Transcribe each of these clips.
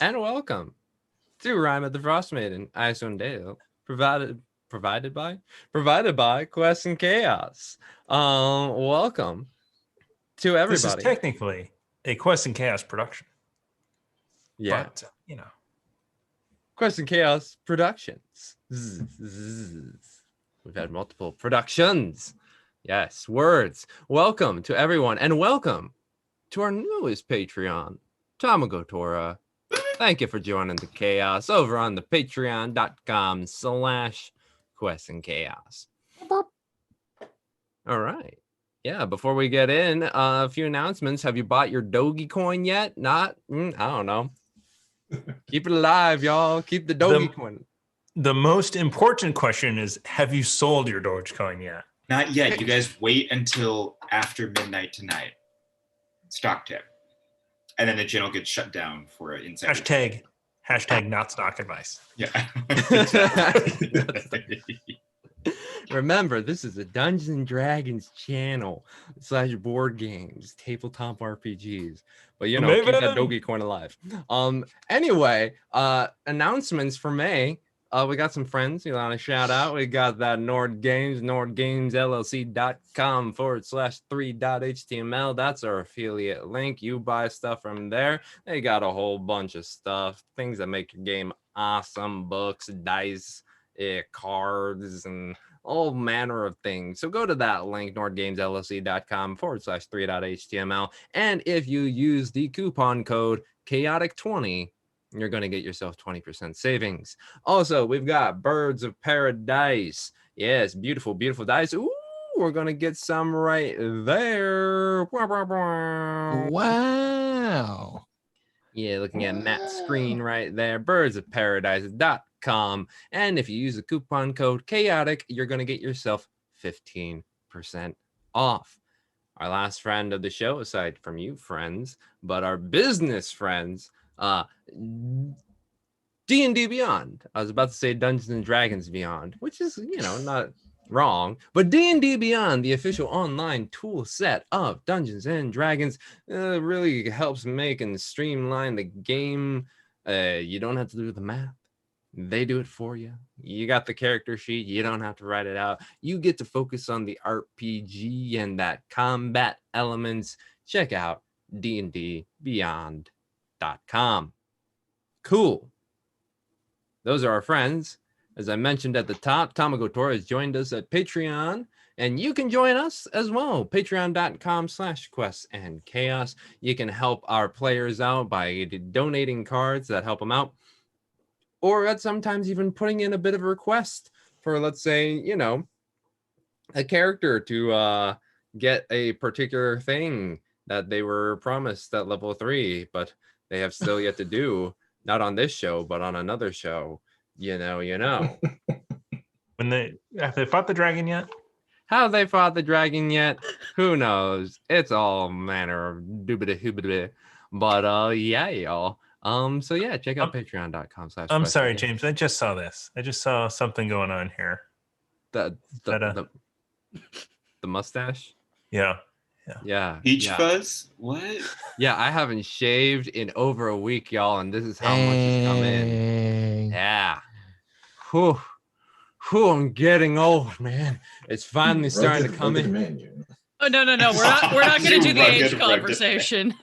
and welcome to Rime of the Frostmaiden, Icewind Dale, provided by Quest and Chaos. Welcome to everybody. This is technically a Quest and Chaos production. Yeah, but Quest and Chaos Productions. We've had multiple productions. Yes, words. Welcome to everyone, and welcome to our newest Patreon, Tamagotora. Thank you for joining the chaos over on the patreon.com/Quest and Chaos. All right. Yeah, before we get in, a few announcements. Have you bought your Dogecoin yet? Not? I don't know. Keep it alive, y'all. Keep the Dogecoin. The most important question is, have you sold your Dogecoin yet? Not yet. You guys wait until after midnight tonight. Stock tip. And then the channel gets shut down for insider. Hashtag not stock advice. Yeah. Remember, this is a Dungeons and Dragons channel / board games, tabletop RPGs. But keep that Dogecoin alive. Anyway, announcements for May. We got some friends you want to shout out. We got that Nord Games, nordgamesllc.com/3.html. That's our affiliate link. You buy stuff from there. They got a whole bunch of stuff, things that make your game awesome, books, dice, cards, and all manner of things. So go to that link, nordgamesllc.com/3.html. And if you use the coupon code chaotic20, you're going to get yourself 20% savings. Also, we've got Birds of Paradise. Yes, beautiful, beautiful dice. Ooh, we're going to get some right there. Wow. Yeah, looking at Matt's screen right there. birdsofparadise.com. And if you use the coupon code chaotic, you're going to get yourself 15% off. Our last friend of the show, aside from you friends, but our business friends, D&D Beyond. I was about to say Dungeons and Dragons Beyond, which is, not wrong, but D&D Beyond, the official online tool set of Dungeons and Dragons, really helps make and streamline the game. You don't have to do the math. They do it for you. You got the character sheet. You don't have to write it out. You get to focus on the RPG and that combat elements. Check out D&D Beyond. Cool. Those are our friends. As I mentioned at the top, Tamagotora has joined us at Patreon, and you can join us as well. Patreon.com/Quest and Chaos. You can help our players out by donating cards that help them out, or at sometimes even putting in a bit of a request for, let's say, a character to get a particular thing that they were promised at level 3, but they have still yet to do, not on this show, but on another show. Have they fought the dragon yet? Have they fought the dragon yet? Who knows? It's all manner of doobity-hoobity. But yeah, y'all. So yeah, check out patreon.com/. I'm sorry, James. I just saw this. I just saw something going on here. The mustache? Yeah. Peach fuzz? What? Yeah, I haven't shaved in over a week, y'all, and this is how much has come in. Yeah. Whew, I'm getting old, man. It's finally starting to come in. Oh no. We're not gonna do the age conversation.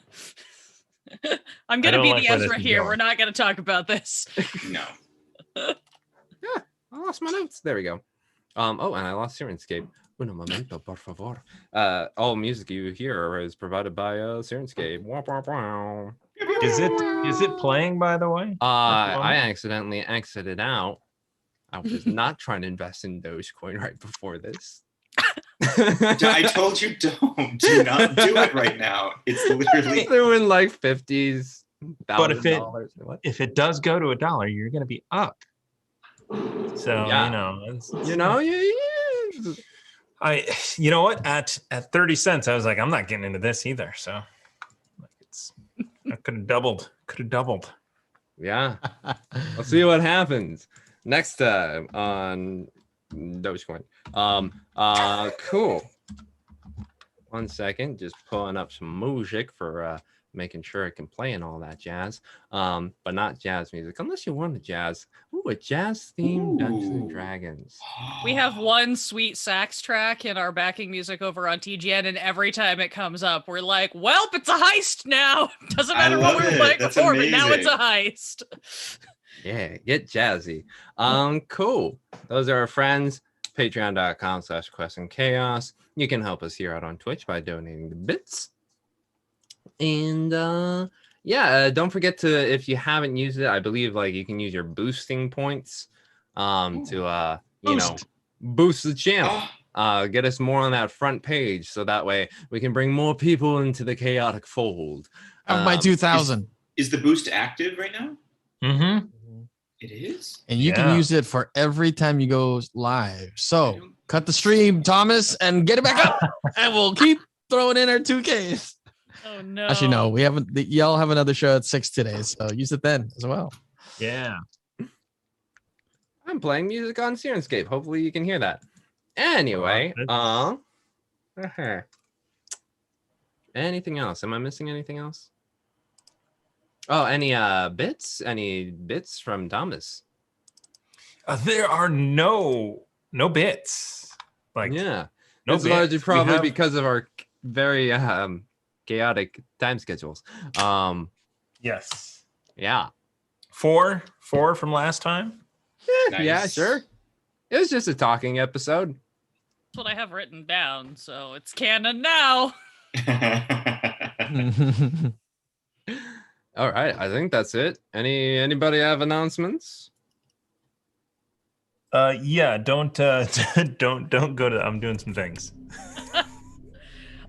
I'm gonna be the Ezra here. We're not gonna talk about this. No. Yeah, I lost my notes. There we go. And I lost Sirenscape. Un momento, por favor. All music you hear is provided by Sirenscape. Is it playing, by the way? I accidentally exited out. I was not trying to invest in Dogecoin right before this. I told you don't. Do not do it right now. It's literally doing like 50s. But if it does go to $1, you're going to be up. So yeah. You know what? At 30 cents, I was like, I'm not getting into this either. So I could have doubled. Yeah. Let's see what happens next time on Dogecoin. Cool. 1 second, just pulling up some music for making sure it can play and all that jazz. But not jazz music, unless you want a jazz. Ooh, a jazz themed Dungeons and Dragons. We have one sweet sax track in our backing music over on TGN, and every time it comes up, we're like, "Welp, it's a heist now." Doesn't matter what we were playing before, but now it's a heist. Yeah, get jazzy. Cool. Those are our friends. Patreon.com/questandchaos. You can help us here out on Twitch by donating the bits. And don't forget to, if you haven't used it, I believe like you can use your boosting points to boost the channel. Get us more on that front page, so that way we can bring more people into the chaotic fold. By 2,000. Is the boost active right now? Mm-hmm. It is? And you can use it for every time you go live. So cut the stream, Thomas, and get it back up. And we'll keep throwing in our 2Ks. Oh no. Actually, no, we haven't. Y'all have another show at 6 today, so use it then as well. Yeah. I'm playing music on Sirenscape. Hopefully you can hear that. Anyway, anything else? Am I missing anything else? Oh, any bits? Any bits from Thomas? There are no bits. Like no bits. Largely probably because of our very chaotic time schedules. Yes. Yeah. 4 from last time. Nice. Yeah, sure. It was just a talking episode. That's what I have written down, so it's canon now. All right, I think that's it. Anybody have announcements? Yeah, don't go to. I'm doing some things.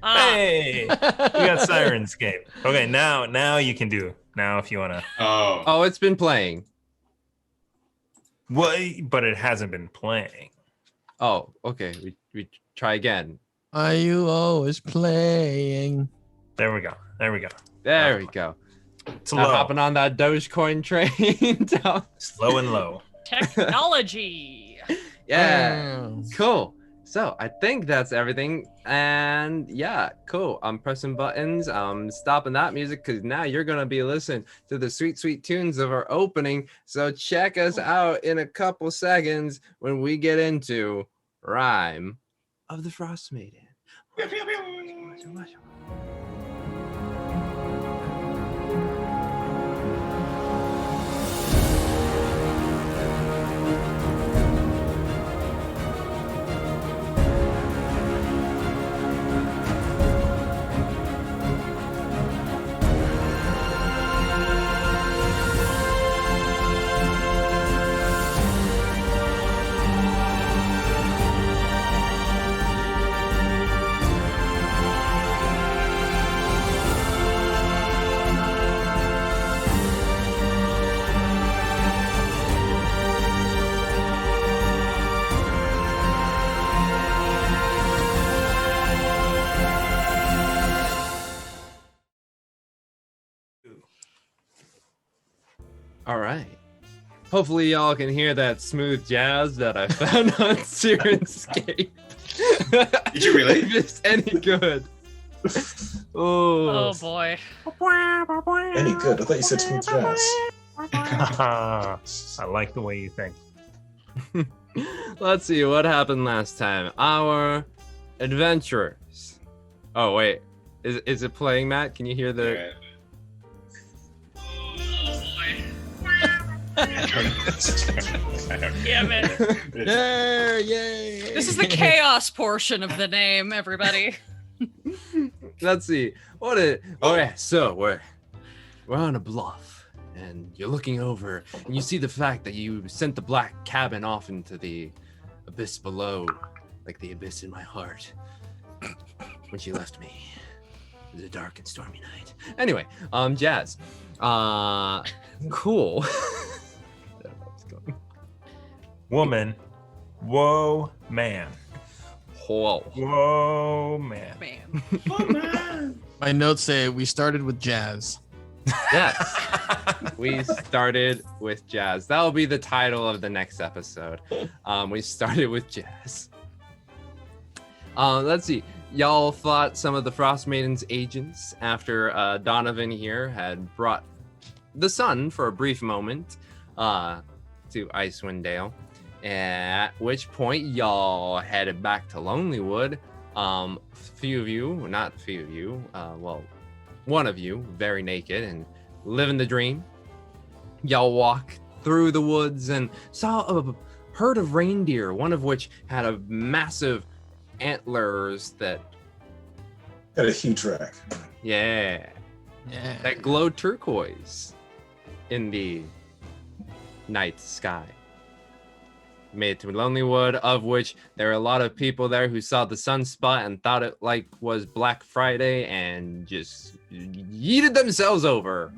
Hey, we got Sirenscape. Okay, now you can do. Now, if you wanna. Oh, it's been playing. Well, but it hasn't been playing. Oh, okay. We try again. Are you always playing? There we go. There we go. It's low. Hopping on that Dogecoin train. Slow and low. Technology. Yeah. Cool. So I think that's everything. And yeah, cool. I'm pressing buttons. I'm stopping that music because now you're going to be listening to the sweet, sweet tunes of our opening. So check us out in a couple seconds when we get into Rime of the Frostmaiden. All right. Hopefully y'all can hear that smooth jazz that I found on Sirenscape. Did you really? If it's any good. Oh boy. Any good? I thought you said smooth jazz. I like the way you think. Let's see what happened last time. Our adventurers. Oh wait, is it playing, Matt? Can you hear the? Damn it. Yay! This is the chaos portion of the name, everybody. Let's see. Okay, so we're on a bluff, and you're looking over, and you see the fact that you sent the black cabin off into the abyss below, like the abyss in my heart. When she left me, it was a dark and stormy night. Anyway, Jazz. Cool. Woman. Whoa, man. Whoa. Whoa, man. My notes say we started with jazz. Yes. We started with jazz. That'll be the title of the next episode. We started with jazz. Let's see. Y'all fought some of the Frostmaiden's agents after Donovan here had brought the sun for a brief moment to Icewind Dale. At which point y'all headed back to Lonelywood. One of you, very naked and living the dream. Y'all walk through the woods and saw a herd of reindeer, one of which had a massive antlers that Got a huge rack. that glowed turquoise in the night sky. Made it to Lonelywood, of which there are a lot of people there who saw the sunspot and thought it was Black Friday and just yeeted themselves over.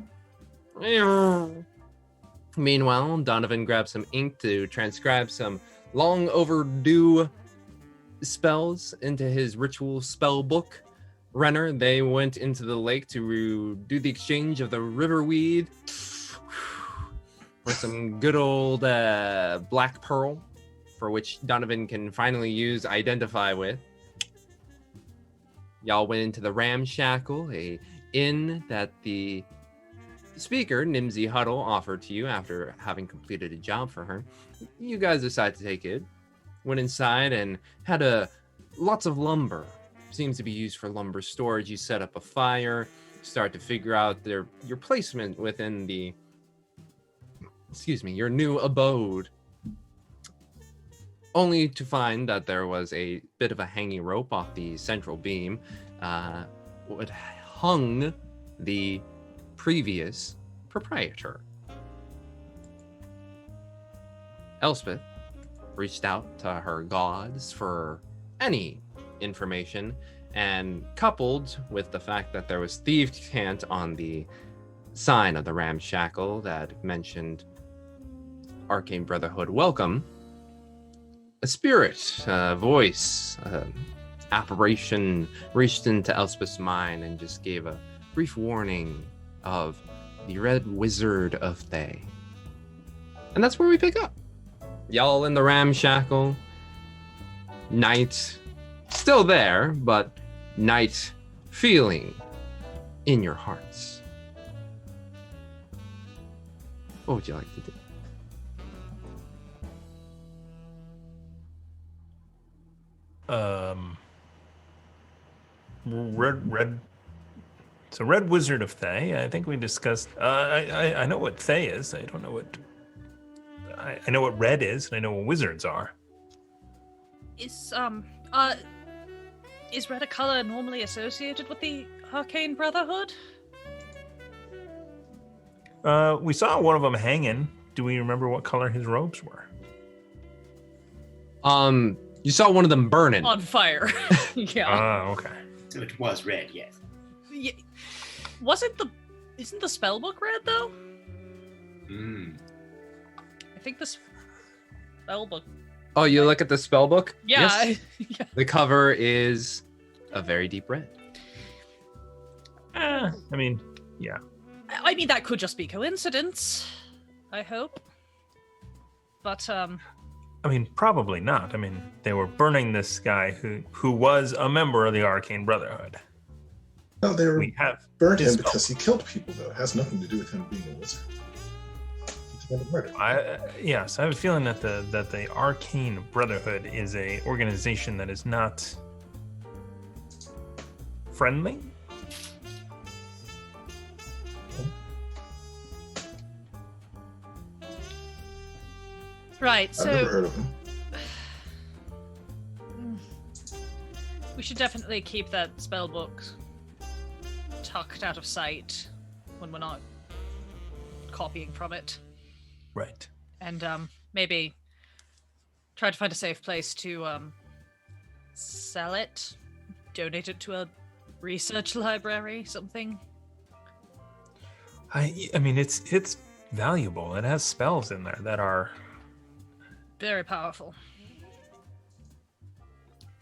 Meanwhile, Donovan grabbed some ink to transcribe some long overdue spells into his ritual spell book. Renner, they went into the lake to do the exchange of the riverweed for some good old black pearl, for which Donovan can finally use Identify with. Y'all went into the Ramshackle, a inn that the speaker, Nimsy Huddle, offered to you after having completed a job for her. You guys decided to take it. Went inside and had lots of lumber. Seems to be used for lumber storage. You set up a fire, start to figure out your placement within your new abode. Only to find that there was a bit of a hanging rope off the central beam, what hung the previous proprietor. Elspeth reached out to her gods for any information, and coupled with the fact that there was thieved cant on the sign of the Ramshackle that mentioned Arcane Brotherhood welcome, a spirit, a voice, apparition reached into Elspeth's mind and just gave a brief warning of the Red Wizard of Thay. And that's where we pick up. Y'all in the Ramshackle, night still there, but night feeling in your hearts. What would you like to do? Red. So Red Wizard of Thay. I think we discussed. I know what Thay is. I don't know what. I know what red is, and I know what wizards are. Is red a color normally associated with the Arcane Brotherhood? We saw one of them hanging. Do we remember what color his robes were? You saw one of them burning. On fire. Yeah. Okay. So it was red, yes. Yeah. Isn't the spell book red though? I think the spell book. Oh, you look at the spell book? Yeah. Yes. Yeah. The cover is a very deep red. I mean, yeah. I mean, that could just be coincidence, I hope. But, I mean, probably not. I mean, they were burning this guy who was a member of the Arcane Brotherhood. No, they were burnt him his because he killed people, though. It has nothing to do with him being a wizard. He committed murder. Yes, I have a feeling that the Arcane Brotherhood is a organization that is not friendly. right, I've never so heard of him. we should definitely keep that spell book tucked out of sight when we're not copying from it. Right. And maybe try to find a safe place to sell it, donate it to a research library, something. I mean, it's valuable. It has spells in there that are very powerful.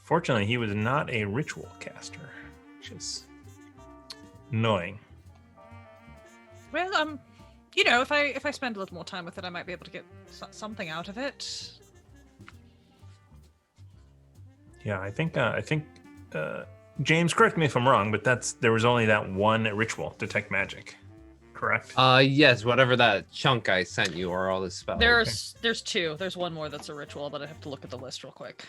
Fortunately, he was not a ritual caster, which is annoying. Well, you know, if I spend a little more time with it, I might be able to get something out of it. Yeah, I think James, correct me if I'm wrong, but there was only that one ritual, detect magic, correct? Yes, whatever that chunk I sent you are all the spells. There's two. There's one more that's a ritual, but I have to look at the list real quick.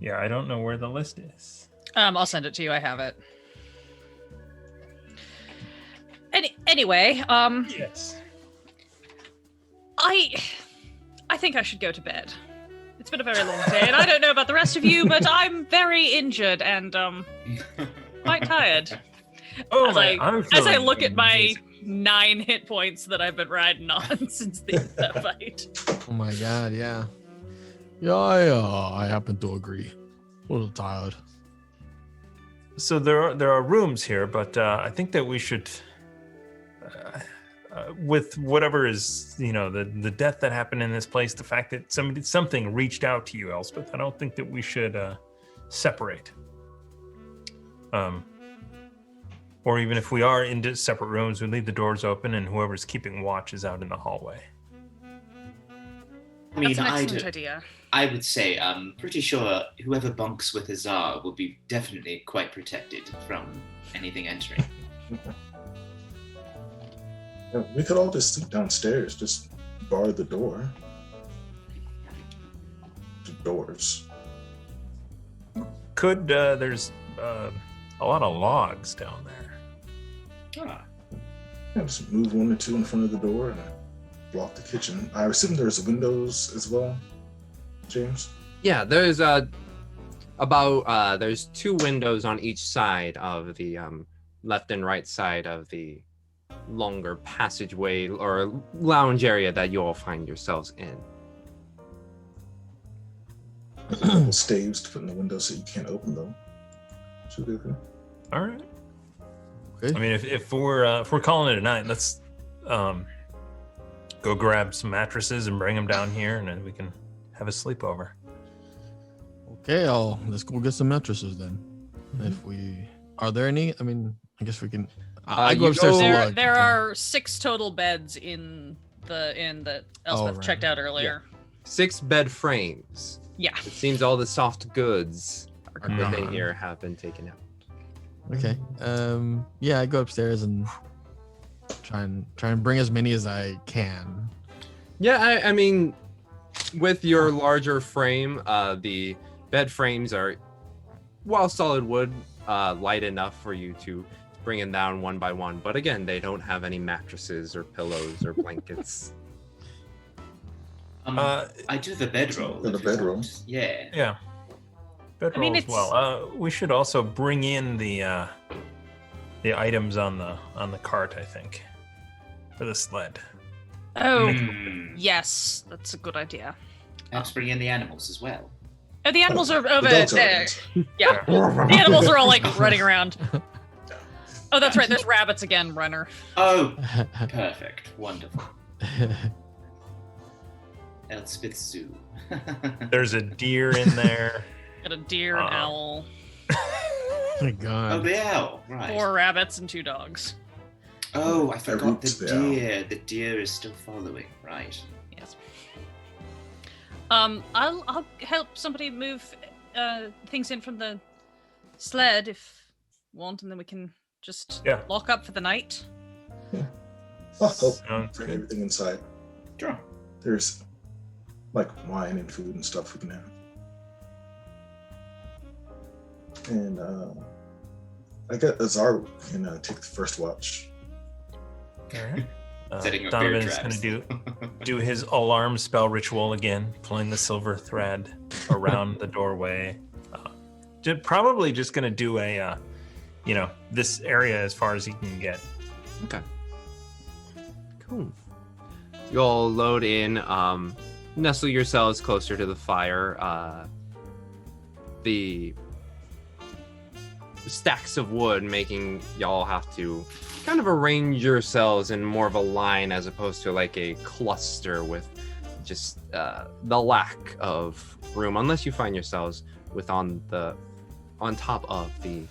Yeah, I don't know where the list is. I'll send it to you. I have it. Anyway, Yes. I think I should go to bed. It's been a very long day, and I don't know about the rest of you, but I'm very injured and quite tired. Oh, As I look at my 9 hit points that I've been riding on since that fight. Oh my god, yeah. Yeah, I happen to agree. A little tired. So there are rooms here, but I think that we should, with whatever is, the death that happened in this place, the fact that something reached out to you, Elspeth, I don't think that we should separate. Or even if we are in separate rooms, we leave the doors open and whoever's keeping watch is out in the hallway. I mean, That's an excellent idea. I would say I'm pretty sure whoever bunks with Azar will be definitely quite protected from anything entering. Yeah, we could all just sleep downstairs, just bar the door. The doors. There's a lot of logs down there. Ah. Yeah, just move one or two in front of the door and block the kitchen. I assume there's windows as well, James? Yeah, there's there's 2 windows on each side of the left and right side of the longer passageway or lounge area that you all find yourselves in. A couple staves to put in the window so you can't open them. Should be okay. All right. Okay. I mean, if we're calling it a night, let's go grab some mattresses and bring them down here, and then we can have a sleepover. Okay, let's go get some mattresses then. Are there any? I mean, I guess we can. I go upstairs to look. There are 6 total beds in the inn that Elspeth right. checked out earlier. 6 bed frames. Yeah. It seems all the soft goods Are within gone. here have been taken out. Okay. Yeah, I go upstairs and try and bring as many as I can. Yeah, I mean, with your larger frame, the bed frames are, while solid wood, light enough for you to bring them down one by one. But again, they don't have any mattresses or pillows or blankets. I do the bedroll. The bedroll. Yeah. Yeah. Bedroll as well. We should also bring in the items on the cart, I think, for the sled. Oh, yes, that's a good idea. Perhaps bring in the animals as well. Oh, the animals are over The dogs are there. animals. Yeah, the animals are all like running around. Oh, that's right. There's rabbits again, Runner. Oh, perfect. Wonderful. Elspeth Zoo. There's a deer in there. Got a deer, an owl, Oh my Oh, god. the owl. Right. 4 rabbits, and 2 dogs. Oh, I forgot Roots the the owl. deer. The deer is still following. Right. Yes. I'll help somebody move things in from the sled if you want, and then we can just lock up for the night. I'll help Sounds bring good. everything inside. Sure. There's like wine and food and stuff we can have. And I got Azar can take the first watch. Alright. Setting up bear Donovan's traps. going to do his alarm spell ritual again, pulling the silver thread around the doorway. Probably just going to do a, this area as far as he can get. Okay. Cool. You all load in, nestle yourselves closer to the fire. The stacks of wood making y'all have to kind of arrange yourselves in more of a line as opposed to like a cluster with just the lack of room, unless you find yourselves on top of the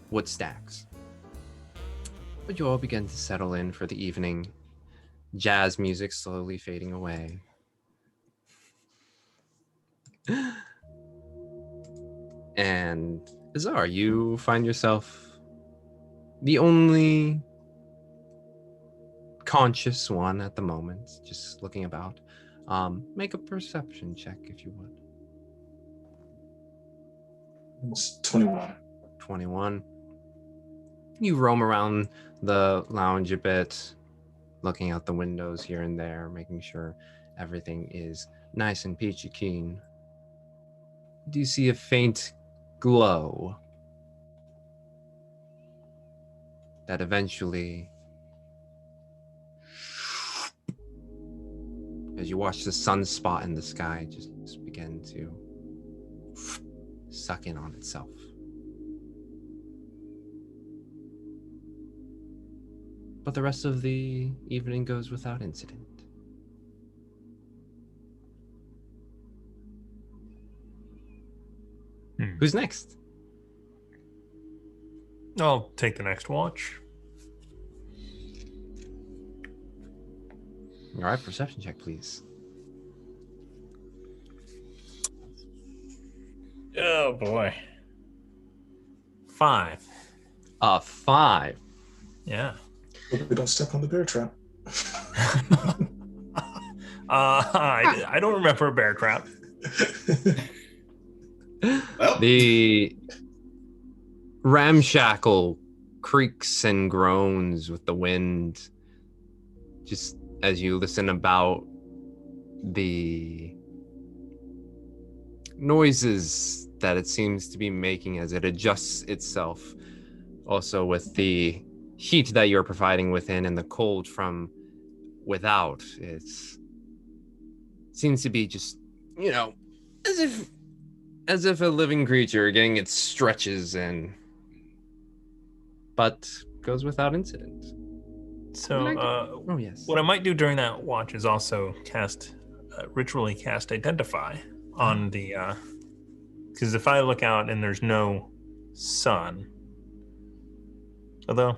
wood stacks. But you all begin to settle in for the evening. Jazz music slowly fading away. And Azar, you find yourself the only conscious one at the moment, just looking about. Make a perception check if you would. It's 21. 21. You roam around the lounge a bit, looking out the windows here and there, making sure everything is nice and peachy keen. Do you see a faint glow that eventually, as you watch the sunspot in the sky just begin to suck in on itself? But the rest of the evening goes without incident. Who's next? I'll take the next watch. All right, perception check, please. Oh boy. 5. 5. Yeah. Hope we don't step on the bear trap. I don't remember a bear trap. Well, The ramshackle creaks and groans with the wind, just as you listen about the noises that it seems to be making as it adjusts itself, also with the heat that you're providing within and the cold from without. It seems to be just, as if a living creature getting its stretches in, but goes without incident. So, Oh yes. what I might do during that watch is also ritually cast Identify on the, because if I look out and there's no sun, although,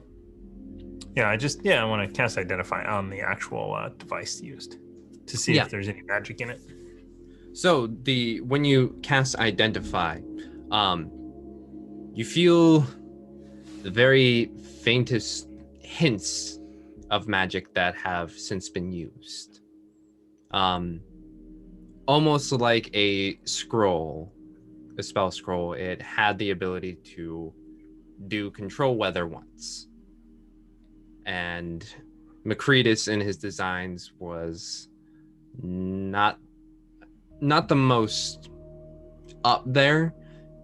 I want to cast Identify on the actual device used to see if there's any magic in it. So when you cast Identify, you feel the very faintest hints of magic that have since been used. Almost like a spell scroll. It had the ability to do control weather once. And Macretus in his designs was not the most up there,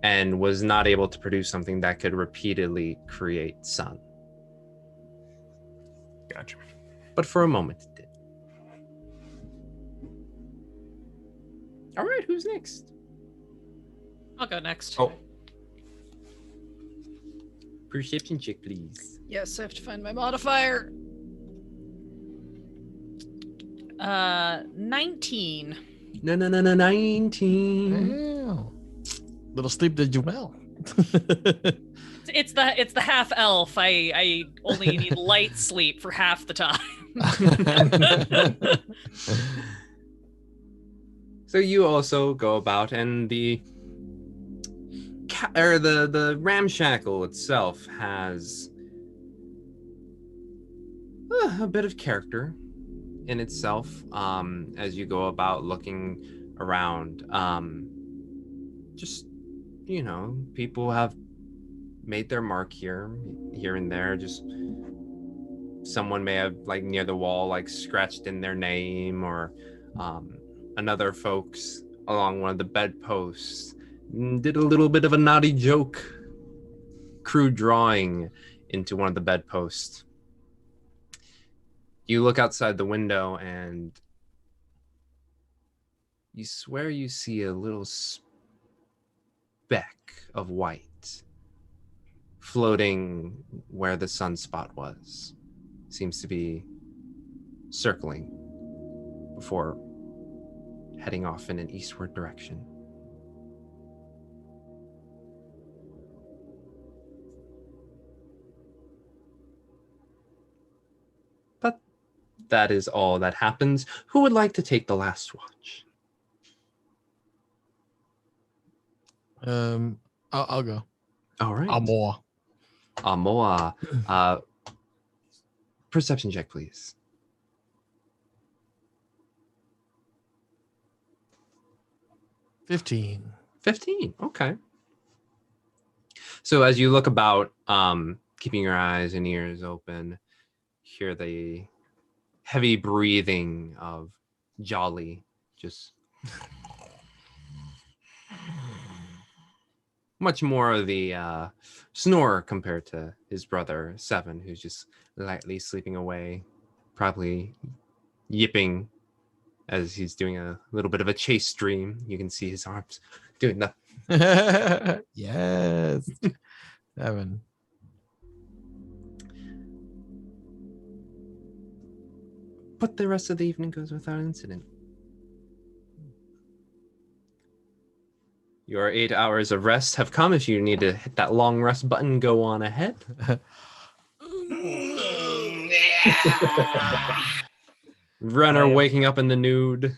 and was not able to produce something that could repeatedly create sun. Gotcha. But for a moment it did. All right, who's next? I'll go next. Oh, Perception check, please. Yes, I have to find my modifier. 19. No, 19. Wow. Little sleep did you well. It's the half elf. I only need light sleep for half the time. So you also go about, and the ramshackle itself has a bit of character in itself. As you go about looking around, just people have made their mark here and there. Just someone may have, like, near the wall, like, scratched in their name, or another folks along one of the bedposts did a little bit of a naughty joke, crude drawing into one of the bedposts. You look outside the window and you swear you see a little speck of white floating where the sunspot was. Seems to be circling before heading off in an eastward direction. that is all that happens. Who would like to take the last watch? I'll go. All right. Amor. Perception check, please. 15. 15. Okay. So as you look about, keeping your eyes and ears open, hear the heavy breathing of Jolly, just much more of the snore compared to his brother Seven, who's just lightly sleeping away, probably yipping as he's doing a little bit of a chase dream. You can see his arms doing nothing. Yes. Seven. But the rest of the evening goes without incident. Your 8 hours of rest have come. If you need to hit that long rest button, go on ahead. Renner waking up in the nude.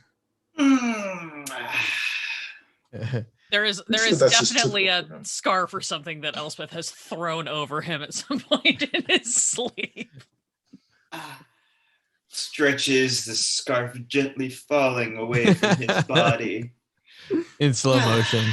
There is definitely a scarf or something that Elspeth has thrown over him at some point in his sleep. Stretches the scarf gently falling away from his body. In slow motion.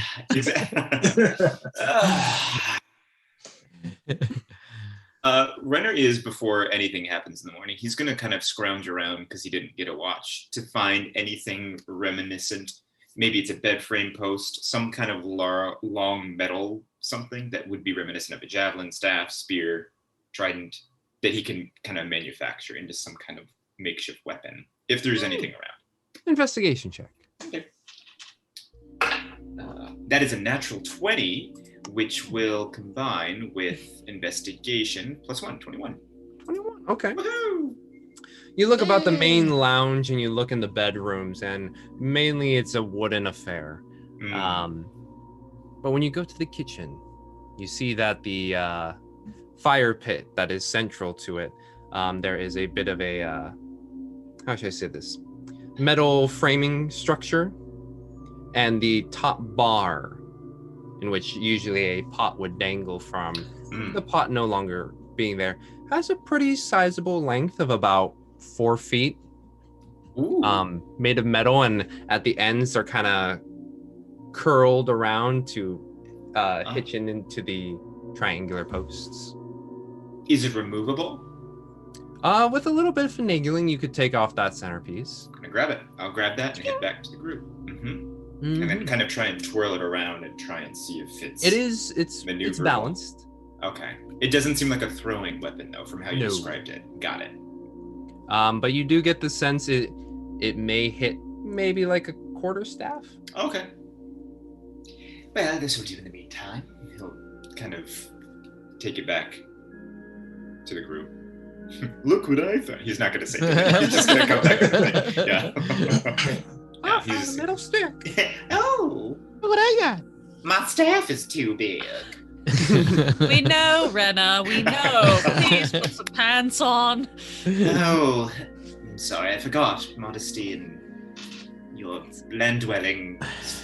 Renner is, before anything happens in the morning, he's going to kind of scrounge around because he didn't get a watch to find anything reminiscent. Maybe it's a bed frame post, some kind of long metal something that would be reminiscent of a javelin, staff, spear, trident that he can kind of manufacture into some kind of makeshift weapon, if there's anything around. Investigation check. Okay. That is a natural 20, which will combine with investigation +1, 21. 21. Okay. Woohoo! You look about the main lounge and you look in the bedrooms, and mainly it's a wooden affair. But when you go to the kitchen, you see that the fire pit that is central to it, there is a bit of a, how should I say this? Metal framing structure, and the top bar in which usually a pot would dangle from, the pot no longer being there, has a pretty sizable length of about 4 feet. Ooh. Made of metal, and at the ends they're kind of curled around to hitch into the triangular posts. Is it removable? With a little bit of finagling, you could take off that centerpiece. I'm gonna grab it. I'll grab that and head back to the group. And then kind of try and twirl it around and try and see if it's It's balanced. Okay. It doesn't seem like a throwing weapon though, from how you described it. Got it. But you do get the sense it may hit maybe like a quarterstaff. Okay. Well, this will do in the meantime. He'll kind of take it back to the group. Look what I found. He's not going to say anything. He's just going to come back and say, yeah. I found a metal stick. Oh, Look what I got. my staff is too big. We know, Renna. We know. Please put some pants on. Oh, I'm sorry, I forgot. Modesty and your land dwelling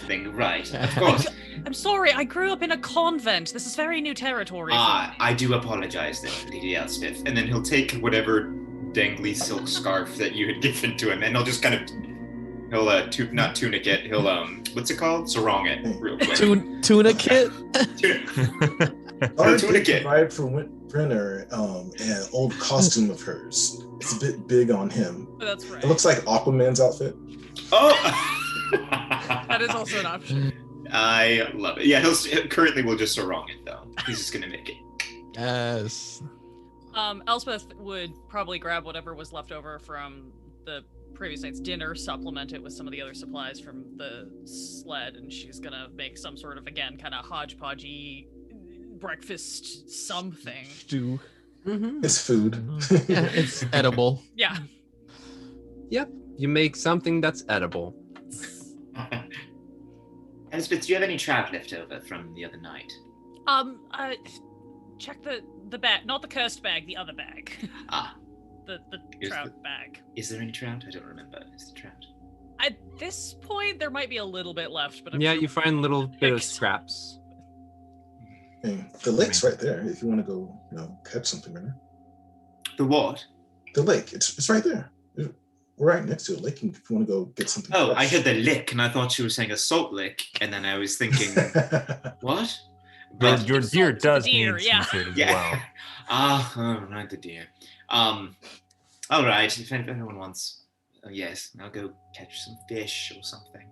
thing, right? Of course. I'm sorry. I grew up in a convent. This is very new territory. I do apologize then, Lady Elspeth. And then he'll take whatever dangly silk scarf that you had given to him, and he'll just kind of, not tunicate, he'll, what's it called? Sarong it real quick. Tuna kit? Tunicate. Provide for Renner an old costume of hers. It's a bit big on him. Oh, that's right. It looks like Aquaman's outfit. Oh! That is also an option. I love it. Yeah, currently we'll just sarong it though. He's just gonna make it. Yes. Elspeth would probably grab whatever was left over from the previous night's dinner, supplement it with some of the other supplies from the sled, and she's gonna make some sort of, again, kind of hodgepodgey breakfast something. Stew. It's food. Yeah, it's edible. Yeah. Yep, you make something that's edible. Elspeth, do you have any trout left over from the other night? Check the bag, not the cursed bag, the other bag. the Here's trout the- back. Is there any trout? I don't remember. Is the trout? At this point, there might be a little bit left, but I'm Yeah, sure you find a little bit of Picked. scraps. Hey, the lake's right there. If you want to go, catch something right now. The what? The lake. It's right there. We're right next to a lake. If you want to go get something. Oh, I fresh. heard the lick, and I thought she was saying a salt lick, and then I was thinking, what? Your, But your Salt deer to the does deer, need yeah. some food as yeah. well. Oh, right, the deer. All right. If anyone wants, yes, I'll go catch some fish or something.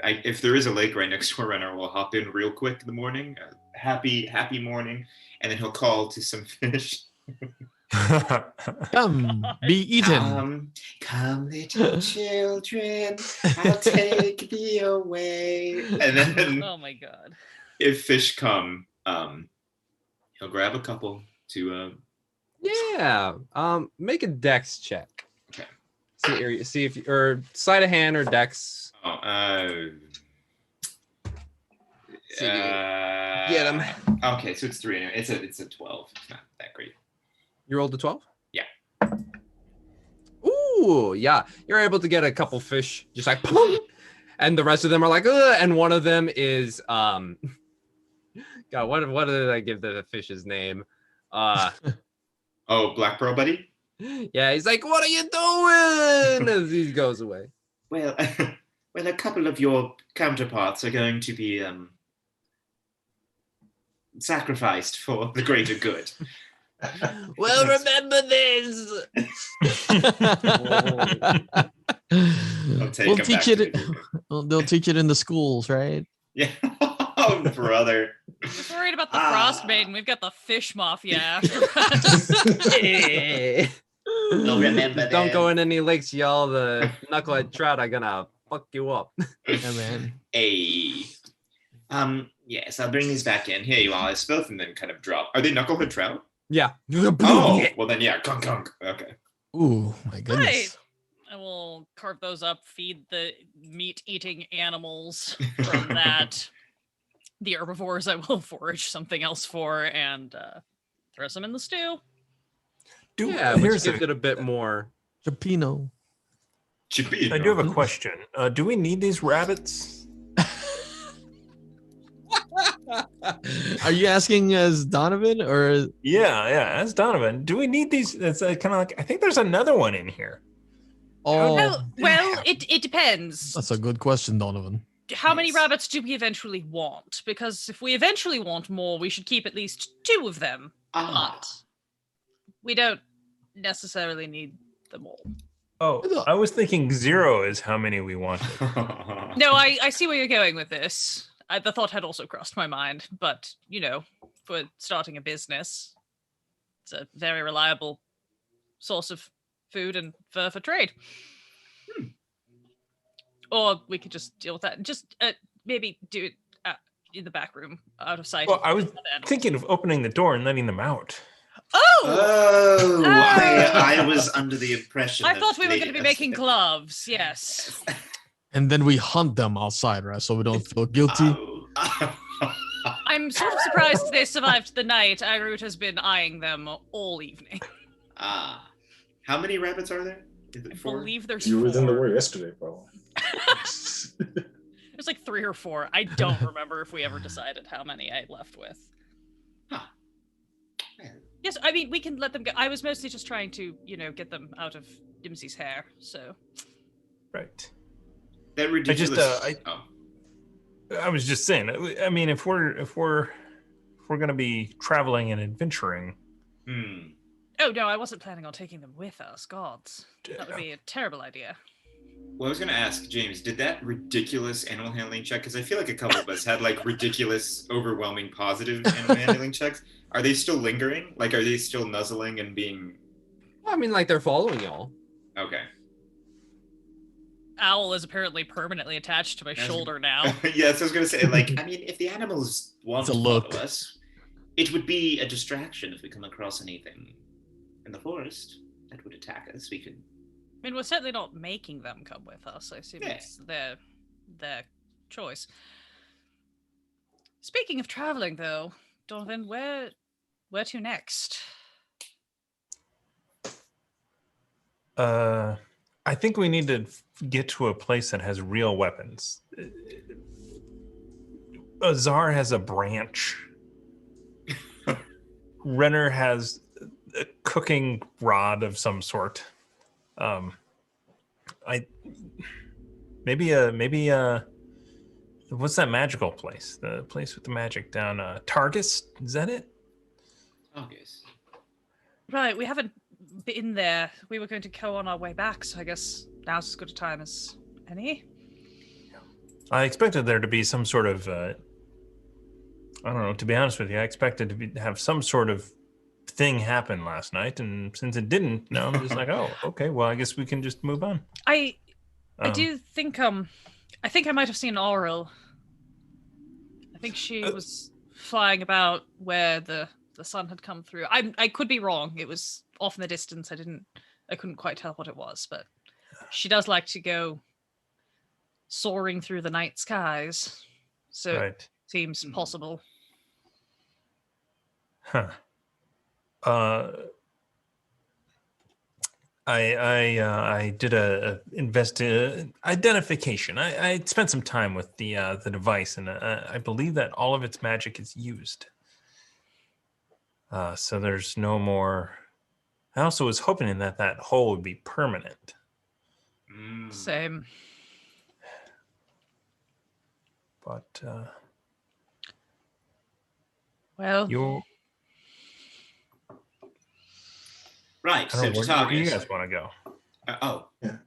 If there is a lake right next door, Renner will hop in real quick in the morning. Happy morning, and then he'll call to some fish. Come, be eaten. Come, little children, I'll take thee away. And then, Oh my god. if fish come, he'll grab a couple to. Yeah. Make a dex check. Okay. See if or sleight of hand or dex. Get 'em. Okay, so it's 3 anyway. It's a 12. It's not that great. You rolled a 12? Yeah. Ooh, yeah. You're able to get a couple fish, just like, boom, and the rest of them are like, ugh, and one of them is, God, what did I give the fish's name? Oh, Black Pearl Buddy? Yeah, he's like, what are you doing? As he goes away. Well, a couple of your counterparts are going to be sacrificed for the greater good. Well, remember this. I'll take We'll 'em teach back it. to the- Well, they'll teach it in the schools, right? Yeah. Oh, brother. I'm just worried about the Ah. Frostmaiden. We've got the fish mafia after us. They'll remember Don't them. go in any lakes, y'all. The knucklehead trout are gonna fuck you up. Yeah, man. Hey. Yes, I'll bring these back in. Here you are. It's both and then kind of drop. Are they knucklehead trout? Yeah. Oh, well then, yeah. Kunk, kunk. Okay. Ooh, my goodness. Right. I will carve those up, feed the meat-eating animals from that. The herbivores I will forage something else for and throw some in the stew. Yeah, which here's gives a, it a bit more. Chipino. Chippy. I do have a question. Do we need these rabbits? Are you asking as Donovan or? Yeah. As Donovan, do we need these? It's kind of like I think there's another one in here. Oh, Well, it depends. that's a good question, Donovan. How many Yes. rabbits do we eventually want? Because if we eventually want more, we should keep at least 2 of them. But we don't necessarily need them all. Oh, I was thinking 0 is how many we wanted. No, I see where you're going with this. The thought had also crossed my mind, but, for starting a business, it's a very reliable source of food and fur for trade. Or we could just deal with that and just maybe do it in the back room, out of sight. Well, of I was other animals. thinking of opening the door and letting them out. Oh! I was under the impression. I of thought we were lady- going to be making gloves, yes. And then we hunt them outside, right? So we don't feel guilty. Oh. I'm sort of surprised they survived the night. Irut has been eyeing them all evening. How many rabbits are there? Is it I 4? believe there's You were in the 4. war yesterday, bro. There's like 3 or 4. I don't remember if we ever decided how many I left with. Huh. Yes, I mean, we can let them go. I was mostly just trying to, get them out of Dimsy's hair, so. Right. That ridiculous. I was just saying. I mean, if we're gonna be traveling and adventuring, Oh, no, I wasn't planning on taking them with us. Gods. That would be a terrible idea. Well, I was going to ask James, did that ridiculous animal handling check? Because I feel like a couple of us had like ridiculous, overwhelming positive animal handling checks. Are they still lingering? Like, are they still nuzzling and being? Well, I mean, like they're following y'all. Okay. Owl is apparently permanently attached to my shoulder now. Yes, I was going to say, like, I mean, if the animals want It's a to look. follow us, it would be a distraction if we come across anything in the forest that would attack us. We could. I mean, we're certainly not making them come with us. I assume Yeah. it's their choice. Speaking of traveling, though, Donovan, where to next? I think we need to get to a place that has real weapons. Azar has a branch. Renner has a cooking rod of some sort. Maybe what's that magical place? The place with the magic down Targus? Is that it? Targus. Right, we haven't been there. We were going to go on our way back, so I guess now's as good a time as any. I expected there to be some sort of I don't know, to be honest with you, I expected to have some sort of thing happen last night, and since it didn't, now I'm just like, oh, okay, well, I guess we can just move on. I do think I think I might have seen Auril. I think she was flying about where the sun had come through. I could be wrong. It was off in the distance. I couldn't quite tell what it was, but she does like to go soaring through the night skies. So it seems possible. Huh. I did a identification. I spent some time with the device, and I believe that all of its magic is used. So there's no more. I also was hoping that hole would be permanent. Same. But well, you. Right, so to Where Targus. do you guys want to go? Yeah.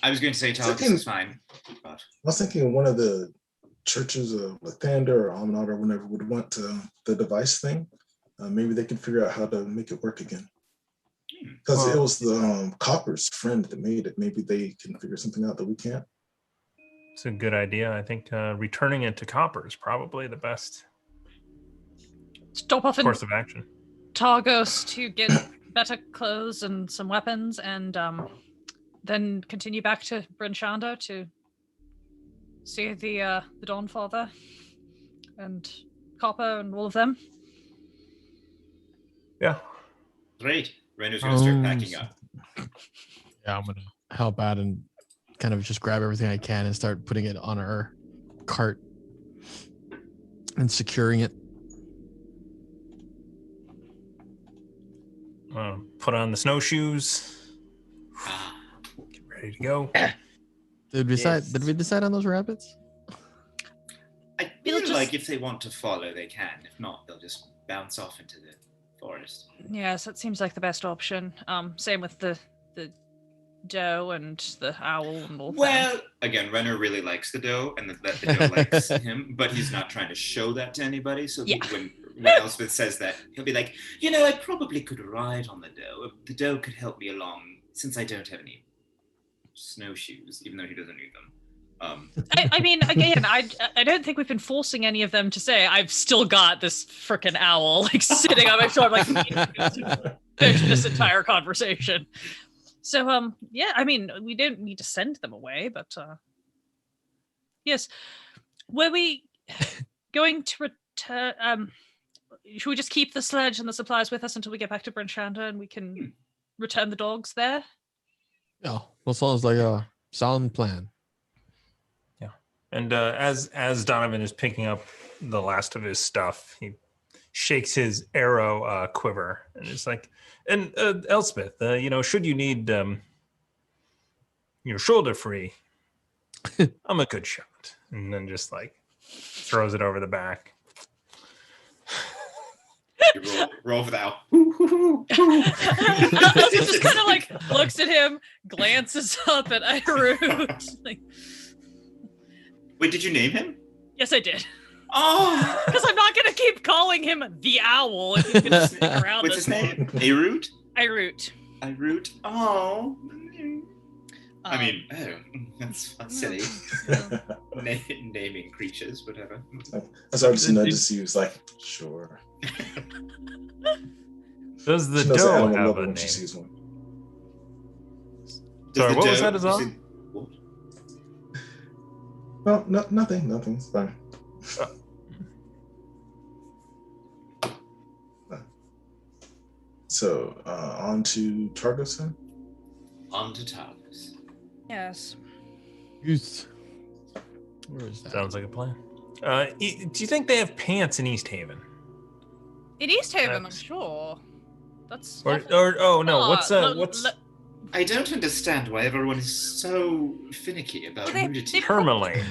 I was going to say Targus is fine. But... I was thinking one of the churches of Lathander or Almanat or whatever would want the device thing. Maybe they could figure out how to make it work again. Because it was the Copper's friend that made it. Maybe they can figure something out that we can't. It's a good idea. I think returning it to Copper is probably the best stop off in course of action. Targus to get better clothes and some weapons, and then continue back to Bryn Shander to see the Dawnfather and Copper and all of them. Yeah. Great. Renner's going to start packing up. Yeah, I'm going to help out and kind of just grab everything I can and start putting it on our cart and securing it. Put on the snowshoes. Get ready to go. Did we decide on those rabbits? I feel like if they want to follow, they can. If not, they'll just bounce off into the forest. Yes, that seems like the best option. Same with the doe and the owl and all that. Well, again, Renner really likes the doe, and that the doe likes him, but he's not trying to show that to anybody. So when Elspeth says that, he'll be like, I probably could ride on the doe. The doe could help me along since I don't have any snowshoes, even though he doesn't need them. I mean, again, I don't think we've been forcing any of them to say, I've still got this frickin' owl sitting on my shoulder, finish this entire conversation. So, yeah, I mean, we don't need to send them away, but yes. Were we going to return? Should we just keep the sledge and the supplies with us until we get back to Bryn Shander and we can return the dogs there? Yeah, well, sounds like a solid plan. And as Donovan is picking up the last of his stuff, he shakes his arrow quiver and it's like, and Elspeth, should you need your shoulder free, I'm a good shot. And then just throws it over the back. You roll for the owl. Elspeth just kind of looks at him, glances up at Irut. Wait, did you name him? Yes, I did. Oh! Because I'm not going to keep calling him the owl if he's going to stick around. What's his name? Irut? Irut. Oh. I mean, that's silly. Naming creatures, whatever. I started to notice he was like, sure. Does the doe have a name? She sees one. Sorry, what was that as well? No, nothing. It's fine. So, on to Targus then? On to Targus. Yes. Goose. Where is that? Sounds like a plan. Do you think they have pants in East Haven? In East Haven, I'm That's- sure. That's Or oh no, Ah, what's I don't understand why everyone is so finicky about Well, they- nudity. they- Tourmaline?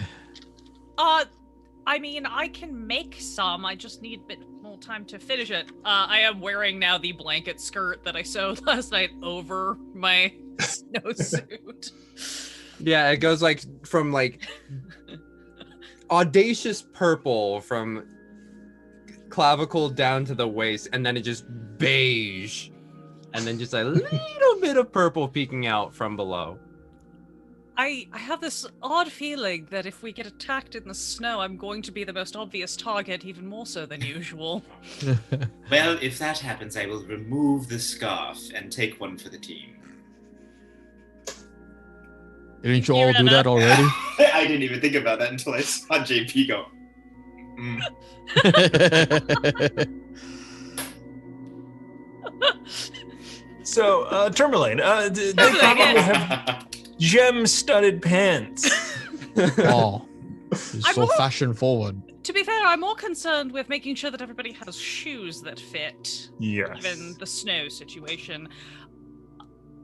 I mean, I can make some. I just need a bit more time to finish it. I am wearing now the blanket skirt that I sewed last night over my snowsuit. Yeah, it goes like from like audacious purple from clavicle down to the waist, and then it just beige, and then just a little bit of purple peeking out from below. I have this odd feeling that if we get attacked in the snow, I'm going to be the most obvious target, even more so than usual. Well, if that happens, I will remove the scarf and take one for the team. Didn't you all do that already? I didn't even think about that until I saw JP go. Mm. So, Tourmaline, they probably have gem-studded pants. Oh, he's I'm so more- fashion forward. To be fair, I'm more concerned with making sure that everybody has shoes that fit, Yes. given the snow situation.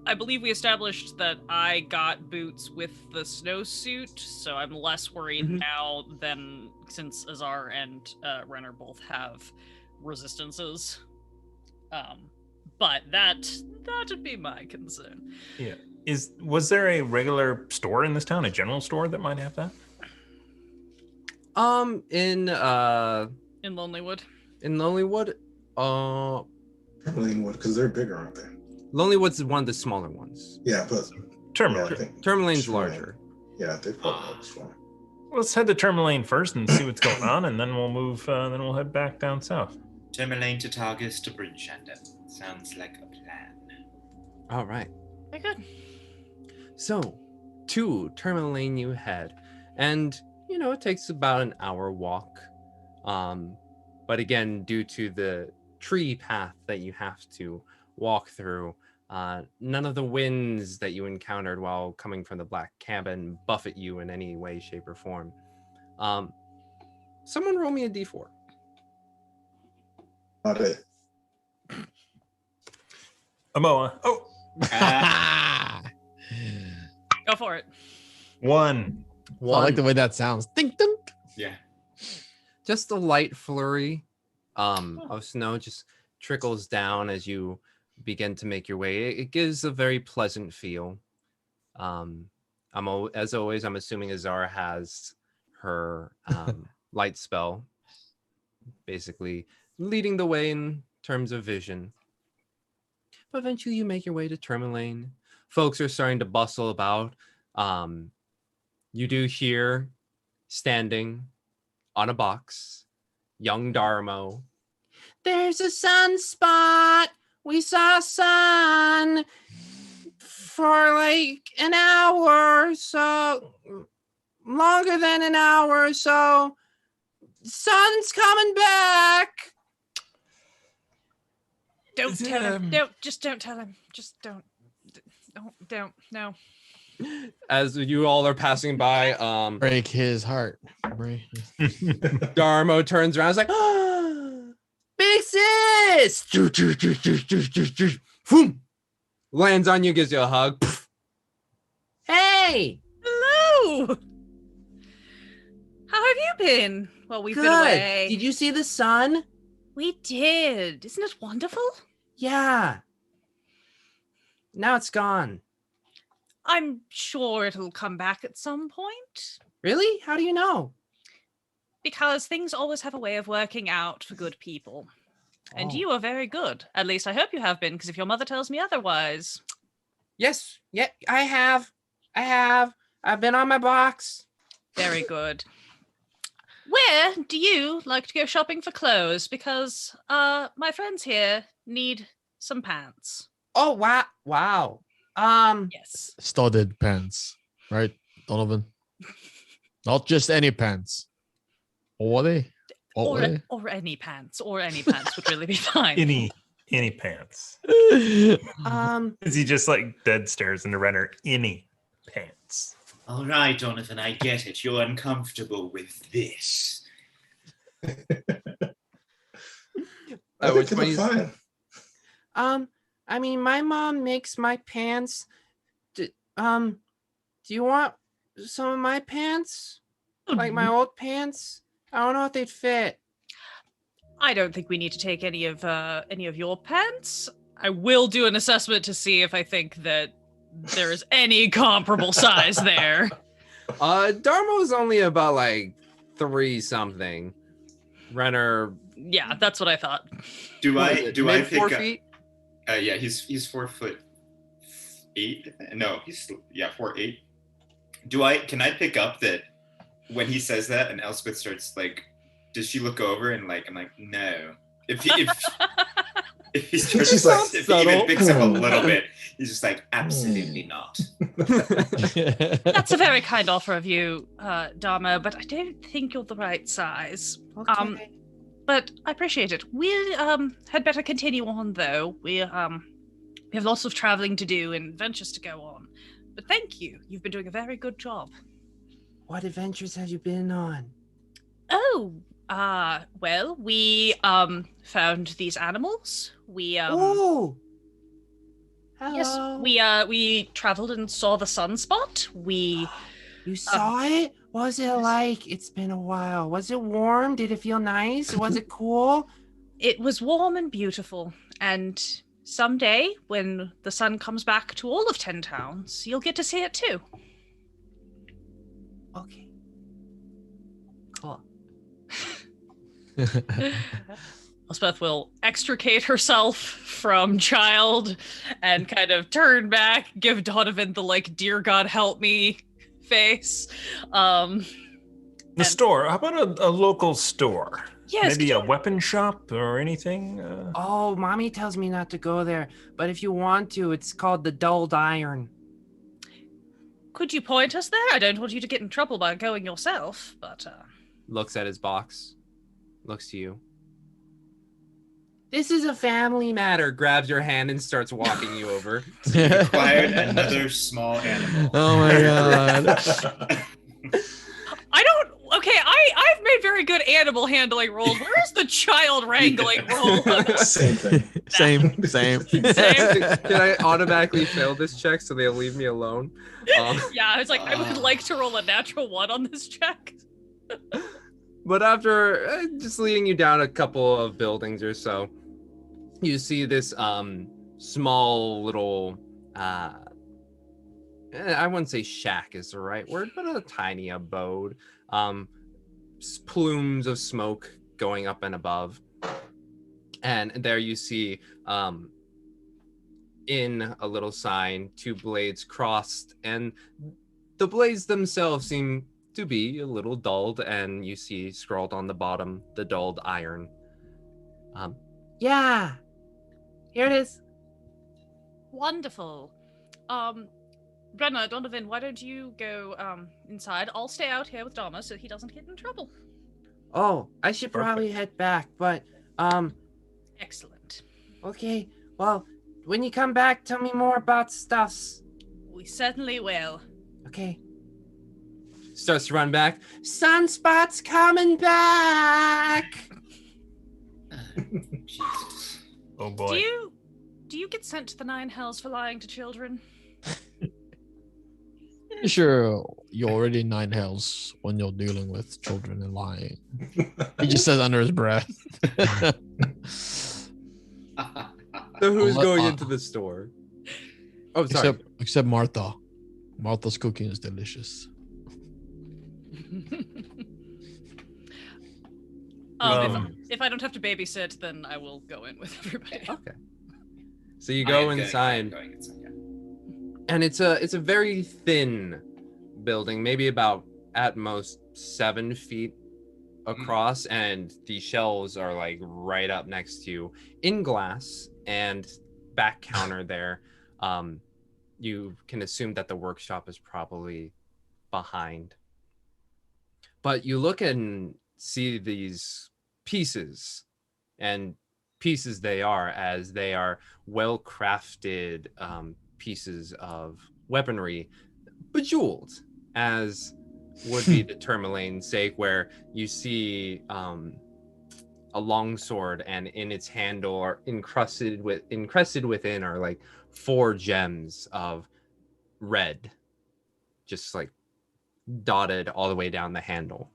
I believe we established that I got boots with the snowsuit, so I'm less worried now than since Azar and Renner both have resistances. But that'd be my concern. Yeah. Was there a regular store in this town, a general store that might have that? In Lonelywood. Lonelywood, Tourmaline would, because they're bigger, aren't they? Lonelywood's one of the smaller ones. Yeah, but Tourmaline. yeah, I think Tourmaline's Sure. larger. Yeah, they probably have this one. Let's head to Tourmaline first and see what's going on, and then we'll move. Then we'll head back down south. Tourmaline to Targus to Brinshanda. Sounds like a plan. All right. Very good. So, to Tourmaline you head, and it takes about an hour walk. But again, due to the tree path that you have to walk through, none of the winds that you encountered while coming from the Black Cabin buffet you in any way, shape, or form. Someone roll me a d4. Not it. Amoa. Oh, Go for it. one. I like the way that sounds. Dink, dink. Yeah. Just a light flurry of snow just trickles down as you begin to make your way. It gives a very pleasant feel. As always, I'm assuming Azara has her light spell, basically leading the way in terms of vision. But eventually you make your way to Tourmaline. Folks are starting to bustle about. You do hear, standing on a box, young Darmo. There's a sunspot. We saw sun for like an hour, so longer than an hour. So sun's coming back. Don't tell him. Don't tell him. Just don't. No. As you all are passing by, Break his heart. Break. Darmo turns around. Is like, big sis! Boom! Lands on you, gives you a hug. Hey! Hello. How have you been? Well, we've been away. Did you see the sun? We did. Isn't it wonderful? Yeah. Now it's gone. I'm sure it'll come back at some point. Really? How do you know? Because things always have a way of working out for good people. And you are very good. At least I hope you have been, because if your mother tells me otherwise. Yes. Yeah, I have. I've been on my box. Very good. Where do you like to go shopping for clothes? Because my friends here need some pants. Oh, wow. Yes. Studded pants, right, Donovan? Not just any pants. What were they? What were they? Or any pants. Or any pants would really be fine. Any. Any pants. Um, Is he just like dead stares into Renner? Any pants. All right, Donovan, I get it. You're uncomfortable with this. I which think one it's you- fine. I mean, my mom makes my pants. Do you want some of my pants? Like my old pants? I don't know if they'd fit. I don't think we need to take any of your pants. I will do an assessment to see if I think that there is any comparable size there. Darmo's only about like 3 something. Renner, Yeah, that's what I thought. Do I mid pick 4 up? feet? Yeah, he's 4'8". No, he's 4'8". Can I pick up that when he says that and Elspeth starts like, does she look over and like I'm like, no. If he starts She's like, if he even subtle. picks up a little bit, he's just like, absolutely not. That's a very kind offer of you, Dharma, but I don't think you're the right size. Okay. But I appreciate it. We had better continue on, though. We have lots of traveling to do and adventures to go on. But thank you. You've been doing a very good job. What adventures have you been on? Oh, well, we found these animals. We Oh. yes, Hello. we traveled and saw the sunspot. We You saw it? What was it like? It's been a while. Was it warm? Did it feel nice? Was it cool? It was warm and beautiful, and someday, when the sun comes back to all of 10 towns, you'll get to see it too. Okay. Cool. Elspeth will extricate herself from child and kind of turn back, give Donovan the like, dear God help me face. The store. How about a local store? Yes, Maybe a weapon shop or anything? Oh, mommy tells me not to go there, but if you want to, it's called the Dulled Iron. could you point us there? I don't want you to get in trouble by going yourself, but Looks at his box. Looks to you. This is a family matter. Grabs your hand and starts walking you over. Acquired another small animal. Oh my god. I don't. Okay, I've made very good animal handling rolls. Where's the child wrangling roll? Same thing. Same. Can I automatically fail this check so they'll leave me alone? Yeah, I was like, I would like to roll a natural 1 on this check. But after just leading you down a couple of buildings or so, you see this small little I wouldn't say shack is the right word, but a tiny abode. Plumes of smoke going up and above. And there you see in a little sign, 2 blades crossed, and the blades themselves seem to be a little dulled, and you see scrawled on the bottom, the Dulled Iron. Yeah, here it is. Wonderful. Brenna, Donovan, why don't you go inside? I'll stay out here with Dharma so he doesn't get in trouble. Oh, I should probably head back, but Excellent. okay. Well, when you come back, tell me more about stuffs. We certainly will. Okay. Starts to run back. Sunspot's coming back. Jesus. Oh boy. Do you get sent to the 9 hells for lying to children? Sure, you're already 9 hells when you're dealing with children and lying. He just says under his breath. So who's I'll let- going into the store? Oh, sorry. Except Martha. Martha's cooking is delicious. If I don't have to babysit, then I will go in with everybody. Okay. So you go inside, Going inside, yeah. and it's a very thin building, maybe about at most 7 feet across, and the shelves are like right up next to you in glass, and back counter there. You can assume that the workshop is probably behind. But you look and see these pieces, and pieces they are, as they are well crafted pieces of weaponry, bejeweled, as would be the Tourmalane's sake, where you see a longsword, and in its handle are encrusted within are like 4 gems of red, just like dotted all the way down the handle.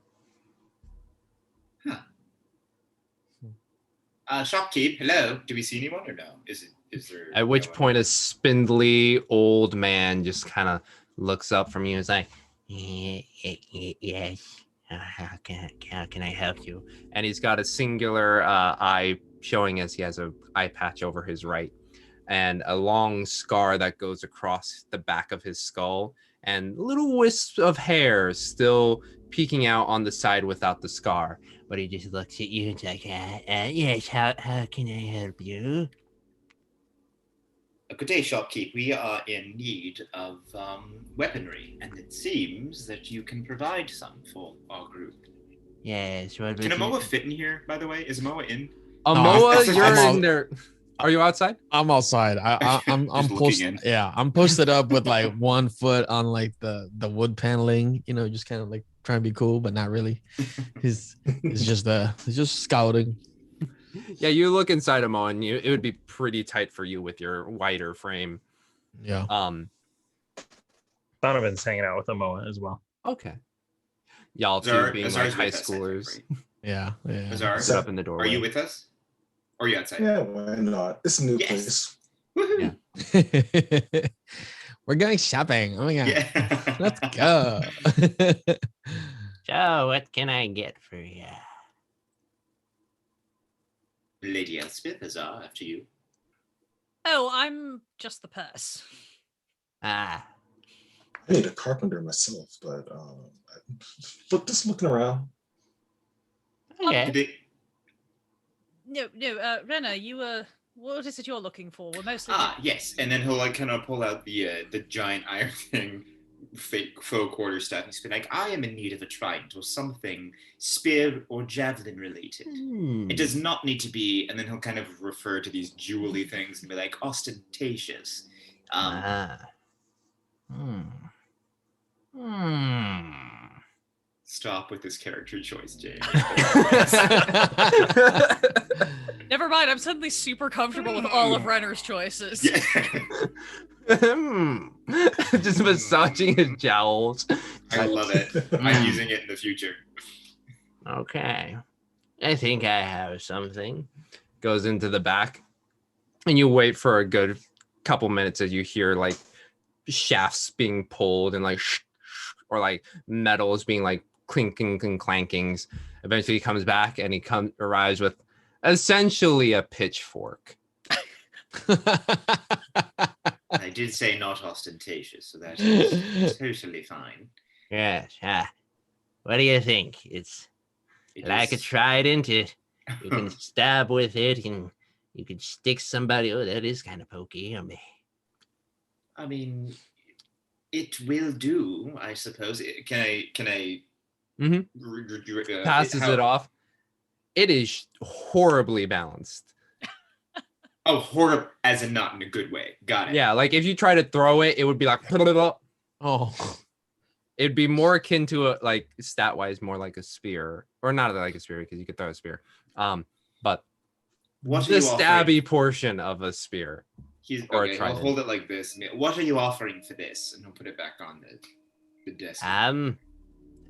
Shopkeep, hello. Do we see anyone or no? Is there? At which point a spindly old man just kind of looks up from you and is like, yes, how can I help you? And he's got a singular eye showing as he has an eye patch over his right, and a long scar that goes across the back of his skull, and little wisps of hair still peeking out on the side without the scar. But he just looks at you and like, yes, how can I help you? Good day, Shopkeep. We are in need of weaponry, and it seems that you can provide some for our group. Yes. Can Amoa fit in here, by the way? Is Amoa in? Amoa, you're in there. Are you outside? I'm outside. I'm posted. Yeah, I'm posted up with like 1 foot on like the wood paneling. You know, just kind of like trying to be cool, but not really. He's just scouting. Yeah, you look inside Amoa, and it would be pretty tight for you with your wider frame. Yeah. Donovan's hanging out with Amoa as well. Okay. Y'all two being like high schoolers. Yeah. Azar, sit up in the doorway. Are you with us? Or are you outside? Yeah, why not? It's a new place. Woohoo! Yeah. We're going shopping. Oh my god. Yeah. Let's go. So, what can I get for you? Lady Elspeth, Azar, after you. Oh, I'm just the purse. Ah. I need a carpenter myself, but just looking around. Okay. No, Renna, you what is it you're looking for? We're mostly Yes, and then he'll like kind of pull out the giant iron thing, fake faux quarterstaff, and he's like, I am in need of a trident or something spear or javelin related. It does not need to be, and then he'll kind of refer to these jewelly things and be like ostentatious. Stop with this character choice, James. Never mind, I'm suddenly super comfortable with all of Renner's choices. Yeah. Just massaging his jowls. I love it. I'm using it in the future. Okay. I think I have something. Goes into the back, and you wait for a good couple minutes as you hear like shafts being pulled and like or like metals being like clinking and clankings. Eventually he comes back and he arrives with essentially a pitchfork. I did say not ostentatious, so that is totally fine. Yes. What do you think? It's like a trident. You can stab with it, and you can stick somebody. Oh, that is kind of pokey. I mean, it will do, I suppose. Can I? Mm-hmm. Passes it off. It is horribly balanced. Oh, horrible, as in not in a good way. Got it. Yeah, like if you try to throw it, it would be like, oh, it'd be more akin to a like stat wise, more like a spear, or not like a spear because you could throw a spear. But what the stabby portion of a spear. Okay, I'll hold it like this. What are you offering for this? And I'll put it back on the desk.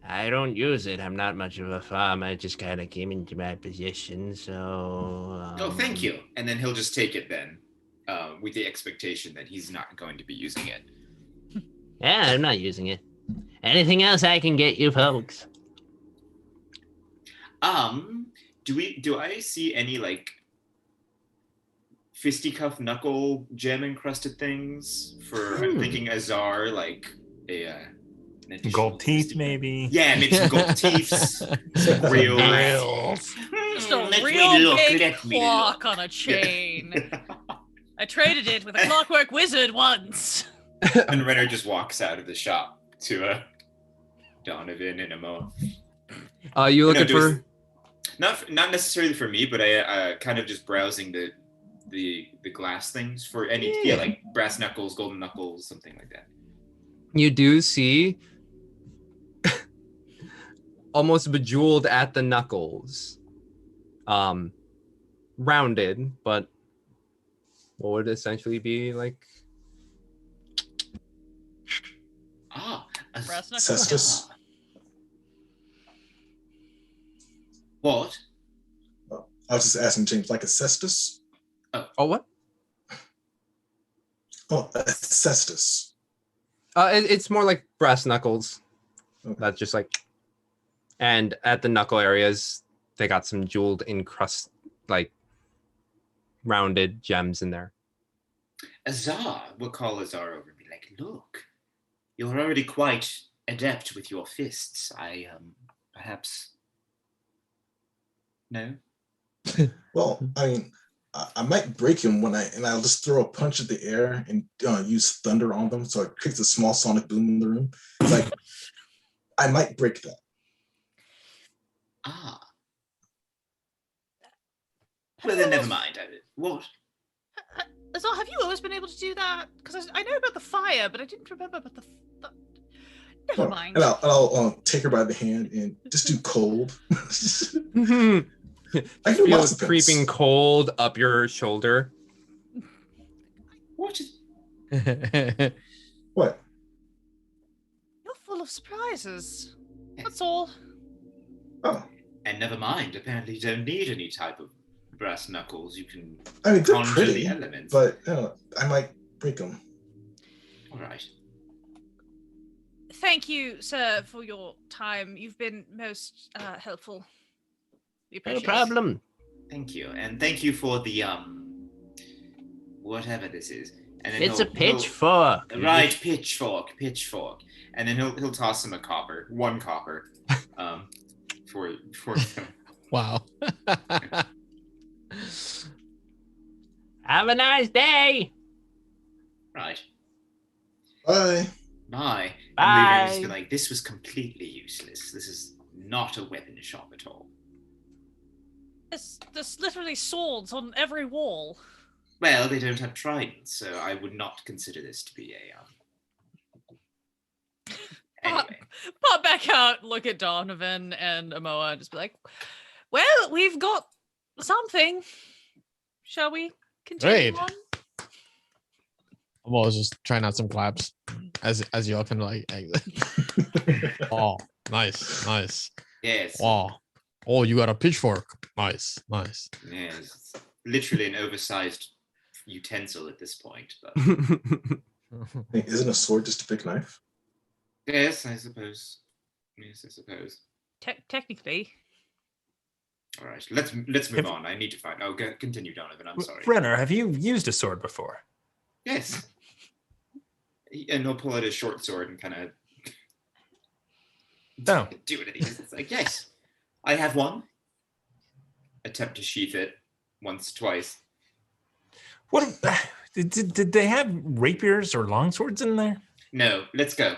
I don't use it. I'm not much of a farm. I just kind of came into my position, so... Oh, thank you. And then he'll just take it then, with the expectation that he's not going to be using it. Yeah, I'm not using it. Anything else I can get you folks? Do I see any, like, fisticuff knuckle gem encrusted things for, I'm thinking Azar, like, gold teeth, maybe. Yeah, maybe some gold teeth. Some grills. Just a real big clock on a chain. I traded it with a clockwork wizard once. And Renner just walks out of the shop to Donovan and Amoa. You looking for? Not necessarily for me, but I kind of just browsing the glass things for any like brass knuckles, golden knuckles, something like that. You do see almost bejeweled at the knuckles, rounded, but what would essentially be like Brass knuckles. Cestus. What? I was just asking James, like a cestus? oh what Oh, a cestus. it's more like brass knuckles. Okay. That's just like, and at the knuckle areas they got some jeweled encrust, like rounded gems in there. Azar will call Azar over and be like, look, you're already quite adept with your fists. I perhaps no. Well, I mean, I might break him and I'll just throw a punch at the air and use thunder on them, so it creates a small sonic boom in the room. Like, I might break that. Well, then never mind. What? So have you always been able to do that? Because I know about the fire, but I didn't remember about the. Never mind. And I'll take her by the hand and just do cold. I Feel it creeping cold up your shoulder. What is... What? You're full of surprises. That's all. Oh. And never mind. Apparently, you don't need any type of brass knuckles. You can they're conjure pretty, the elements. but I might break them. All right. Thank you, sir, for your time. You've been most helpful. No problem. Thank you, and thank you for the whatever this is. And then it's a pitchfork. Right, pitchfork. And then he'll toss him one copper, for him. Wow. Have a nice day. Right. Bye. Bye. Bye. And just be like, this was completely useless. This is not a weapon shop at all. There's literally swords on every wall. Well, they don't have tridents, so I would not consider this to be a anyway. Pop back out, look at Donovan and Amoa, and just be like, well, we've got something. Shall we continue on? I'm always just trying out some claps as you all can like exit. Oh, nice. Yes. Wow. Oh, you got a pitchfork. Nice. Yes. It's literally an oversized utensil at this point. But... Hey, isn't a sword just a big knife? Yes, I suppose. Technically. All right, let's move on. I need to find. Oh, continue, Donovan. I'm sorry. Renner, have you used a sword before? Yes. And he'll pull out his short sword and kind of do it. It's like, yes, I have one. Attempt to sheath it once, twice. What did they have rapiers or longswords in there? No, let's go.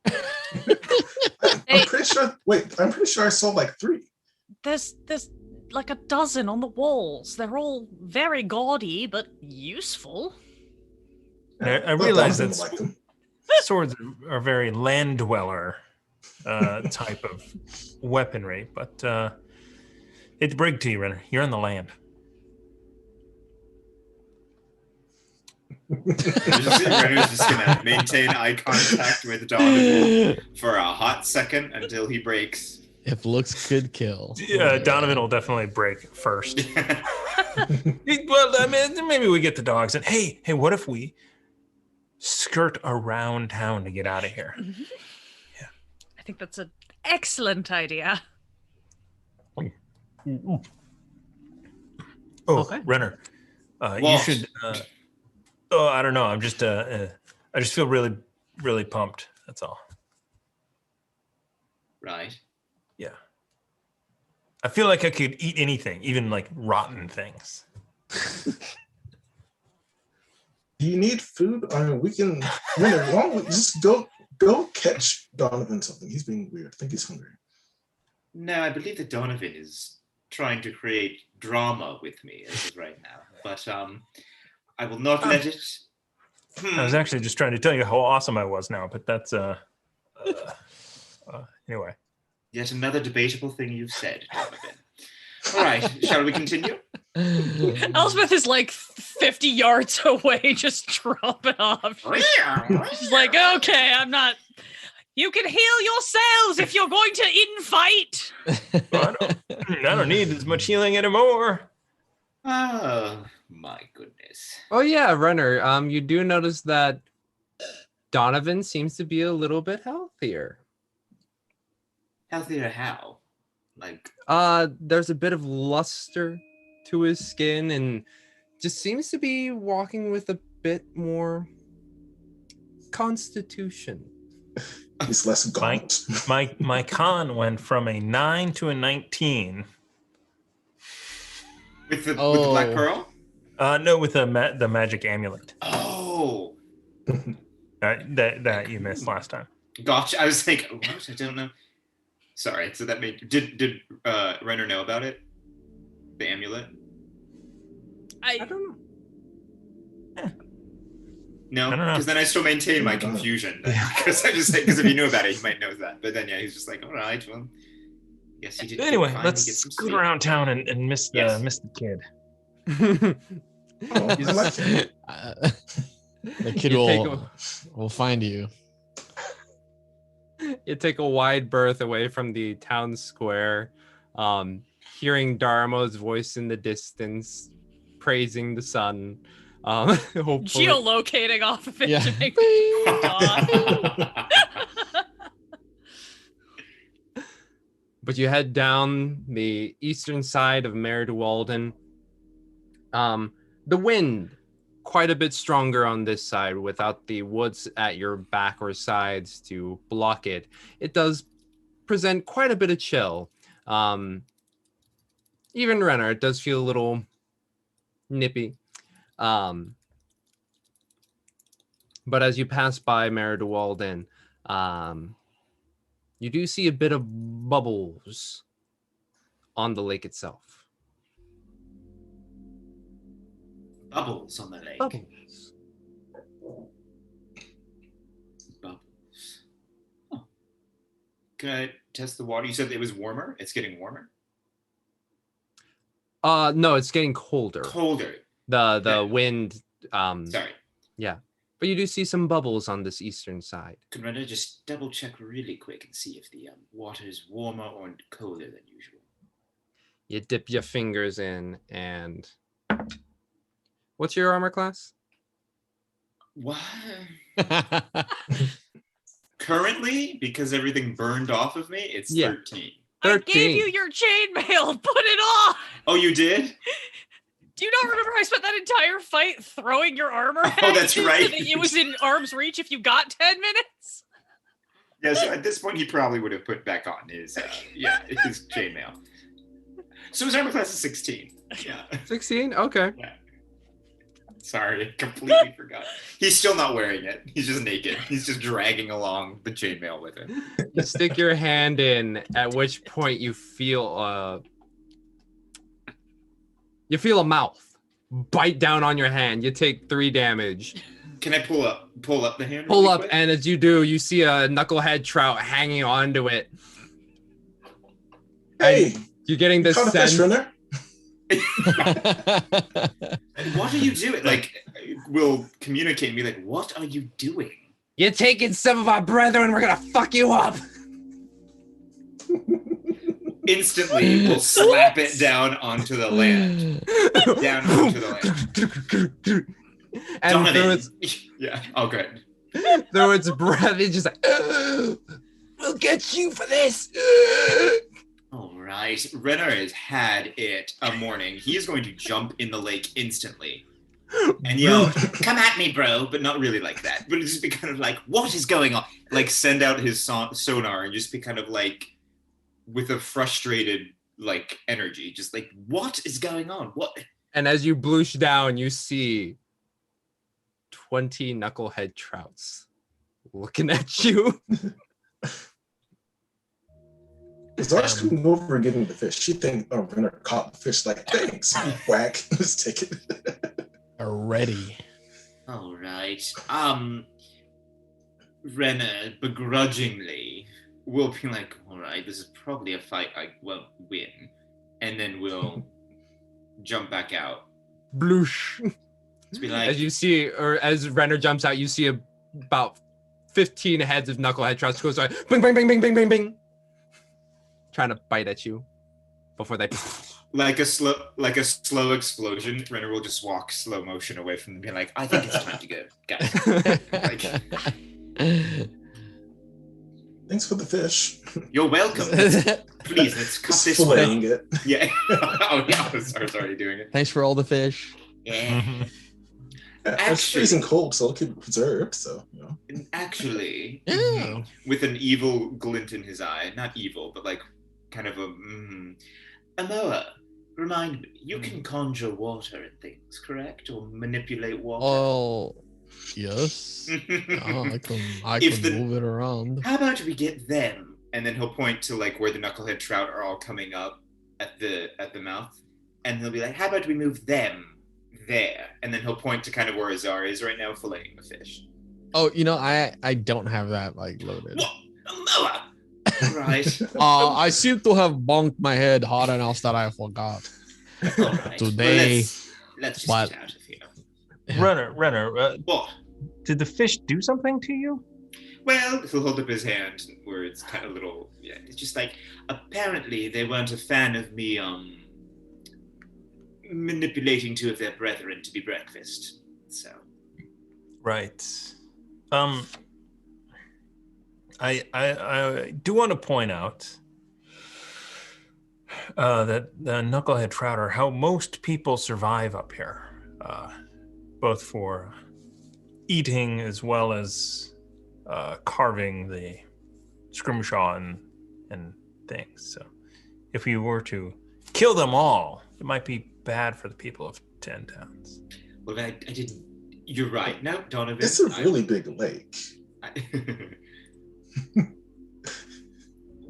I'm pretty sure. Wait, I'm pretty sure I saw like 3. There's like a dozen on the walls. They're all very gaudy, but useful. I realize that swords are very land dweller type of weaponry, but it's brig to you, Renner. You're in the land. Renner's just gonna maintain eye contact with Donovan for a hot second until he breaks. If looks could kill. Yeah, Donovan will definitely break first. Well, I mean, maybe we get the dogs and hey, what if we skirt around town to get out of here? Mm-hmm. Yeah, I think that's an excellent idea. Oh, okay. Renner, you should. I don't know. I just feel really, really pumped. That's all. Right. Yeah. I feel like I could eat anything, even like rotten things. Do you need food? I mean, we can. Why don't we just go catch Donovan something? He's being weird. I think he's hungry. No, I believe that Donovan is trying to create drama with me as of right now, but I will not let it. I was actually just trying to tell you how awesome I was now, but that's anyway. Yet another debatable thing you've said, Donovan. All right, shall we continue? Elspeth is like 50 yards away, just dropping off. She's like, okay, I'm not. You can heal yourselves if you're going to infight. Well, I don't need as much healing anymore. Oh, my goodness. Oh yeah, Runner. You do notice that Donovan seems to be a little bit healthier. Healthier how? Like, there's a bit of luster to his skin and just seems to be walking with a bit more constitution. He's less gaunt. My con went from a 9 to a 19. with the black pearl? No, with the magic amulet. Oh. That you missed last time. Gotcha. I was like, what? I don't know. Sorry. So that made did Renner know about it? The amulet? I don't know. No, I don't know. because then I still maintain my confusion. Because if he knew about it, he might know that. But then he's just like, all right, well, yes, he did. Anyway, fine, let's get some scoot sleep. around town and miss the kid. Oh, I like it. The kid will find you. You take a wide berth away from the town square, hearing Darmo's voice in the distance, praising the sun. Hopefully. geolocating off of it Yeah. to make But you head down the eastern side of Mare de Walden. The wind, quite a bit stronger on this side without the woods at your back or sides to block it. It does present quite a bit of chill. Even Renner, it does feel a little nippy. But as you pass by Mare de Walden, you do see a bit of bubbles on the lake itself. Bubbles on the lake. Bubbles. Bubbles. Oh. Can I test the water? You said it was warmer? It's getting warmer? No, it's getting colder. Colder. The wind. Sorry. Yeah. But you do see some bubbles on this eastern side. Could Renner just double check really quick and see if the water is warmer or colder than usual? You dip your fingers in and... What's your armor class? What? Currently, because everything burned off of me, it's 13. I gave you your chainmail. Put it on. Oh, you did? Do you not remember I spent that entire fight throwing your armor at that's you right. so that it was in arm's reach if you got 10 minutes? Yeah, so at this point, he probably would have put back on his chainmail. So his armor class is 16. Yeah. 16? Okay. Yeah. Sorry, I completely forgot. He's still not wearing it. He's just naked. He's just dragging along the chainmail with him. You stick your hand in, at which point you feel a mouth bite down on your hand. You take 3 damage. Can I pull up the hand? Pull really up, quick? and as you do, you see a knucklehead trout hanging onto it. Hey, and you're getting this caught a fish, sense. Renner. What are you doing? Like, we'll communicate and be like, what are you doing? You're taking some of our brethren. We're gonna fuck you up. Instantly, we'll slap it down onto the land. Down onto the land. And Donovan. through its Yeah. Oh, good. through its breath, it's just like, we'll get you for this. All right. Renner has had it a morning. He is going to jump in the lake instantly and yell, "Come at me, bro!" But not really like that. But just be kind of like, "What is going on?" Like send out his sonar and just be kind of like, with a frustrated like energy, just like, "What is going on? What?" And as you bloosh down, you see 20 knucklehead trouts looking at you. Zar's coming over and getting the fish. She thinks, oh, Renner caught the fish. Like, thanks. Whack. Let's take it. Already. All right. Renner begrudgingly will be like, all right, this is probably a fight I won't win. And then we'll jump back out. Bloosh. To be like, As you see, or as Renner jumps out, you see about 15 heads of knucklehead trout goes like bing, bing, bing, bing, bing, bing, bing, trying to bite at you before they. like a slow explosion. Renner will just walk slow motion away from them, and be like, I think it's time to go, guys. Like, thanks for the fish. you're welcome. Please, let's cut Just this filleting way. it. Yeah. Oh yeah, Zar's already doing it. Thanks for all the fish. Yeah. It's Actually- freezing cold, so it'll keep it preserved. So, you know. And actually, Yeah. with an evil glint in his eye, not evil, but like kind of a Amoa, remind me, you can conjure water and things, correct? Or manipulate water? Oh, yes. Oh, I can If move it around. How about we get them? And then he'll point to like where the knucklehead trout are all coming up at the mouth. And he'll be like, how about we move them there? And then he'll point to kind of where Azar is right now, filleting the fish. Oh, I don't have that like loaded. What? Amoa! Right. I seem to have bonked my head hard enough that I forgot. All right. Today, Well, let's just but- get out of here. Renner, What? did the fish do something to you? Well, he'll hold up his hand where it's kind of little, yeah, it's just like, apparently they weren't a fan of me, manipulating two of their brethren to be breakfast, so. Right. I do want to point out that the knucklehead trout are how most people survive up here, both for eating as well as carving the scrimshaw and things. So if we were to kill them all, it might be bad for the people of 10 towns. Well, I didn't, you're right. No, Donovan. It's a really big lake.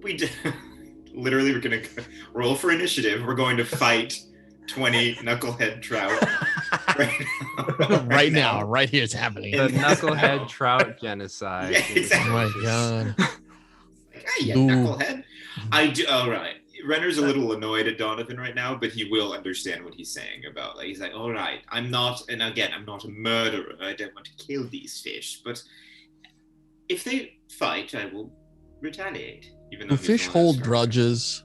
We did. Literally, we're going to roll for initiative. We're going to fight 20 knucklehead trout right now. right now, right here, it's happening. The And- knucklehead trout genocide. Yeah, exactly. Oh my god. Like, hey, you Ooh. knucklehead. I do. All right. Renner's a little annoyed at Donovan right now, but he will understand what he's saying about. Like, he's like, all right, I'm not, and again, I'm not a murderer. I don't want to kill these fish, but if they fight, I will retaliate. Even though Do he's fish not hold as strong. grudges?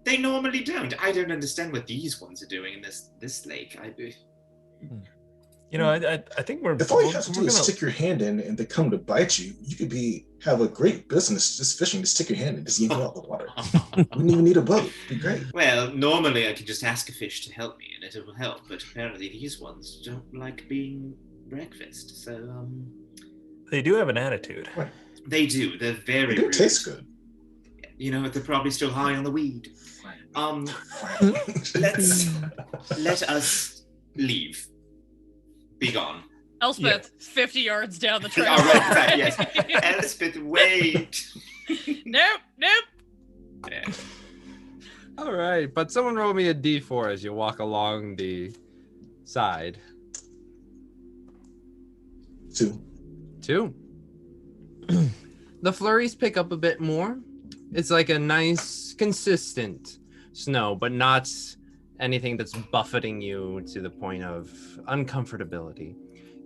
They normally don't. I don't understand what these ones are doing in this lake. You know, I think we're. If all you we're- have to we're do is gonna- stick your hand in and they come to bite you, you could have a great business just fishing. Just stick your hand in, just yank it out the water. You wouldn't even need a boat. It'd be great. Well, normally I could just ask a fish to help me and it will help, but apparently these ones don't like being breakfast. So, They do have an attitude. they do. They're very It do rude. taste good. You know, they're probably still high on the weed. Let us leave. Be gone. Elspeth, 50 yards down the trail. All right, yes. Elspeth, wait. Nope. Yeah. All right, but someone roll me a d4 as you walk along the side. 2. 2. The flurries pick up a bit more. It's like a nice, consistent snow, but not anything that's buffeting you to the point of uncomfortability.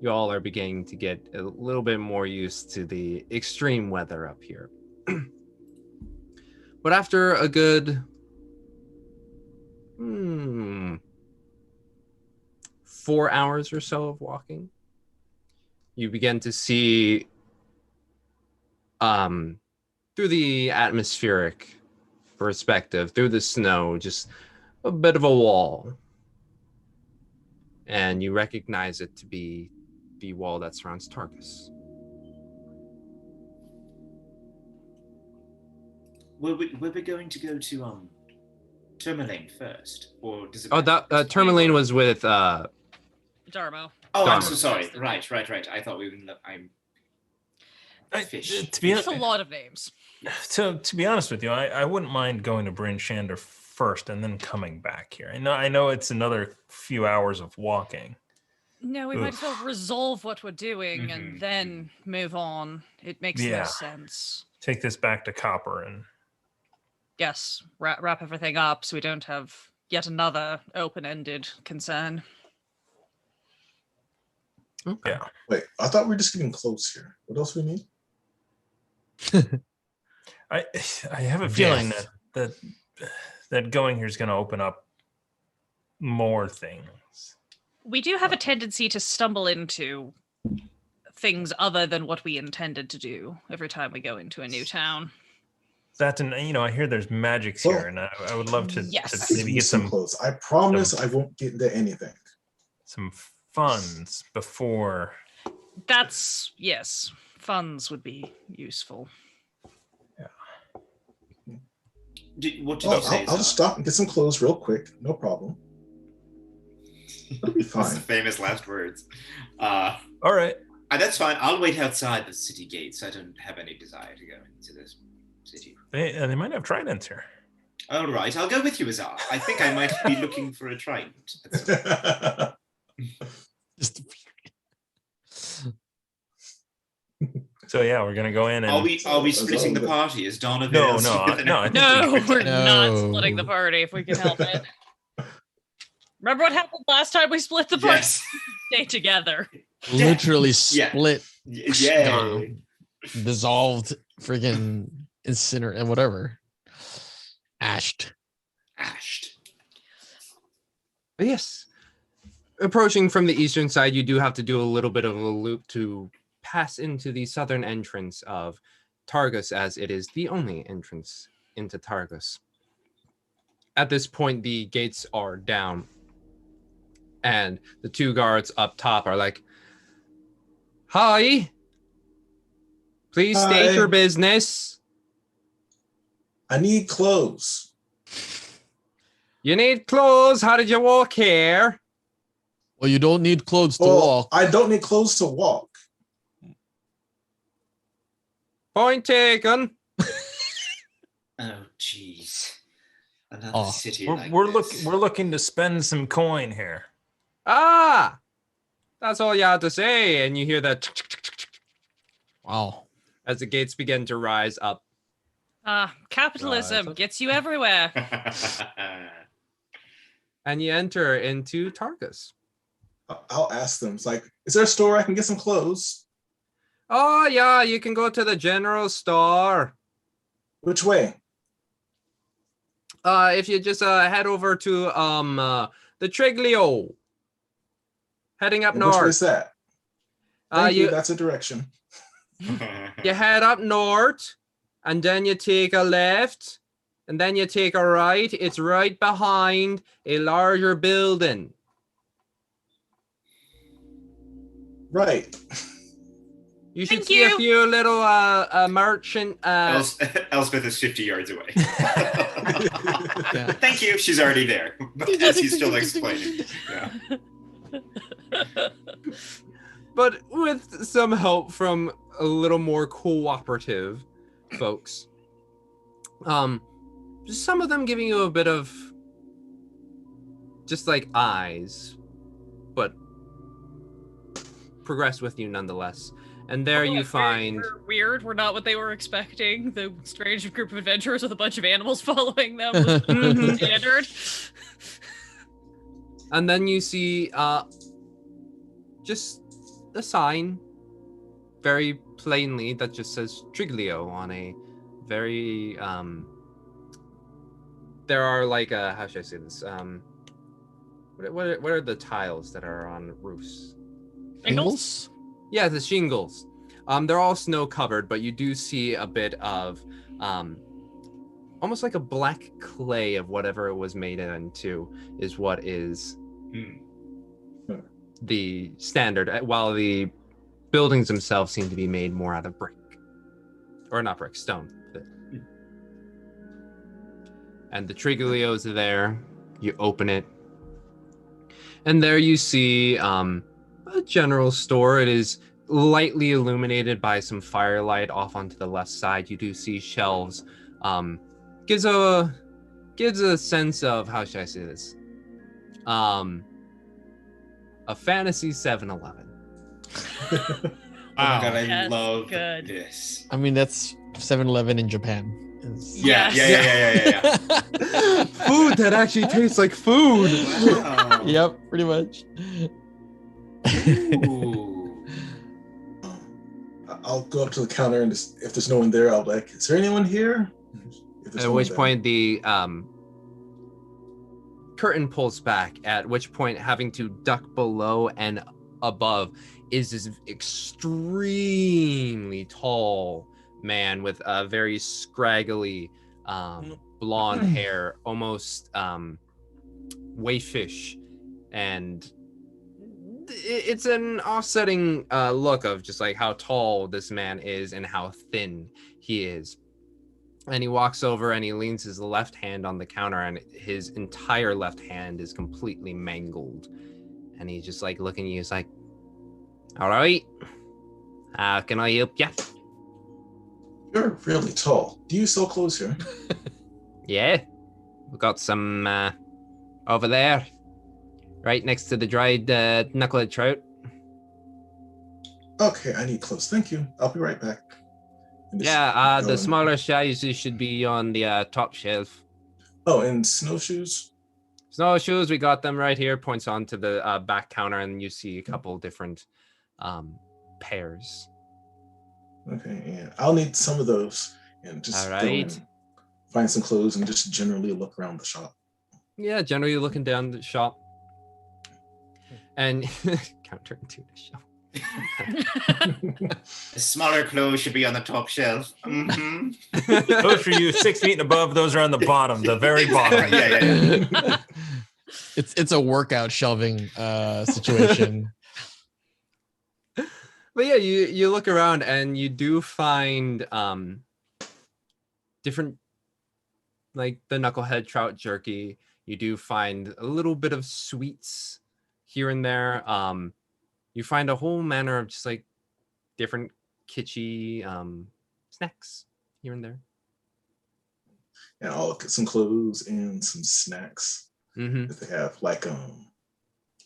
You all are beginning to get a little bit more used to the extreme weather up here. But after a good 4 hours or so of walking, you begin to see through the atmospheric perspective, through the snow, just a bit of a wall. And you recognize it to be the wall that surrounds Targus. Were we going to go to Tourmaline first, or does it? Oh, that Tourmaline was with Darmo. Oh, I'm Darmo. so sorry. Right. I thought we were. Fish. To be That's a lot of names. To be honest with you, I wouldn't mind going to Bryn Shander first and then coming back here. I know it's another few hours of walking. No, we might as well resolve what we're doing and then move on. It makes no sense. Take this back to Copper and... Yes, wrap everything up so we don't have yet another open-ended concern. Okay. Yeah. Wait, I thought we were just getting close here. What else we need? I have a feeling that going here is going to open up more things. We do have a tendency to stumble into things other than what we intended to do every time we go into a new town. That, and I hear there's magics here, and I would love to, to maybe get some close. I promise I won't get into anything. Some funds before. That's yes, funds would be useful. What did you say? I'll just stop and get some clothes real quick. No problem. It'll be fine. That's the famous last words. All right. That's fine. I'll wait outside the city gates. I don't have any desire to go into this city. They might have tridents here. All right. I'll go with you, Azar. I think I might be looking for a trident. So yeah, we're gonna go in and... Are we splitting the party? Is Donna No, we're not splitting the party if we can help it. Remember what happened last time we split the party? Yes. Stay together. Literally split. Yeah. Dissolved, freaking incinerate and whatever. Ashed. But yes. Approaching from the eastern side, you do have to do a little bit of a loop to pass into the southern entrance of Targus, as it is the only entrance into Targus. At this point, the gates are down, and the two guards up top are like, "Hi, please state your business." I need clothes. You need clothes? How did you walk here? Well, you don't need clothes to walk. I don't need clothes to walk. Point taken. Oh, jeez. Another city we're looking to spend some coin here. Ah, that's all you have to say. And you hear that. Wow. As the gates begin to rise up. Capitalism gets you everywhere. And you enter into Targus. I'll ask them. It's like, is there a store I can get some clothes? Oh, yeah, you can go to the general store. Which way? If you just head over to the Triglio. Heading up north. Which way is that? Thank you. That's a direction. You head up north, and then you take a left, and then you take a right. It's right behind a larger building. Right. You should see a few little merchant. Elspeth is 50 yards away. Thank you. She's already there. As he's still explaining. Yeah. But with some help from a little more cooperative folks, some of them giving you a bit of just like eyes, but progress with you nonetheless. And there you find... Weird, we're not what they were expecting. The strange group of adventurers with a bunch of animals following them was standard. And then you see just a sign, very plainly, that just says Triglio on a very... there are like, how should I say this? What are the tiles that are on roofs? Shingles? Yeah, the shingles. They're all snow covered, but you do see a bit of almost like a black clay of whatever it was made into is what is the standard, while the buildings themselves seem to be made more out of brick. Or not brick, stone. And the Triglio's there. You open it. And there you see a general store. It is lightly illuminated by some firelight off onto the left side. You do see shelves. Gives a sense of, how should I say this? A fantasy 7-Eleven. Oh my god, I That's love good. this. I mean, that's 7-Eleven in Japan. Yeah. Food that actually tastes like food. Wow. Yep, pretty much. Ooh. I'll go up to the counter, and just, if there's no one there, I'll be like, is there anyone here? If there's At no which one point the curtain pulls back, at which point having to duck below and above is this extremely tall man with a very scraggly blonde hair, almost waifish, and it's an offsetting look of just like how tall this man is and how thin he is. And he walks over and he leans his left hand on the counter, and his entire left hand is completely mangled. And he's just like looking at you. He's like, all right, can I help you? You're really tall. Do you sell clothes here? Yeah, we've got some over there, right next to the dried knucklehead trout. Okay, I need clothes. Thank you. I'll be right back. And just Yeah, go the in. smaller sizes should be on the top shelf. Oh, and snowshoes? Snowshoes, we got them right here. Points onto the back counter, and you see a couple different pairs. Okay, yeah. I'll need some of those. And just All go right. and find some clothes and just generally look around the shop. Yeah, generally looking down the shop. And counterintuitive shop. The smaller clothes should be on the top shelf. Mm-hmm. Those for you 6 feet and above, those are on the bottom, the very bottom. Yeah. It's a workout shelving situation. But yeah, you look around and you do find different, like the knucklehead trout jerky. You do find a little bit of sweets here and there. You find a whole manner of just like different kitschy snacks here and there. And I'll get some clothes and some snacks that they have, like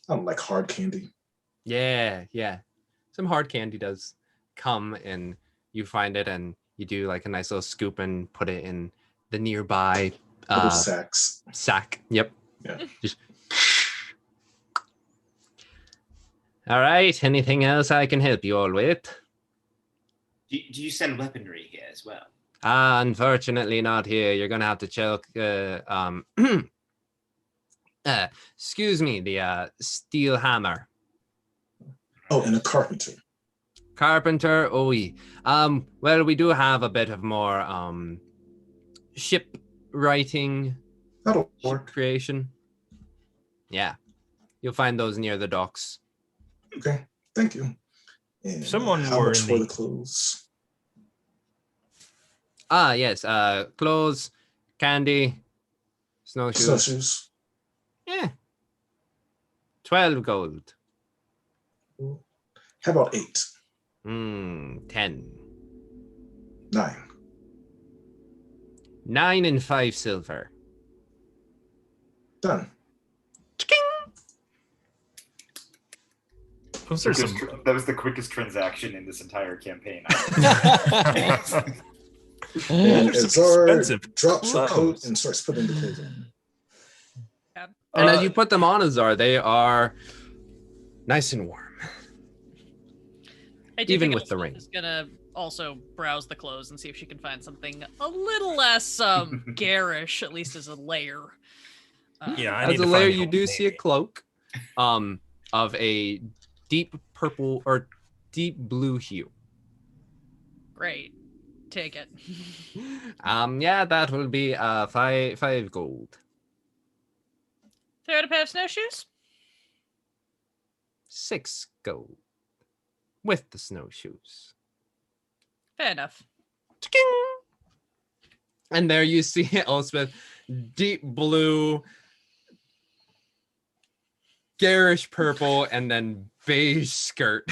like hard candy. Yeah. Some hard candy does come, and you find it, and you do like a nice little scoop and put it in the nearby Little sacks. sack. Yep. Yeah. Just. All right. Anything else I can help you all with? Do you sell weaponry here as well? Unfortunately, not here. You're gonna have to check. Excuse me. The steel hammer. Oh, and a carpenter. Carpenter. Oh, well, we do have a bit of more ship writing. That'll Ship work. creation. Yeah, you'll find those near the docks. Okay, thank you. And Someone how were much in for the- the clothes? Yes. Clothes, candy, snowshoes. Snowshoes. Yeah. 12 gold. How about 8? 10. 9. 9 and 5 silver. Done. Those are some. That was the quickest transaction in this entire campaign. And They're so Azar expensive drops her clothes. coat and starts putting the clothes on. And as you put them on, Azar, they are nice and warm. I do Even think with the Elspeth ring. is gonna also browse the clothes and see if she can find something a little less garish, at least as a layer. Yeah, I As need a to layer, find you Old do see a Navy. cloak of a deep purple or deep blue hue. Great. Take it. Yeah, that will be 5 gold. Throw out a pair of snowshoes? 6 gold. With the snowshoes. Fair enough. And there you see Elspeth, deep blue, garish purple, and then beige skirt.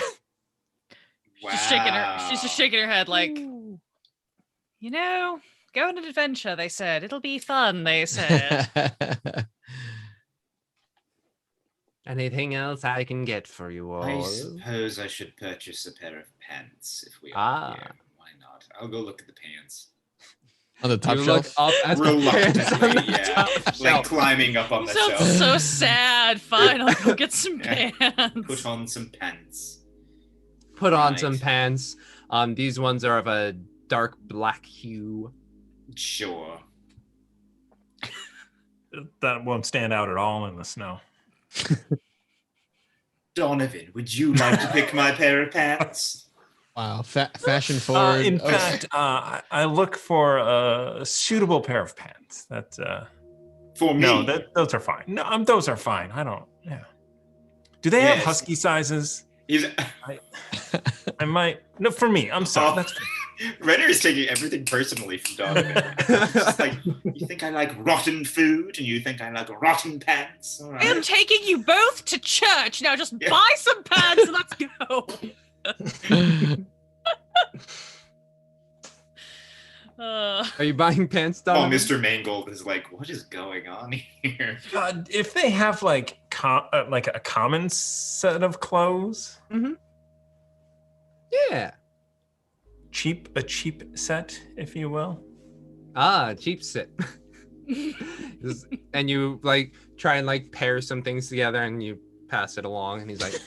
Wow. She's just shaking her head like, you know, go on an adventure, they said. It'll be fun, they said. Anything else I can get for you all? I suppose I should purchase a pair of pants if we are here. Why not? I'll go look at the pants. On the top you shelf? look up at the pants on Reluctantly, the yeah. top Like shelf. climbing up on You the sound shelf. so sad. Fine, I'll go get some Yeah. pants. Put on some pants. Put on Right. some pants. These ones are of a dark black hue. Sure. That won't stand out at all in the snow. Donovan, would you like to pick my pair of pants? Wow, fashion forward. In Okay. fact, I look for a suitable pair of pants. That For me? no, those are fine. No, those are fine. I don't. Yeah. Do they have Yes. husky sizes? He's, I might. No, for me. I'm sorry. Oh. That's Renner is taking everything personally from Donovan. It's just like, you think I like rotten food and you think I like rotten pants? All I am right. taking you both to church. Now just Yeah. buy some pants and let's go. Are you buying pants, Oh, Donovan? Mr. Mangold is like, what is going on here? if they have like a common set of clothes, Yeah. a cheap set, if you will. Cheap sit. And you like try and like pair some things together and you pass it along and he's like,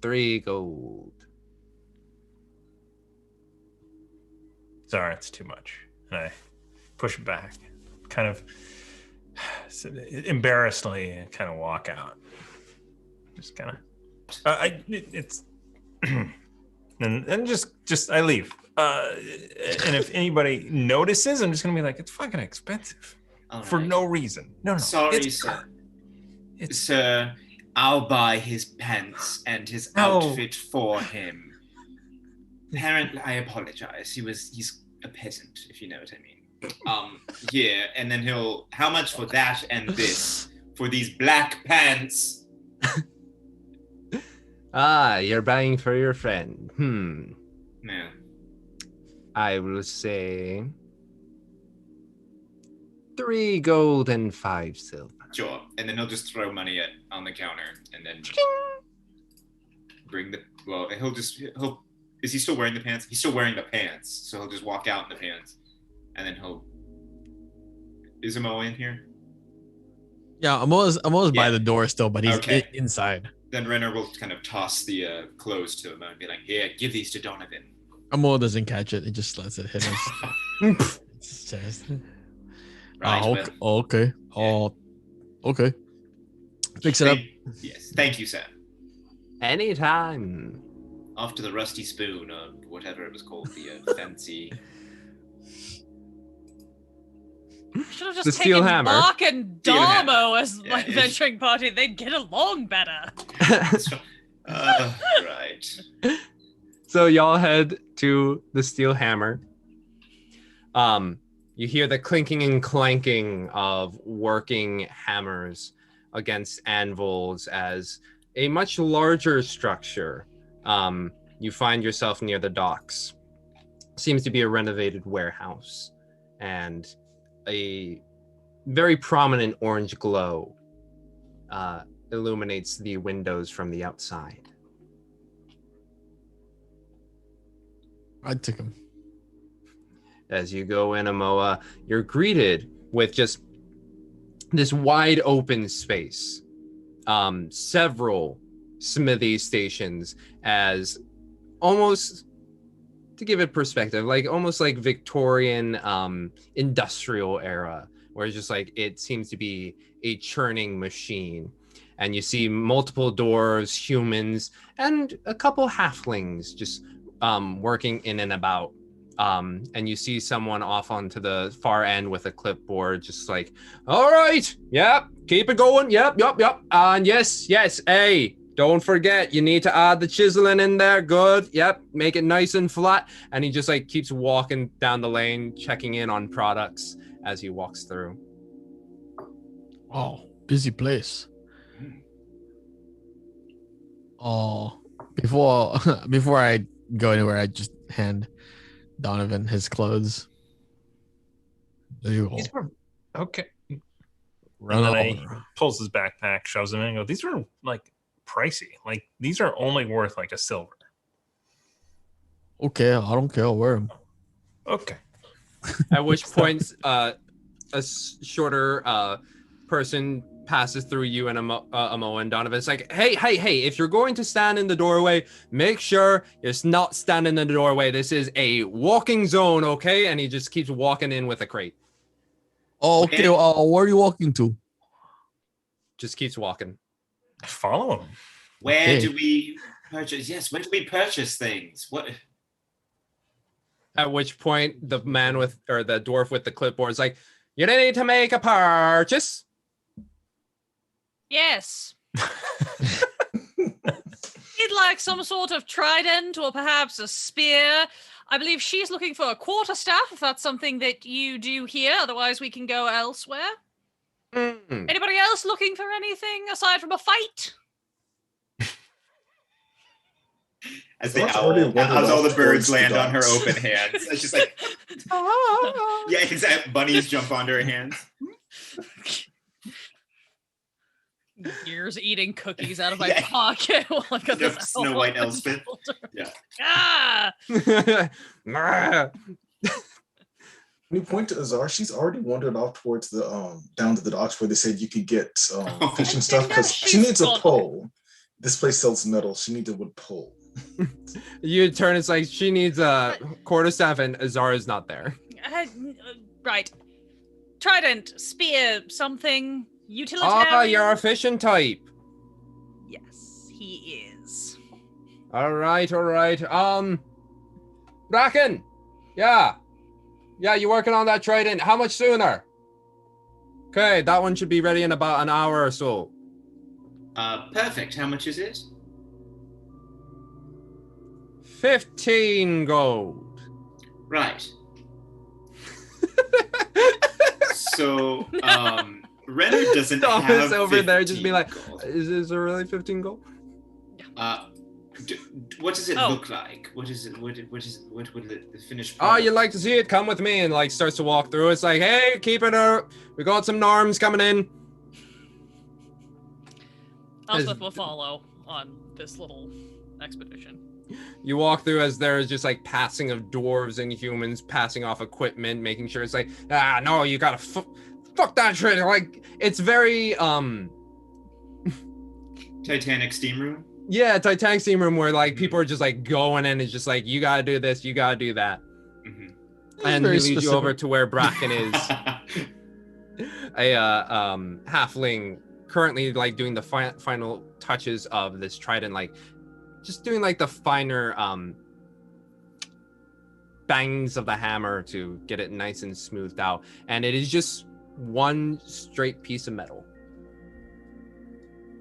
3 gold. Sorry, it's too much. And I push it back, kind of embarrassedly, kind of walk out. Just kind of, it's, and just I leave. And if anybody notices, I'm just gonna be like, it's fucking expensive All for right. no reason. No, Sorry, it's, sir. It's Sir, I'll buy his pants and his No. outfit for him. Apparently, I apologize. He's a peasant, if you know what I mean. Yeah, and then how much for that and this? For these black pants? You're buying for your friend. Yeah. I will say 3 gold and 5 silver. Sure. And then he'll just throw money on the counter and then bring is he still wearing the pants? He's still wearing the pants. So he'll just walk out in the pants. And then is Amo in here? Yeah, I'm always by Yeah. the door still, but he's Okay. inside. Then Renner will kind of toss the clothes to him and be like, "Here, give these to Donovan." Amo doesn't catch it. He just lets it hit his chest. Right, okay. well, Okay. Oh, okay. Fix it up. Yes, thank you, sir. Anytime. Off to the rusty spoon, or whatever it was called, the fancy. Should have The just steel taken hammer. Bach and Steel hammer. Damo as Yeah, my it's- venturing party. They'd get along better. Right. So y'all head to the steel hammer. You hear the clinking and clanking of working hammers against anvils as a much larger structure. You find yourself near the docks. Seems to be a renovated warehouse, and a very prominent orange glow illuminates the windows from the outside. I took him. As you go in, Amoa, you're greeted with just this wide open space. Several smithy stations, as almost, to give it perspective, like almost like Victorian industrial era, where it's just like it seems to be a churning machine. And you see multiple dwarves, humans, and a couple halflings just working in and about. And you see someone off onto the far end with a clipboard, just like, all right, yep, keep it going, yep. And yes, hey, don't forget, you need to add the chiseling in there, good, yep, make it nice and flat. And he just like keeps walking down the lane, checking in on products as he walks through. Oh, busy place. Oh, before I go anywhere, I just hand Donovan his clothes. There you go. These were okay. Run and then over. he pulls his backpack, shoves them in, and goes, "These are like pricey. Like these are only worth like a silver." Okay, I don't care. I'll wear them. Okay. At which point, a shorter person passes through you and Amo and Donovan. It's like, hey, if you're going to stand in the doorway, make sure you're not standing in the doorway. This is a walking zone, okay? And he just keeps walking in with a crate. Oh, okay. Where are you walking to? Just keeps walking. Follow him. Where do we purchase? Yes, where do we purchase things? What? At which point, the dwarf with the clipboard is like, you need to make a purchase. Yes. You'd like some sort of trident or perhaps a spear. I believe she's looking for a quarterstaff, if that's something that you do here. Otherwise, we can go elsewhere. Anybody else looking for anything aside from a fight? As all the birds land on her open hands. It's just like, yeah, exactly. Bunnies jump onto her hands. Years eating cookies out of my pocket while I've got this Snow White Elspeth. Yeah. When you point to Azar, she's already wandered off towards the down to the docks where they said you could get fishing stuff because she needs a pole. This place sells metal. She needs a wood pole. You turn, it's like she needs a quarterstaff and Azar is not there. Right. Trident, spear, something, utilitarian. You're a fishing type. Yes, he is. All right. Bracken. Yeah, you working on that trident. How much sooner? Okay, that one should be ready in about an hour or so. Perfect. How much is it? 15 gold. Right. So, Renner doesn't have over there just be like, gold. is there really 15 gold? What does it look like? What is it? What the finished product? Oh, you'd like to see it? Come with me, and like starts to walk through. It's like, hey, keep it up. We got some norms coming in. Elspeth will follow on this little expedition. You walk through as there is just like passing of dwarves and humans passing off equipment, making sure it's like, no, you gotta fuck that shit. Like, it's very Titanic steam room. Yeah, Titanic steam room where like people are just like going in. It's just like, you gotta do this, you gotta do that. And he leads you over to where Bracken is. A halfling currently like doing the final touches of this trident, like just doing like the finer bangs of the hammer to get it nice and smoothed out. And it is just one straight piece of metal.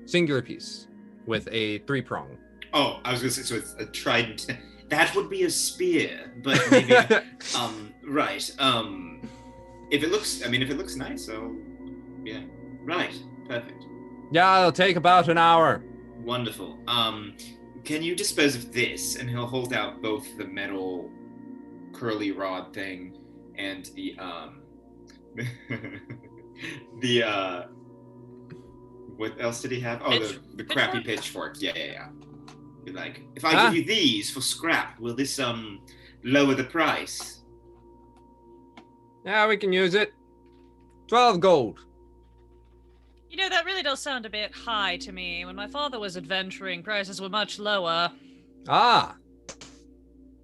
Singular piece with a 3-prong. Oh, I was gonna say, so it's a trident. That would be a spear, but maybe right. If it looks nice, so yeah. Right. Perfect. Yeah, it'll take about an hour. Wonderful. Can you dispose of this? And he'll hold out both the metal curly rod thing and the what else did he have? Oh, the crappy pitchfork. Yeah. Be like, if I give you these for scrap, will this lower the price? Yeah, we can use it. 12 gold. You know, that really does sound a bit high to me. When my father was adventuring, prices were much lower.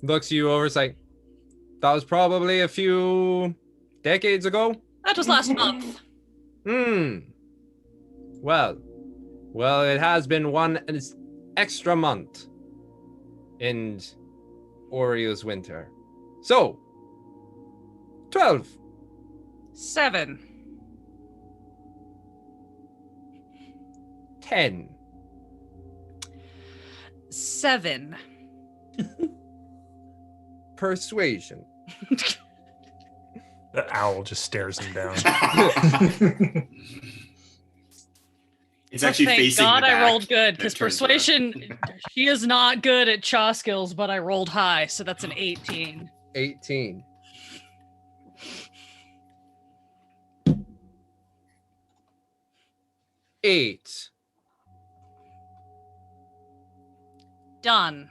Looks you over, it's like, that was probably a few decades ago. That was last month. Well, it has been one extra month in Orio's winter. So, 12. 7. 10. 7. Persuasion. The owl just stares him down. It's actually thank facing God the back. I rolled good, and it because turns around. persuasion, she is not good at Chaw skills, but I rolled high, so that's an 18. 18. Eight. Done.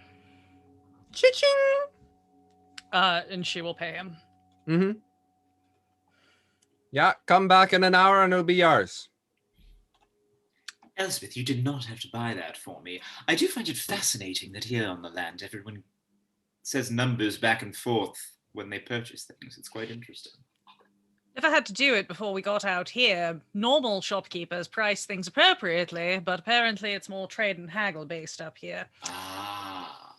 Cha-ching! And she will pay him. Mm-hmm. Yeah, come back in an hour and it'll be yours. Elspeth, you did not have to buy that for me. I do find it fascinating that here on the land, everyone says numbers back and forth when they purchase things. It's quite interesting. If I had to do it before we got out here, normal shopkeepers price things appropriately, but apparently it's more trade and haggle based up here. Ah,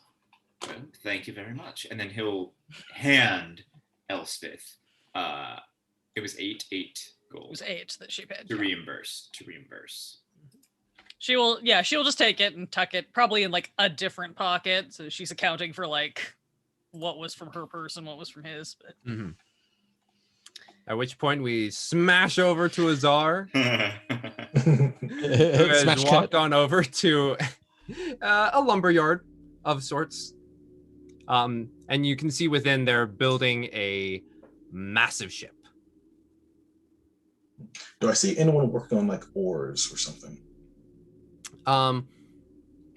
well, thank you very much. And then he'll hand Elspeth. It was 8 gold. It was 8 that she paid. To reimburse. She'll just take it and tuck it probably in like a different pocket. So she's accounting for like what was from her purse and what was from his. But... Mm-hmm. At which point we smash over to Azar, who has walked on over to a lumberyard of sorts. And you can see within they're building a massive ship. Do I see anyone working on like oars or something?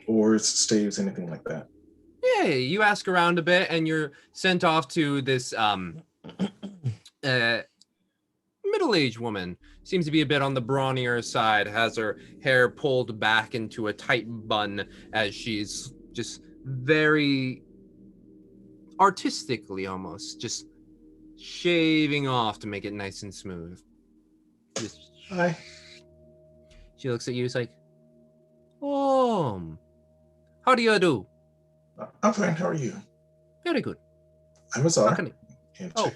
Oars, staves, anything like that? Yeah, you ask around a bit and you're sent off to this middle-aged woman. Seems to be a bit on the brawnier side, has her hair pulled back into a tight bun as she's just very artistically almost just shaving off to make it nice and smooth. Just, Hi. she looks at you, it's like, oh, how do you do? I'm fine. How are you? Very good. I'm Azar. How can I-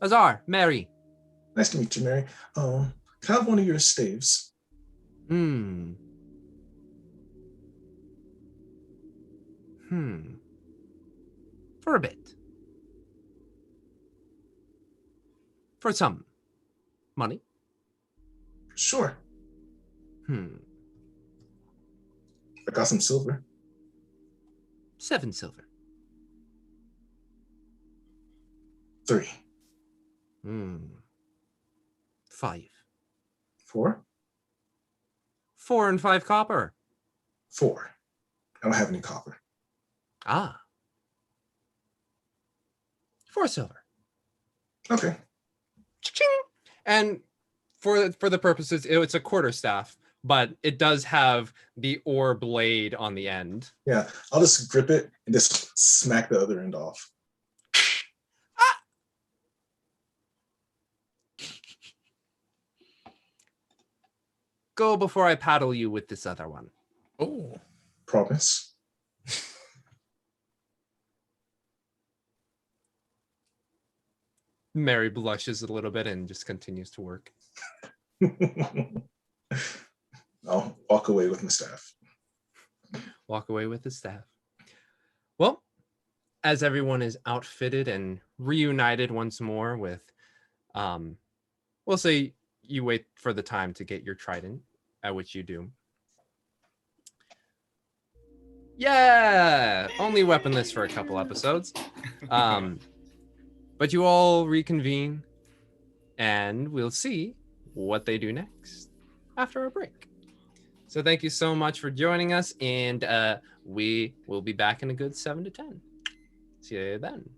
Azar, Mary. Nice to meet you, Mary. Can I have one of your staves? For a bit. For some money. Sure. I got some silver. 7 silver. 3. 5. 4. 4 and 5 copper. 4. I don't have any copper. 4 silver. Okay. Cha-ching! And for the purposes, it's a quarterstaff, but it does have the ore blade on the end. Yeah, I'll just grip it and just smack the other end off. Go before I paddle you with this other one. Oh, promise. Mary blushes a little bit and just continues to work. I'll walk away with my staff. Walk away with the staff. Well, as everyone is outfitted and reunited once more with, we'll say you wait for the time to get your trident, at which you do. Yeah, only weaponless for a couple episodes. But you all reconvene, and we'll see what they do next after a break. So thank you so much for joining us, and we will be back in a good 7 to 10. See you then.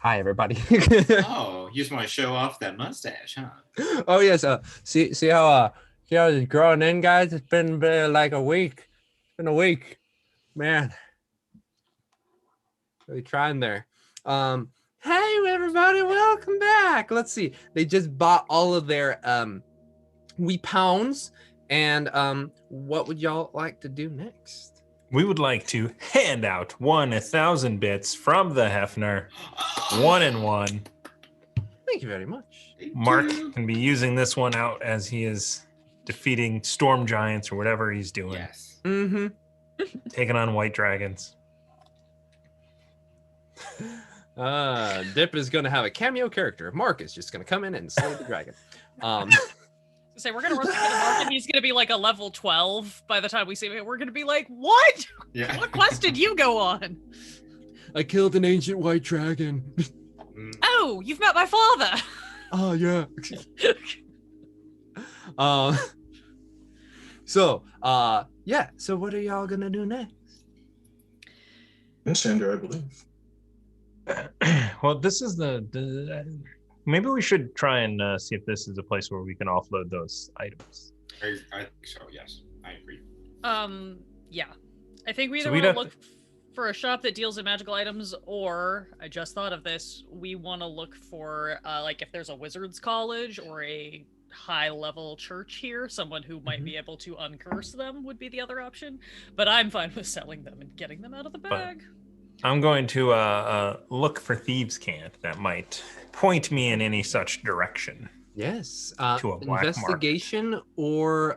Hi, everybody. Oh, you just want to show off that mustache, huh? Oh yes. See how it's growing in, guys. It's been like a week. It's been a week, man. Really trying there. Hey everybody, welcome back. Let's see. They just bought all of their wee pounds, and what would y'all like to do next? We would like to hand out 1,000 bits from the Hefner, 1 and 1. Thank you very much. Mark can be using this one out as he is defeating storm giants or whatever he's doing. Yes. Mm-hmm. Taking on white dragons. Dip is gonna have a cameo character. Mark is just gonna come in and slay the dragon. Say we're gonna run through the Mark, and he's gonna be like a level 12 by the time we see him. We're gonna be like, what? Yeah. What quest did you go on? I killed an ancient white dragon. Oh, you've met my father. Oh yeah. So yeah. So what are y'all gonna do next? Incendiary, I believe. Well, this is the maybe we should try and see if this is a place where we can offload those items. I think so, yes. I agree. Yeah. I think we either So want we'd to have look for a shop that deals in magical items, or I just thought of this, we want to look for like if there's a wizard's college or a high level church here, someone who might be able to uncurse them would be the other option. But I'm fine with selling them and getting them out of the bag. I'm going to look for thieves' cant that might point me in any such direction. Yes. To a black Investigation or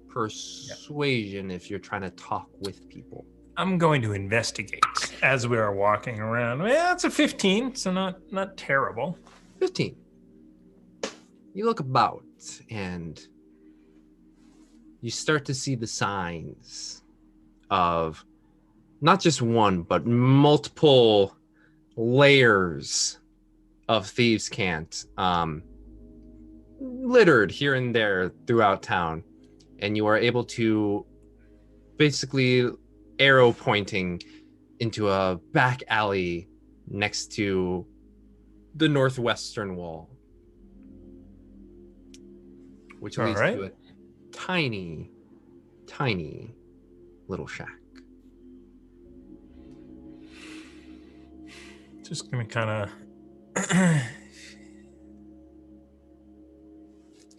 persuasion if you're trying to talk with people. I'm going to investigate as we are walking around. Yeah, it's a 15, so not terrible. 15. You look about and you start to see the signs of not just one, but multiple layers of thieves' cant littered here and there throughout town. And you are able to basically arrow pointing into a back alley next to the northwestern wall, which leads to a tiny little shack. Just gonna kind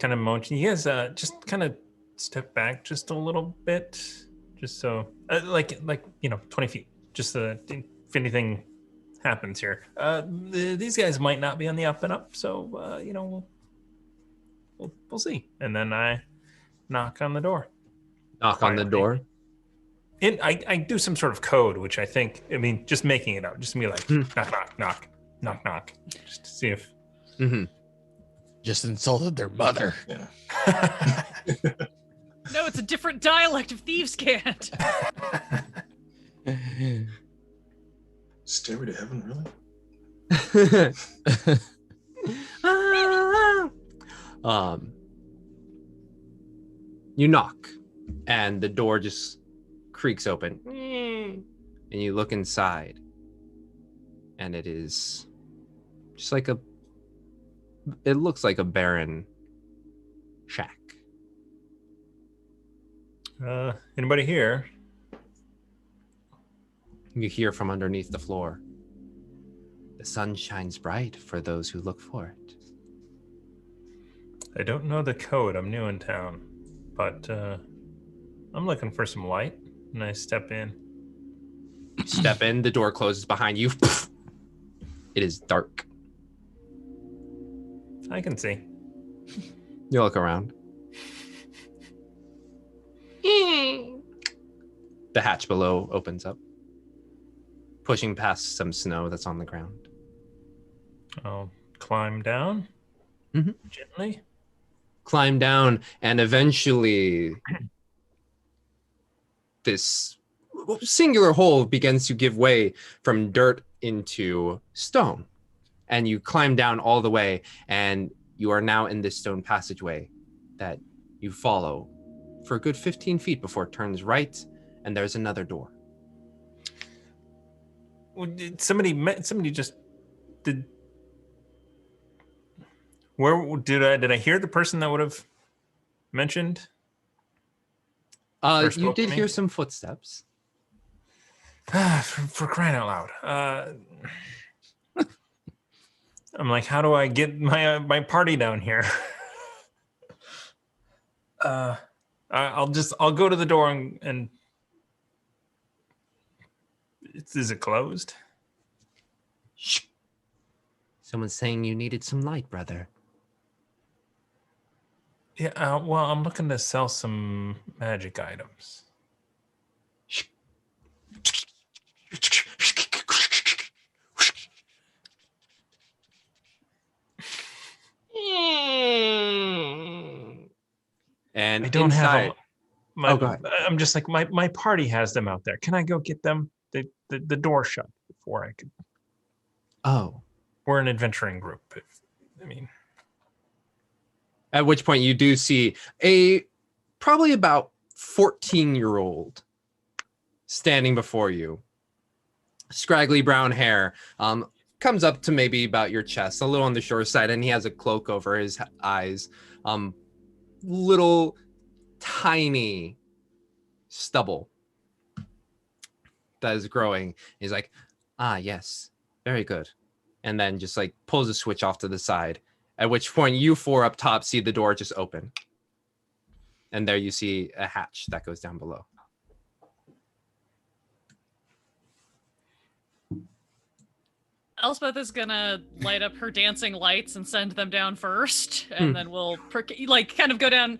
of motion. You guys just kind of step back just a little bit, just so like 20 feet, just so that if anything happens here. These guys might not be on the up and up, so we'll see. And then I knock on the door. Knock on the door. I do some sort of code, which I think, just making it up, just to be like knock, just to see if. Mm-hmm. Just insulted their mother. Yeah. No, it's a different dialect of thieves' cant. Stairway to heaven, really? You knock, and the door just creaks open, and you look inside, and it is just like it looks like a barren shack. Anybody here? You hear from underneath the floor. The sun shines bright for those who look for it. I don't know the code. I'm new in town, but I'm looking for some light. And I step in. You step in, the door closes behind you. It is dark. I can see. You look around. The hatch below opens up, pushing past some snow that's on the ground. I'll climb down gently. Climb down, and eventually this singular hole begins to give way from dirt into stone. And you climb down all the way, and you are now in this stone passageway that you follow for a good 15 feet before it turns right, and there's another door. Somebody just did. Where did I hear the person that would have mentioned? You did hear some footsteps. For crying out loud. I'm like, how do I get my party down here? I'll go to the door and is it closed? Shh. Someone's saying you needed some light, brother. Yeah, well, I'm looking to sell some magic items. And I don't inside, have go ahead. I'm just like, my party has them out there. Can I go get them? The door shut before I could. Oh. We're an adventuring group. At which point you do see a probably about 14-year-old standing before you. Scraggly brown hair, comes up to maybe about your chest, a little on the short side, and he has a cloak over his eyes. Little tiny stubble that is growing. He's like, yes, very good. And then just like pulls a switch off to the side, at which point you four up top see the door just open. And there you see a hatch that goes down below. Elspeth is gonna light up her dancing lights and send them down first, and then we'll kind of go down.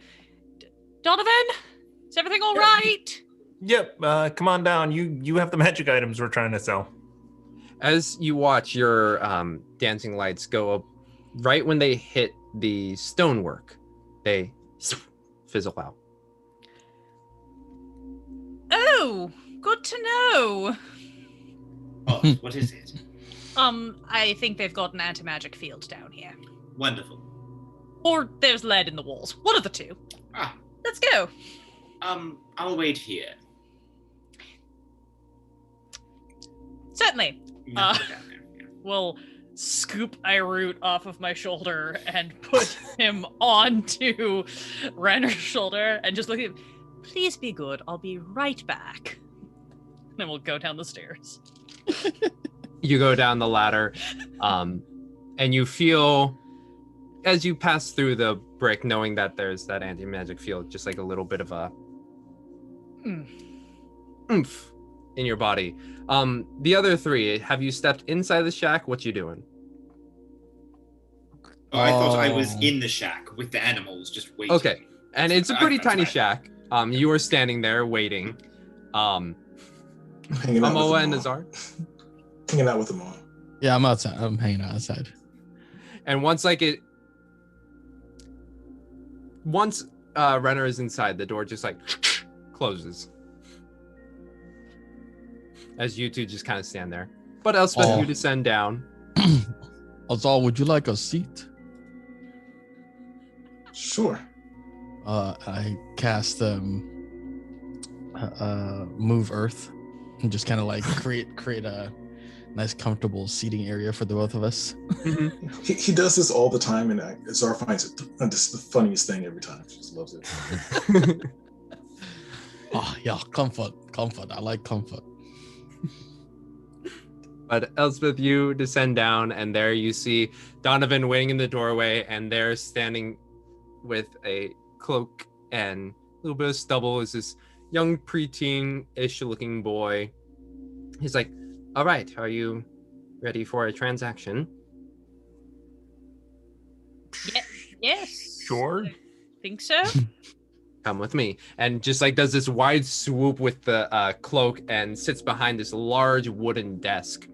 Donovan, is everything all right? Yep. Come on down. You have the magic items we're trying to sell. As you watch your dancing lights go up, right when they hit the stonework, they fizzle out. Oh, good to know. Oh, what is it? I think they've got an anti-magic field down here. Wonderful. Or there's lead in the walls. One of the two. Let's go. I'll wait here. Certainly. We'll scoop Iroot off of my shoulder and put him onto Renner's shoulder and just look at him. Please be good. I'll be right back. Then we'll go down the stairs. You go down the ladder, and you feel, as you pass through the brick, knowing that there's that anti-magic field, just like a little bit of a oomph in your body. The other three, have you stepped inside the shack? What you doing? Oh, I thought I was in the shack with the animals just waiting. Okay, and it's a pretty tiny shack. You were standing there waiting. Momoa and Nazar? Hanging out with them all. Yeah, I'm outside. I'm hanging out outside. And once Renner is inside, the door just like closes. As you two just kind of stand there. But Elspeth, you descend down. Azal, would you like a seat? Sure. I cast move earth and just kind of like create a nice comfortable seating area for the both of us. He does this all the time, and Azar finds it just the funniest thing every time. She just loves it. Oh yeah, comfort. I like comfort. But Elspeth, you descend down, and there you see Donovan waiting in the doorway, and there standing with a cloak and a little bit of stubble is this young preteen-ish looking boy. He's like, all right, are you ready for a transaction? Yes. Sure. Think so. Come with me. And just like does this wide swoop with the cloak and sits behind this large wooden desk.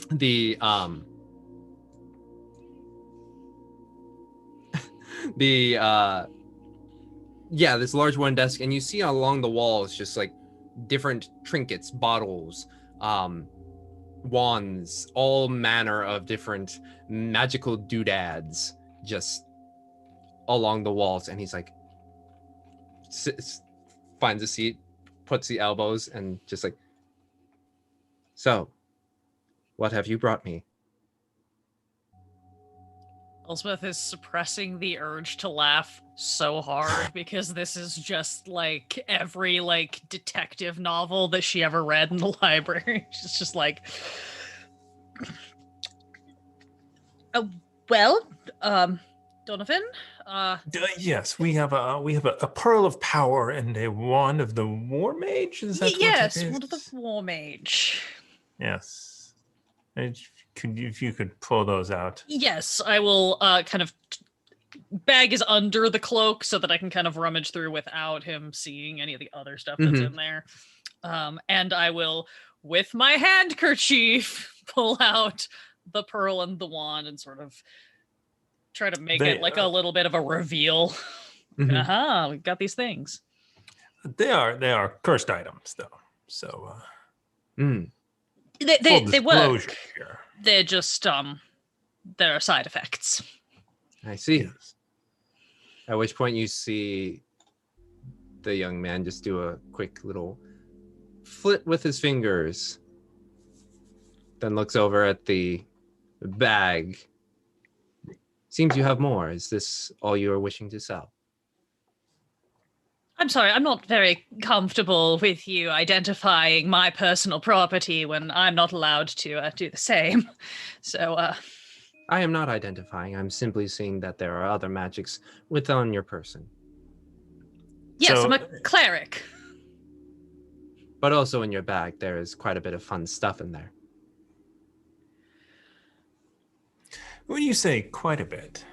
This large wooden desk, and you see along the walls just like different trinkets, bottles, wands, all manner of different magical doodads just along the walls. And he's like finds a seat, puts the elbows, and just like, so What have you brought me? Elspeth is suppressing the urge to laugh so hard because this is just like every like detective novel that she ever read in the library. She's just like, well, Donovan. Yes, we have a pearl of power and a wand of the war mage. Is that yes, what it is? wand of the war mage. Yes. If you could pull those out. Yes, I will kind of bag is under the cloak so that I can kind of rummage through without him seeing any of the other stuff that's in there. And I will, with my handkerchief, pull out the pearl and the wand and sort of try to make it like a little bit of a reveal. Aha, we've got these things. They are cursed items though. So they work. Here. They're just there are side effects. I see. At which point you see the young man just do a quick little flit with his fingers, then looks over at the bag. Seems you have more. Is this all you are wishing to sell? I'm sorry, I'm not very comfortable with you identifying my personal property when I'm not allowed to do the same. So, I am not identifying. I'm simply seeing that there are other magics within your person. Yes, So, I'm a cleric. But also in your bag, there is quite a bit of fun stuff in there. When you say quite a bit.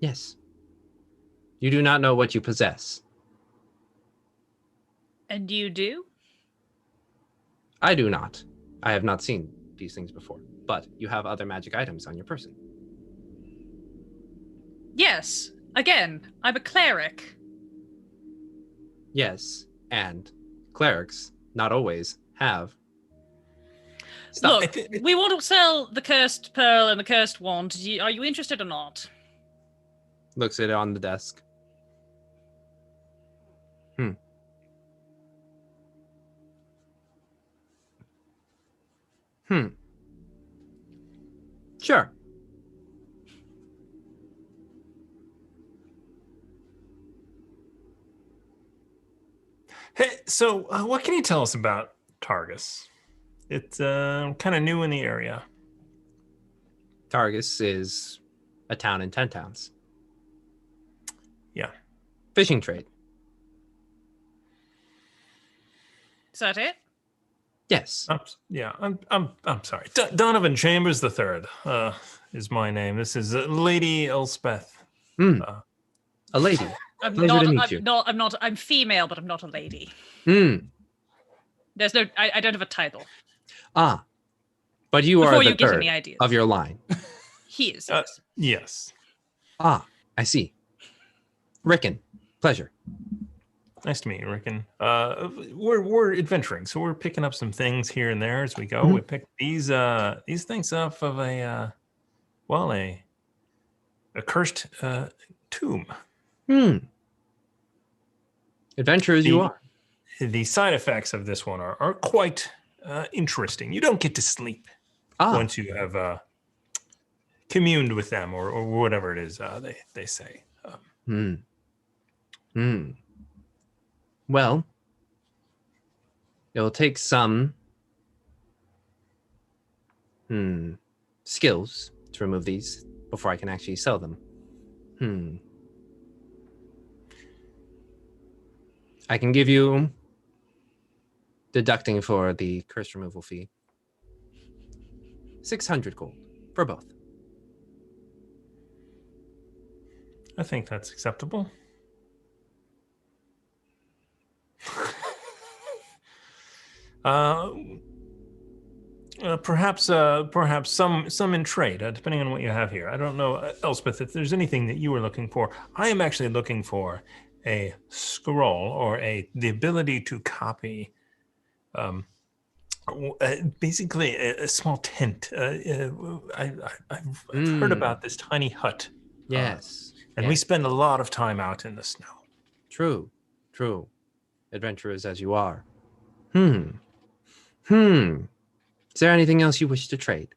Yes. You do not know what you possess. And you do? I do not. I have not seen these things before, but you have other magic items on your person. Yes. Again, I'm a cleric. Yes, and clerics not always have. Stop. Look, we want to sell the cursed pearl and the cursed wand. Are you interested or not? Looks at it on the desk. Sure. Hey, so what can you tell us about Targus? It's kind of new in the area. Targus is a town in 10 towns. Yeah. Fishing trade. Is that it? Yes. I'm sorry. Donovan Chambers III is my name. This is Lady Elspeth. A lady. I'm female, but I'm not a lady. There's no. I don't have a title. Ah, but you Before are the you get third any ideas. of your line. He is. Yes. Ah, I see. Rickon, pleasure. Nice to meet you, Rickon. We're adventuring, so we're picking up some things here and there as we go. We picked these things off of a cursed tomb. Adventurers you are. The side effects of this one are quite interesting. You don't get to sleep once you have communed with them or whatever it is they say. Well, it will take some skills to remove these before I can actually sell them. I can give you, deducting for the curse removal fee, 600 gold for both. I think that's acceptable. Perhaps some in trade, depending on what you have here. I don't know, Elspeth, if there's anything that you were looking for. I am actually looking for a scroll or the ability to copy, basically a small tent. I've heard about this tiny hut. Yes. And we spend a lot of time out in the snow. True. Adventurers as you are. Is there anything else you wish to trade?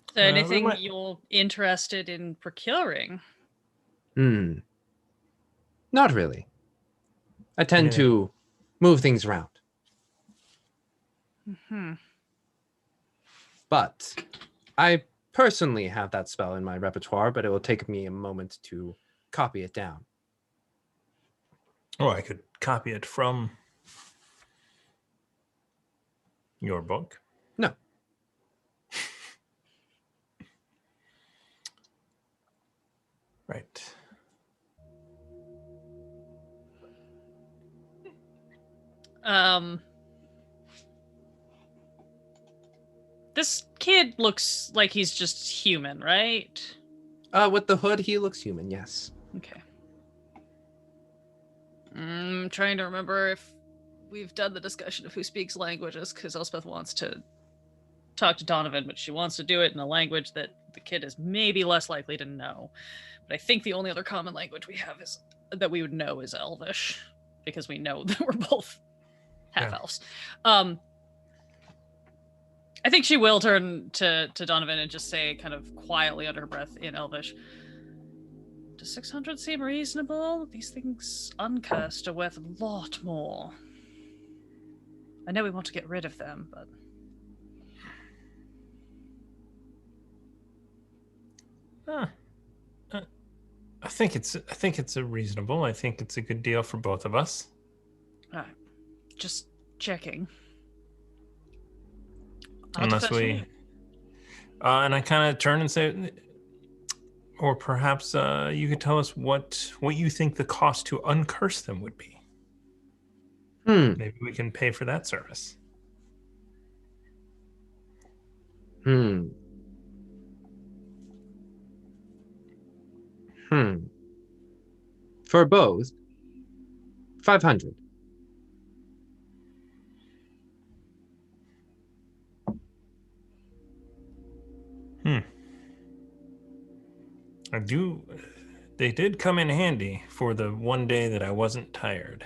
Is there anything might- you're interested in procuring? Not really. I tend Anything. to move things around. But I personally have that spell in my repertoire, but it will take me a moment to copy it down. Oh, I could copy it from your book. No. Right. This kid looks like he's just human, right? With the hood, he looks human, yes. Okay. I'm trying to remember if we've done the discussion of who speaks languages, because Elspeth wants to talk to Donovan, but she wants to do it in a language that the kid is maybe less likely to know. But I think the only other common language we have is that we would know is Elvish, because we know that we're both half-elves. I think she will turn to Donovan and just say, kind of quietly under her breath in Elvish, does 600 seem reasonable? These things uncursed are worth a lot more. I know we want to get rid of them, but... I think it's a reasonable. I think it's a good deal for both of us. Just checking. Unless we... and I kind of turn and say... Or perhaps you could tell us what you think the cost to uncurse them would be. Maybe we can pay for that service. For both, 500. They did come in handy for the one day that I wasn't tired.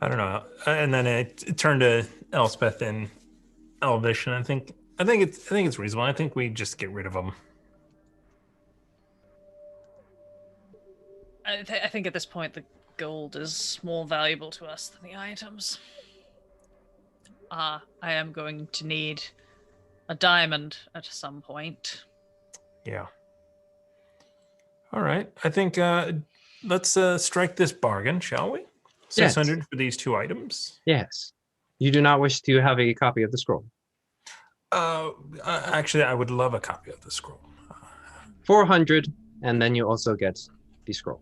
I don't know. And then I turned to Elspeth in Elvish, and I think it's reasonable. I think we just get rid of them. I think at this point the gold is more valuable to us than the items. I am going to need a diamond at some point. Yeah. All right. I think let's strike this bargain, shall we? 600 for these two items. Yes. You do not wish to have a copy of the scroll? Actually, I would love a copy of the scroll. 400, and then you also get the scroll.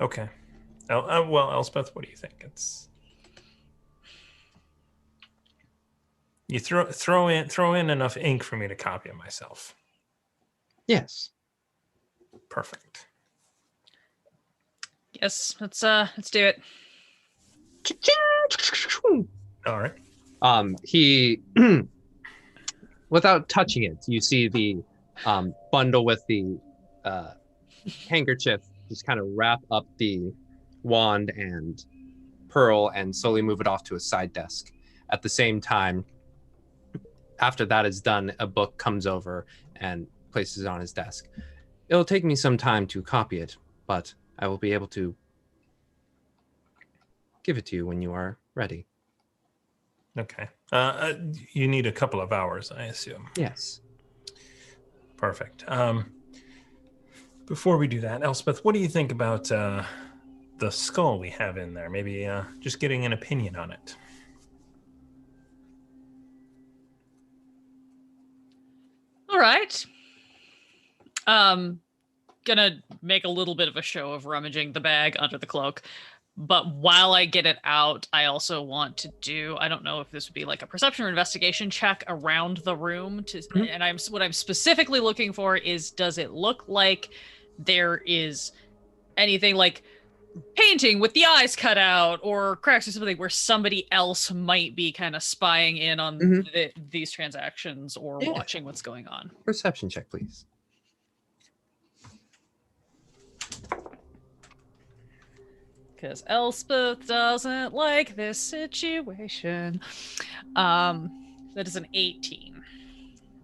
Okay. Well, Elspeth, what do you think? You throw in enough ink for me to copy it myself. Yes. Perfect. Yes, let's do it. All right. He without touching it, you see the bundle with the handkerchief just kind of wrap up the wand and pearl and slowly move it off to a side desk. At the same time, after that is done, a book comes over and places it on his desk. It'll take me some time to copy it, but I will be able to give it to you when you are ready. Okay. You need a couple of hours, I assume. Yes. Perfect. Before we do that, Elspeth, what do you think about the skull we have in there? Maybe just getting an opinion on it. All right. Gonna make a little bit of a show of rummaging the bag under the cloak. But while I get it out, I also want to do, I don't know if this would be like a perception or investigation check around the room to, and what I'm specifically looking for is, does it look like there is anything like painting with the eyes cut out or cracks or something where somebody else might be kind of spying in on these transactions or watching what's going on. Perception check, please. Because Elspeth doesn't like this situation. That is an 18.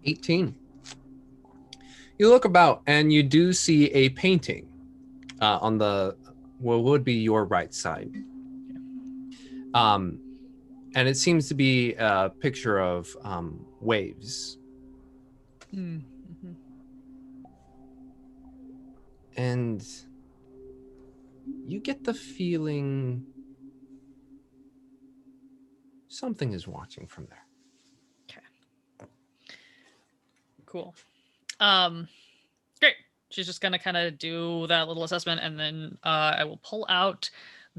18. You look about and you do see a painting on the what would be your right side. And it seems to be a picture of waves. Mm-hmm. And you get the feeling something is watching from there. Okay. Cool. Great. She's just gonna kind of do that little assessment, and then I will pull out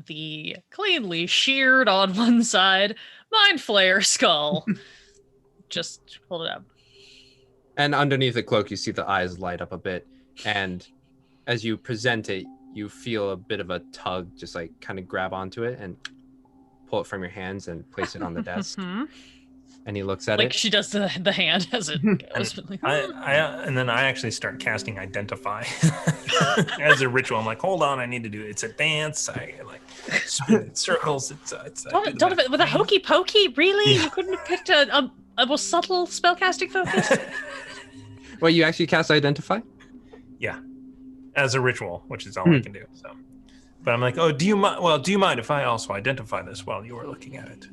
the cleanly sheared on one side Mind Flayer skull. Just hold it up. And underneath the cloak, you see the eyes light up a bit. And as you present it, you feel a bit of a tug, just like kind of grab onto it and pull it from your hands and place it on the desk. And he looks at like it. She does the hand as it goes. And then I actually start casting Identify as a ritual. I'm like, hold on, I need to do it. It's a dance. I like spin in circles. Donovan, with a hokey pokey, really? Yeah. You couldn't have picked a more subtle spellcasting focus? Well, you actually cast Identify? Yeah, as a ritual, which is all I can do. So, but I'm like, oh, do you mind? Well, do you mind if I also identify this while you are looking at it?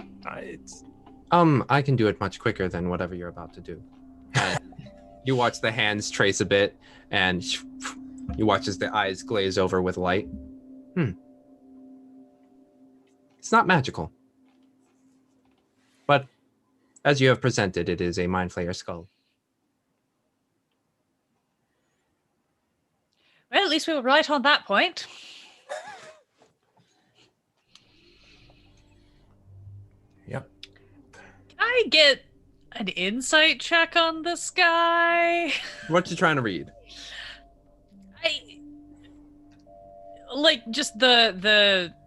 I can do it much quicker than whatever you're about to do. You watch the hands trace a bit, and you watch as the eyes glaze over with light. It's not magical. But as you have presented, it is a Mind Flayer skull. Well, at least we were right on that point. Yep. Can I get an insight check on this guy? What you trying to read? Like just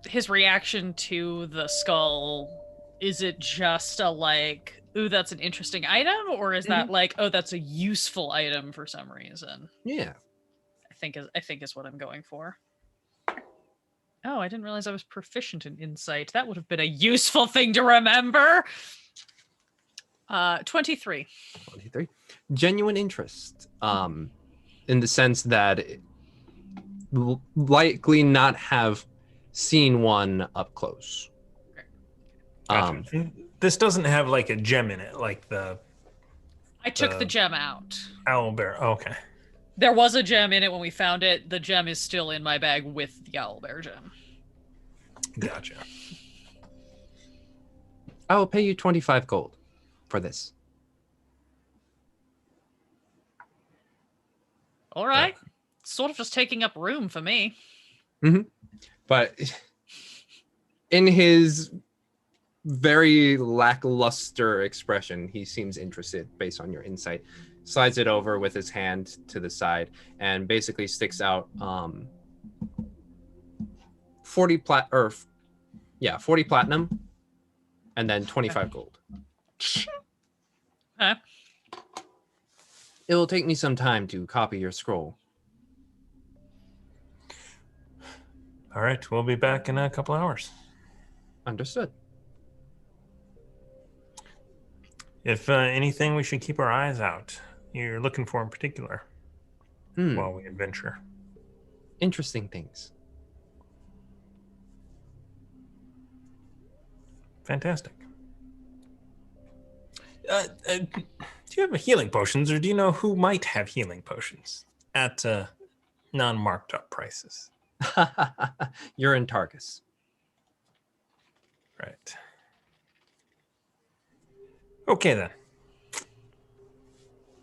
his reaction to the skull. Is it just a like, ooh, that's an interesting item, or is that like, oh, that's a useful item for some reason? Yeah. I think is what I'm going for. Oh, I didn't realize I was proficient in insight. That would have been a useful thing to remember. 23. 23. Genuine interest. In the sense that it will likely not have seen one up close. Gotcha. This doesn't have like a gem in it, like the. I took the gem out. Owlbear. Oh, okay. There was a gem in it when we found it. The gem is still in my bag with the owlbear gem. Gotcha. I will pay you 25 gold for this. All right. Sort of just taking up room for me. But in his very lackluster expression, he seems interested based on your insight. Slides it over with his hand to the side and basically sticks out 40 platinum and then 25 gold. Huh? It will take me some time to copy your scroll. All right, we'll be back in a couple hours. Understood. If anything, we should keep our eyes out. You're looking for in particular while we adventure. Interesting things. Fantastic. Do you have healing potions, or do you know who might have healing potions at non-marked up prices? You're in Targus. Right. Okay, then.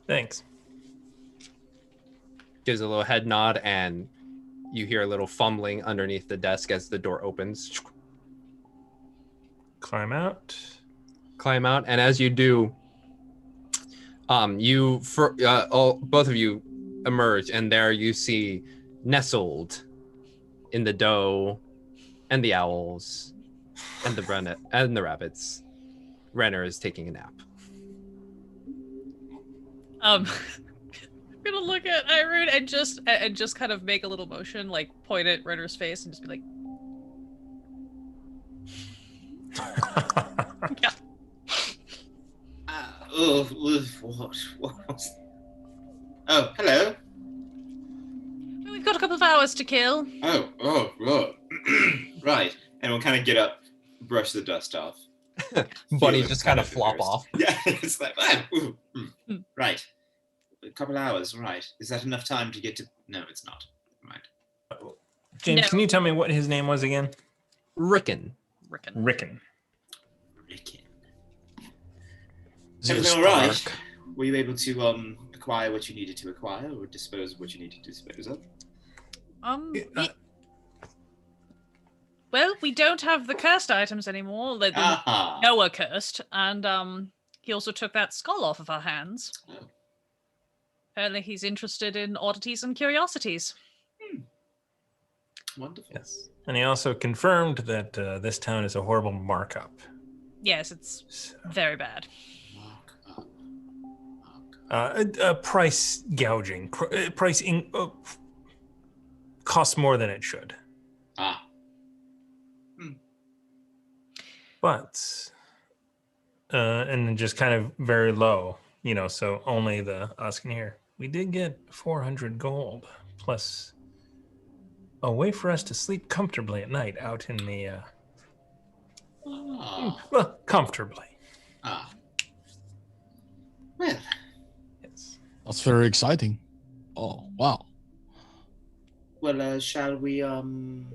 Thanks. Gives a little head nod, and you hear a little fumbling underneath the desk as the door opens. Climb out, and as you do, both of you emerge, and there you see nestled in the dough and the owls and the rabbits. Renner is taking a nap. I'm gonna look at Irene and just kind of make a little motion, like point at Renner's face and just be like, yeah. What? Oh, hello. We've got a couple of hours to kill. Oh, right. And we'll kind of get up, brush the dust off. Bunnies just kind of flop off. Yeah, it's like, right. A couple hours, right. Is that enough time to get to... No, it's not. Right. James, can you tell me what his name was again? Rickon. Rickon. Everything all right? Were you able to acquire what you needed to acquire, or dispose of what you needed to dispose of? Well, we don't have the cursed items anymore. Noah cursed, and he also took that skull off of our hands. Oh. Apparently, he's interested in oddities and curiosities. Wonderful. Yes. And he also confirmed that this town is a horrible markup. Yes, it's very bad. Price gouging. Costs more than it should. But, and then just kind of very low, so only us can hear. We did get 400 gold plus a way for us to sleep comfortably at night out in the, well, comfortably. Well. Yes. That's very exciting. Oh, wow. Well, shall we hang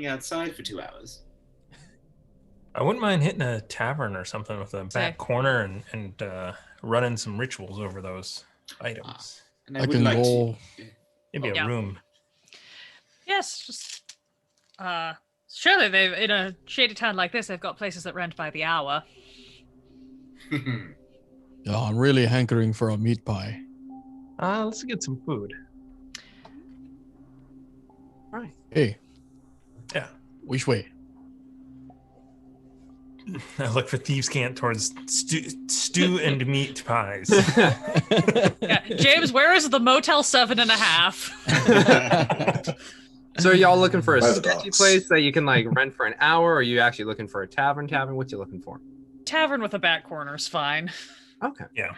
outside for 2 hours? I wouldn't mind hitting a tavern or something with a back corner and running some rituals over those items. And I can go. Maybe a room. Yes, just surely they've in a shady town like this, they've got places that rent by the hour. Yeah, I'm really hankering for a meat pie. Let's get some food. All right. Hey. Yeah. Which way? I look for thieves' cant towards stew and meat pies. Yeah. James, where is the Motel 7.5? So are y'all looking for a By the sketchy docks. place that you can like rent for an hour, or are you actually looking for a tavern? What you looking for? Tavern with a back corner is fine. Okay. Yeah.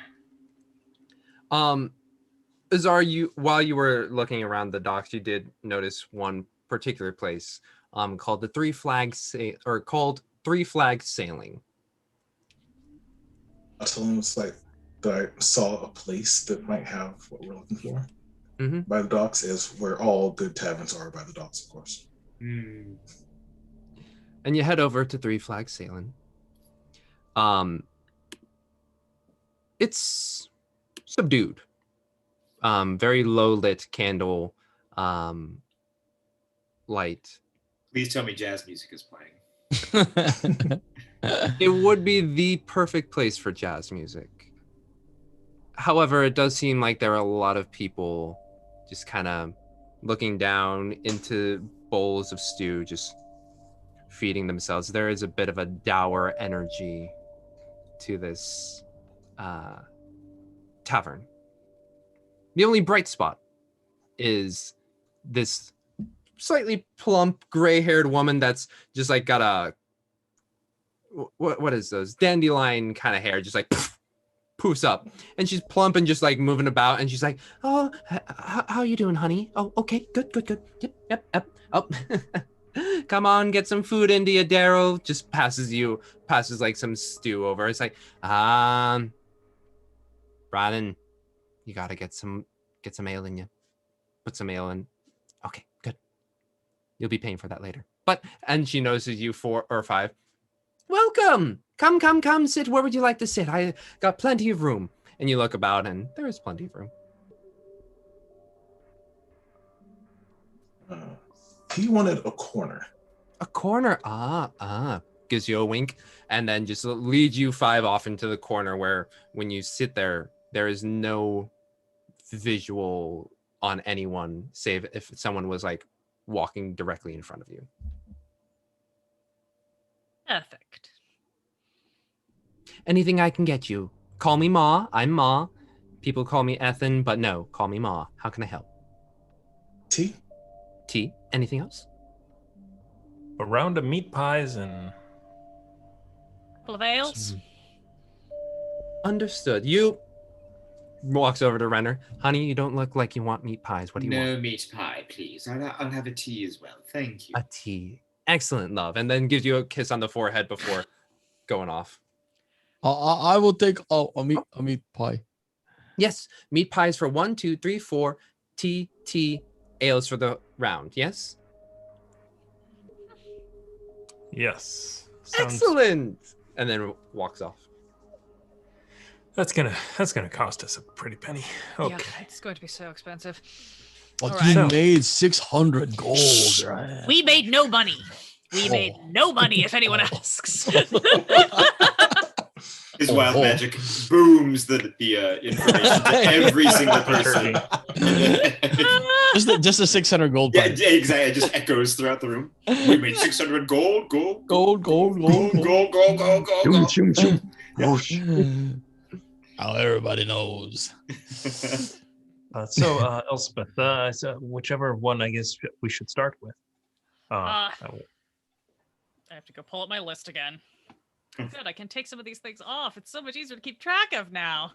Azar, while you were looking around the docks, you did notice one particular place called the Three Flags Sailing. I told him it's like that I saw a place that might have what we're looking for. Mm-hmm. By the docks is where all good taverns are, by the docks, of course. And you head over to Three Flags Sailing. It's subdued. Very low lit candle light. Please tell me jazz music is playing. It would be the perfect place for jazz music. However, it does seem like there are a lot of people just kind of looking down into bowls of stew, just feeding themselves. There is a bit of a dour energy to this tavern. The only bright spot is this slightly plump, gray-haired woman that's just like got a what is those dandelion kind of hair, just like poofs up, and she's plump and just like moving about, and she's like, "Oh, how you doing, honey? Oh, okay, good. Yep. Oh, come on, get some food into you, Daryl." Just passes like some stew over. It's like, Brandon, you gotta get some ale in you. Put some ale in. Okay, good. You'll be paying for that later. And she notices you 4 or 5. Welcome. Come, sit. Where would you like to sit? I got plenty of room. And you look about, and there is plenty of room. He wanted a corner. A corner. Gives you a wink, and then just leads you 5 off into the corner where when you sit there, there is no visual on anyone, save if someone was like walking directly in front of you. Perfect. Anything I can get you. Call me Ma. I'm Ma. People call me Ethan, but no, call me Ma. How can I help? Tea? Tea? Anything else? A round of meat pies and Couple of ales. Understood. You walks over to Renner. Honey, you don't look like you want meat pies. What do you want? No meat pie, please. I'll have a tea as well. Thank you. A tea. Excellent, love. And then gives you a kiss on the forehead before going off. I will take a meat pie. Yes, meat pies for 1, 2, 3, 4. Tea, ales for the round. Yes? yes. Excellent. And then walks off. That's gonna cost us a pretty penny. Okay. Yeah, it's going to be so expensive. But All you right. made 600 gold, right? We made no money. We made no money, if anyone asks. His wild magic booms the information to every single person. just a 600 gold. Yeah, exactly. It just echoes throughout the room. We made 600 gold. How everybody knows. So Elspeth, so whichever one I guess we should start with. I have to go pull up my list again. Good, I can take some of these things off. It's so much easier to keep track of now.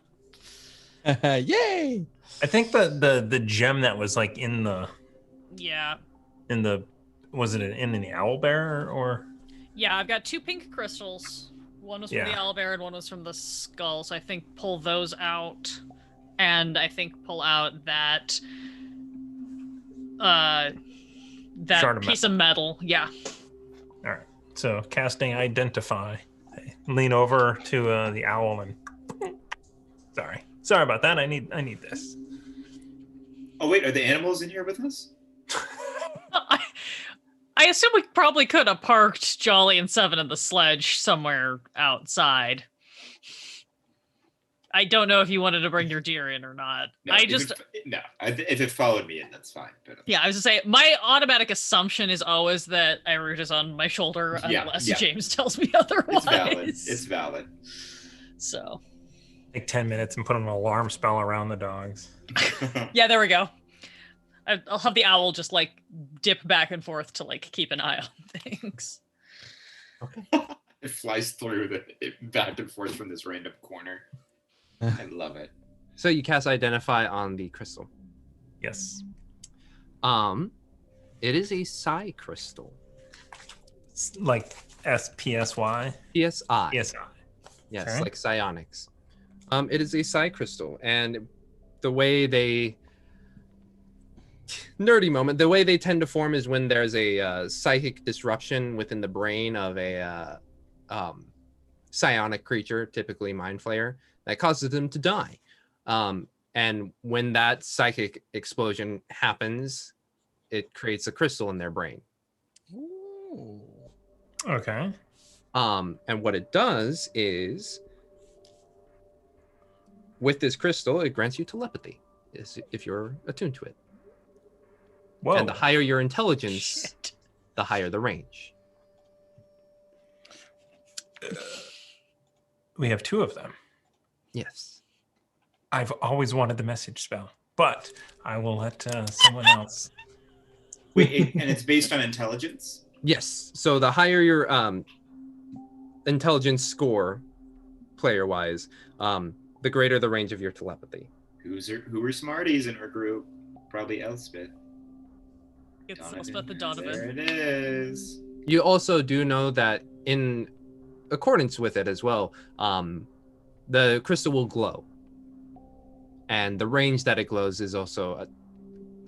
Yay! I think the gem that was like in the was it in the owl bear or? Yeah, I've got 2 pink crystals. One was from the owlbear and one was from the skull. So I think pull those out, and I think pull out that piece of metal. Yeah. All right. So casting identify. I lean over to the owl and sorry about that. I need this. Oh wait, are the animals in here with us? I assume we probably could have parked Jolly and Seven in the sledge somewhere outside. I don't know if you wanted to bring your deer in or not. No, if it followed me in, that's fine. But, yeah, I was gonna say my automatic assumption is always that Iroot is on my shoulder unless James tells me otherwise. It's valid. So take 10 minutes and put an alarm spell around the dogs. Yeah, there we go. I'll have the owl just like dip back and forth to like keep an eye on things. Okay. It flies through back and forth from this random corner. I love it. So you cast Identify on the crystal. Yes. It is a psi crystal. Like SPSY? PSI. PSI. Yes, okay. Like psionics. It is a psi crystal, and the way they nerdy moment, the way they tend to form is when there's a psychic disruption within the brain of a psionic creature, typically Mind Flayer, that causes them to die. And when that psychic explosion happens, it creates a crystal in their brain. Ooh. Okay. And what it does is, with this crystal, it grants you telepathy if you're attuned to it. Whoa. And the higher your intelligence, the higher the range. We have 2 of them. Yes. I've always wanted the message spell, but I will let someone else. Wait, and it's based on intelligence? Yes. So the higher your intelligence score, player-wise, the greater the range of your telepathy. Who are smarties in our group? Probably Elspeth. It's Donovan. Elspeth the Donovan. There it is. You also do know that in accordance with it as well, the crystal will glow. And the range that it glows is also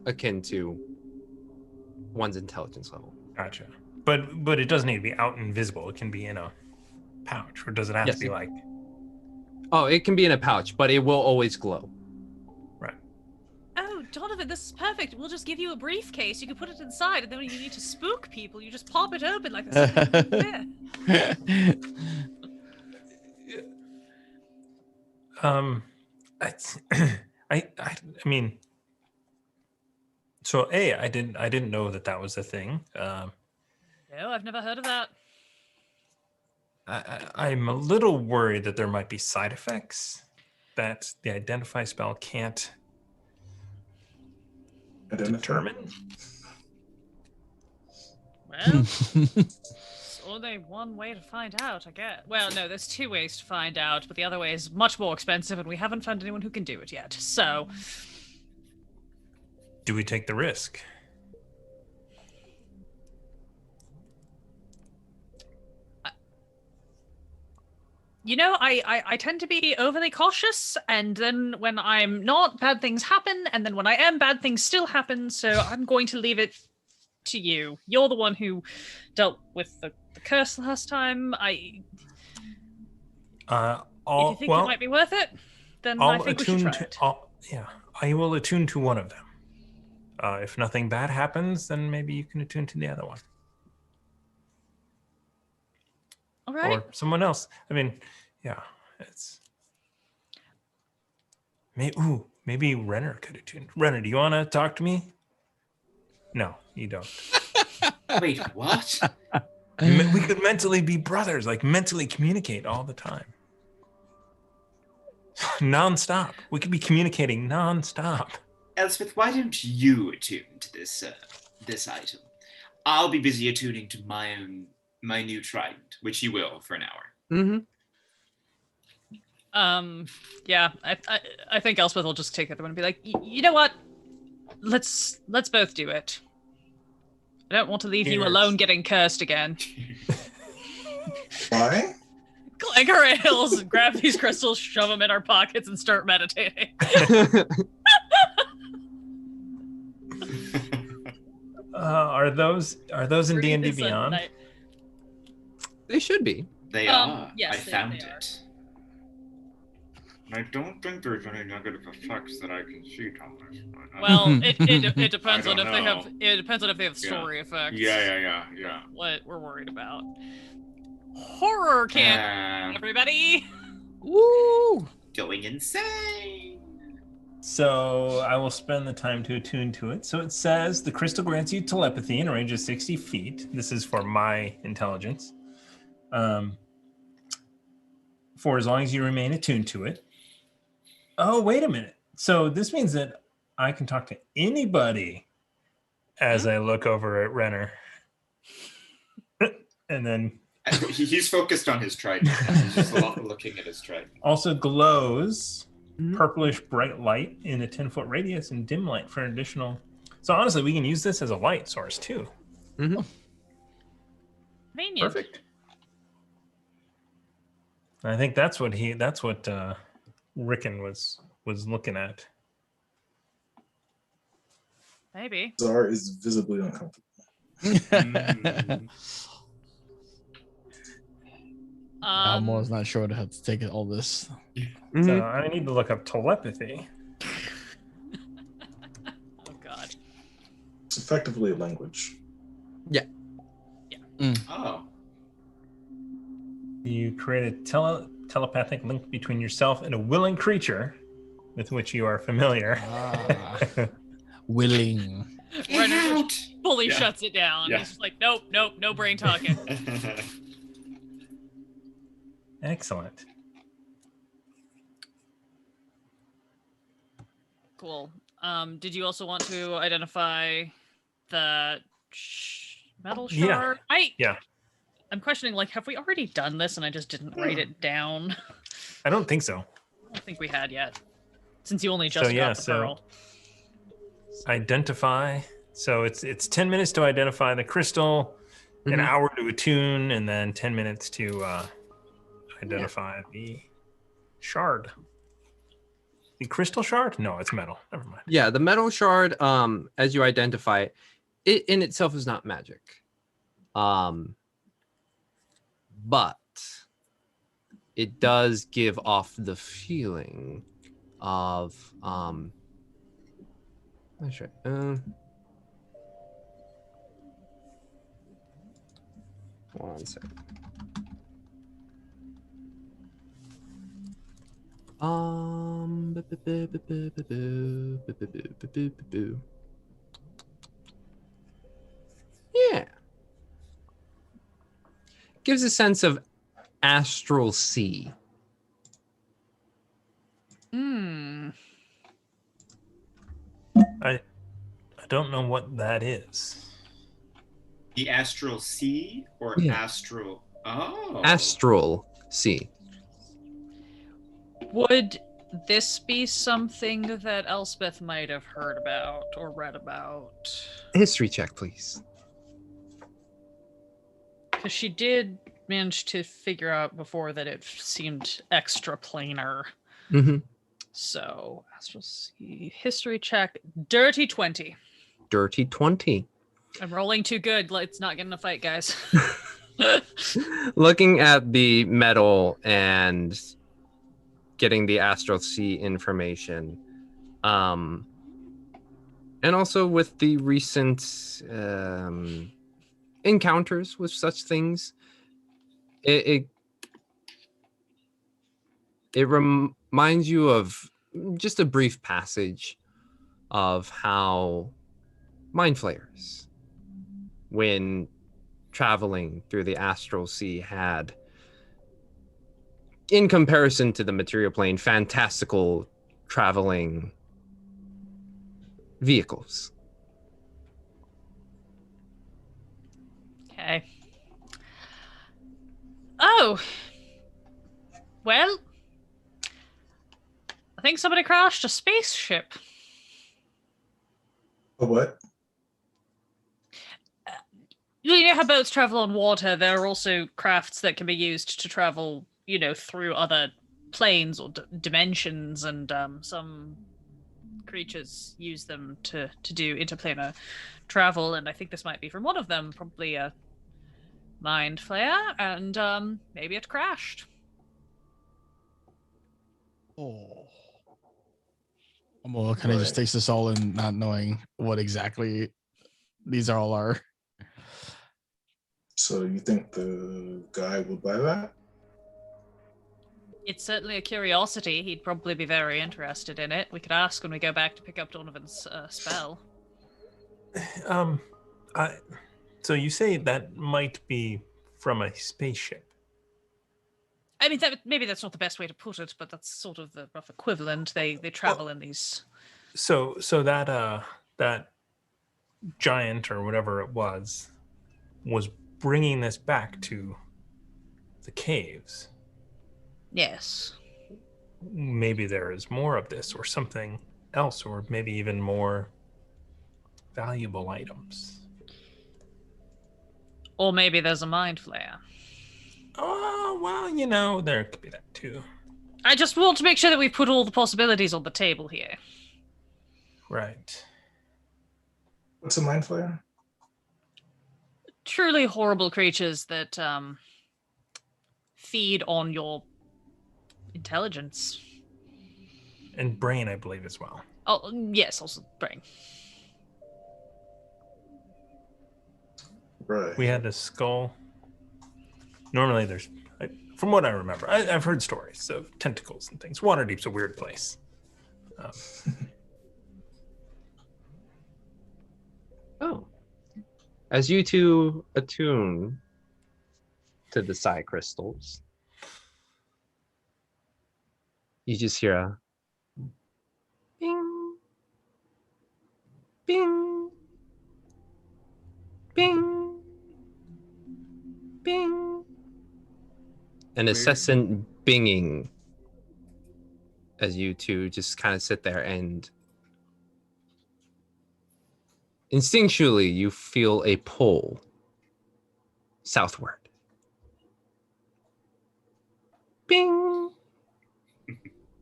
akin to one's intelligence level. Gotcha. But it doesn't need to be out and visible. It can be in a pouch, or does it have to be like? Oh, it can be in a pouch, but it will always glow. Right. Oh, Donovan, this is perfect. We'll just give you a briefcase. You can put it inside, and then when you need to spook people, you just pop it open like a I mean, so I didn't know that was a thing. No, I've never heard of that. I'm a little worried that there might be side effects that the identify spell can't determine. Well, it's only one way to find out, I guess. Well, no, there's two ways to find out, but the other way is much more expensive, and we haven't found anyone who can do it yet. So, do we take the risk? you know, I tend to be overly cautious, and then when I'm not, bad things happen, and then when I am, bad things still happen. So I'm going to leave it to you. You're the one who dealt with the curse last time. If you think it might be worth it, then I think we should try it. I will attune to one of them. If nothing bad happens, then maybe you can attune to the other one. All right. Or someone else. I mean, yeah, it's... Maybe Renner could attune. Renner, do you want to talk to me? No, you don't. Wait, what? We could mentally be brothers, like mentally communicate all the time. Non-stop. We could be communicating non-stop. Elspeth, why don't you attune to this item? I'll be busy attuning to my new trident, which you will for an hour. Mm-hmm. Yeah, I think Elspeth will just take the other one and be like, you know what? Let's both do it. I don't want to leave you alone getting cursed again. Why? Clank our heels, grab these crystals, shove them in our pockets, and start meditating. Are those in D&D Beyond? They should be. They are. Yes, I found it. I don't think there's any negative effects that I can see, Thomas. Well, it depends on if they have. It depends on if they have story effects. Yeah. What we're worried about. Horror camp, everybody. Woo! Going insane. So I will spend the time to attune to it. So it says the crystal grants you telepathy in a range of 60 feet. This is for my intelligence. For as long as you remain attuned to it. Oh, wait a minute. So this means that I can talk to anybody as I look over at Renner. And then... He's focused on his trident. He's just looking at his trident. Also glows purplish bright light in a 10-foot radius and dim light for an additional... So honestly, we can use this as a light source too. Mm-hmm. Convenient. Perfect. I think that's what Rickon was looking at. Maybe. Zar is visibly uncomfortable. I'm almost not sure how to take all this. So I need to look up telepathy. Oh God. It's effectively a language. Yeah. Oh. You create a telepathic link between yourself and a willing creature with which you are familiar. Willing. Renner fully shuts it down. Yeah. He's just like, nope, no brain talking. Excellent. Cool. Did you also want to identify the metal shard? Yeah. I'm questioning, like, have we already done this and I just didn't write it down? I don't think so. I don't think we had yet. Since you only just got the pearl. Identify. So it's 10 minutes to identify the crystal, an hour to attune, and then 10 minutes to identify the shard. The crystal shard? No, it's metal. Never mind. Yeah, the metal shard, as you identify it in itself is not magic. But it does give off the feeling of that's right. One second. Yeah. Gives a sense of astral sea. I don't know what that is. The astral sea or astral? Oh. Astral sea. Would this be something that Elspeth might have heard about or read about? History check, please. Because she did manage to figure out before that it seemed extra planar. Mm-hmm. So, astral sea, history check, dirty 20. Dirty 20. I'm rolling too good. Let's not get in a fight, guys. Looking at the metal and getting the astral sea information, and also with the recent encounters with such things, it reminds you of just a brief passage of how mind flayers, when traveling through the astral sea, had, in comparison to the material plane, fantastical traveling vehicles. Okay. Oh. Well, I think somebody crashed a spaceship. A what? You know how boats travel on water? There are also crafts that can be used to travel, through other planes or dimensions, and some creatures use them to do interplanar travel, and I think this might be from one of them, probably a mind flayer, and maybe it crashed. Oh. Well, kind of just takes this all in, not knowing what exactly these all are. So you think the guy would buy that? It's certainly a curiosity. He'd probably be very interested in it. We could ask when we go back to pick up Donovan's spell. So you say that might be from a spaceship? I mean, maybe that's not the best way to put it, but that's sort of the rough equivalent. They travel in these. So that giant or whatever it was bringing this back to the caves. Yes. Maybe there is more of this or something else, or maybe even more valuable items. Or maybe there's a mind flayer. Oh, well, there could be that too. I just want to make sure that we put all the possibilities on the table here. Right. What's a mind flayer? Truly horrible creatures that feed on your intelligence. And brain, I believe, as well. Oh, yes, also brain. Right. We had a skull. Normally there's, from what I remember, I've heard stories of tentacles and things. Waterdeep's a weird place. Oh. As you two attune to the psi crystals, you just hear a bing, bing, bing, bing, an incessant binging as you two just kind of sit there, and instinctually you feel a pull southward. Bing,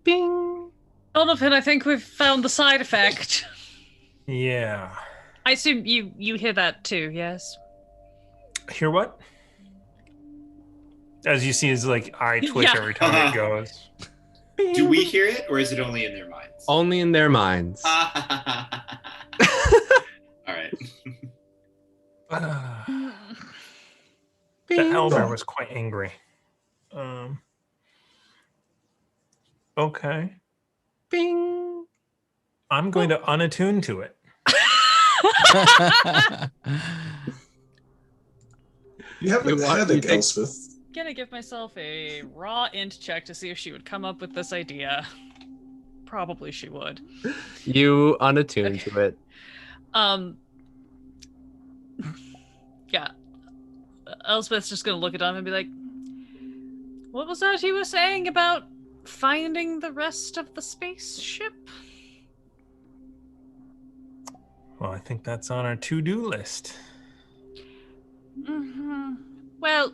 bing. Donovan, I think we've found the side effect. Yeah. I assume you hear that too, yes? Hear what? As you see his eye twitch every time it goes. Do we hear it, or is it only in their minds? Only in their minds. All right. The elder was quite angry. Okay. Bing. I'm going to unattune to it. You haven't had it, Elspeth. gonna give myself a raw int check to see if she would come up with this idea. Probably she would. You unattune to it. Yeah. Elspeth's just gonna look at him and be like, what was that he was saying about finding the rest of the spaceship? Well, I think that's on our to-do list. Mm-hmm. Well,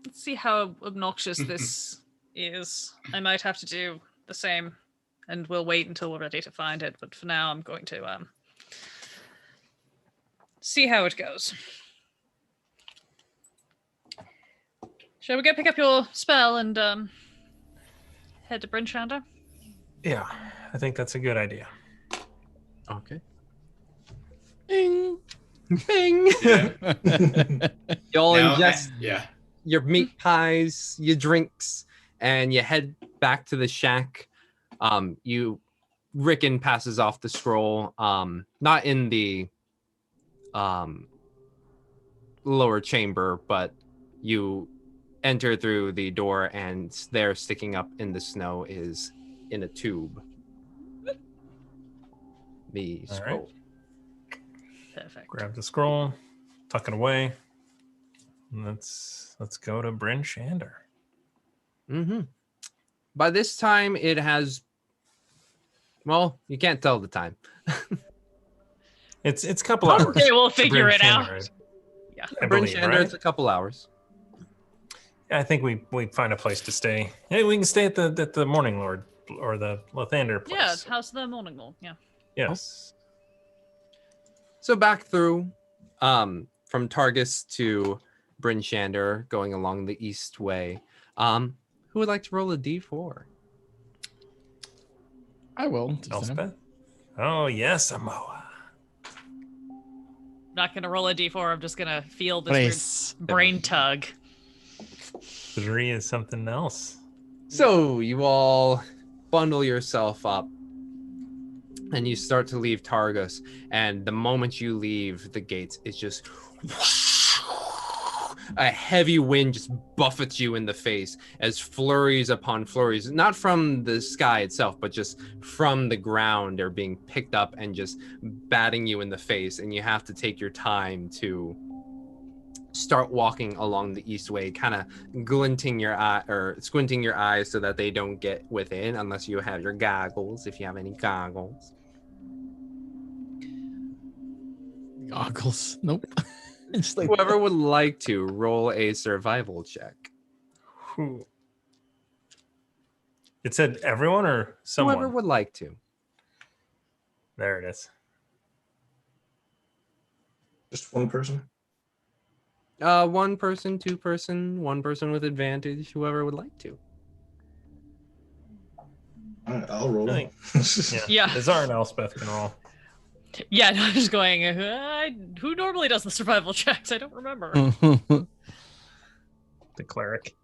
let's see how obnoxious this is. I might have to do the same, and we'll wait until we're ready to find it. But for now, I'm going to see how it goes. Shall we go pick up your spell and head to Bryn Shander? Yeah, I think that's a good idea. Okay. Bing. Bing. Yeah. Y'all Now, ingest yeah. your meat pies, your drinks, and you head back to the shack. Rickon passes off the scroll, not in the lower chamber, but you enter through the door, and there, sticking up in the snow, is in a tube the All scroll. right. Perfect. Grab the scroll, tuck it away. And let's go to Bryn Shander. Mm-hmm. By this time, it has. Well, you can't tell the time. It's a couple hours. Okay, we'll to figure Bryn it out. Shander, Yeah. I Bryn believe, Shander, right? it's a couple hours. Yeah, I think we find a place to stay. Hey, we can stay at the Morning Lord or the Lathander place. Yeah, House of the Morning Lord. Yeah. Yes. So back through, from Targus to Bryn Shander, going along the east way. Who would like to roll a d4? I will. this time. Elspeth? Oh, yes, Samoa. Not gonna roll a d4. I'm just gonna feel this Brace. weird brain tug. 3 is something else. So you all bundle yourself up and you start to leave Targus. And the moment you leave the gates, it's just a heavy wind just buffets you in the face as flurries upon flurries, not from the sky itself, but just from the ground, are being picked up and just batting you in the face. And you have to take your time to start walking along the east way, kind of glinting your eye or squinting your eyes so that they don't get within, unless you have your goggles, if you have any goggles. Goggles. Nope. Just like Whoever would like to roll a survival check. Who? It said everyone or someone? Whoever would like to. There it is. Just one person. 1 person, 2 person, 1 person with advantage, whoever would like to. All right, I'll roll. Really? Yeah. Azar and Elspeth can roll. Yeah, no, I'm just going. Who normally does the survival checks? I don't remember. The cleric.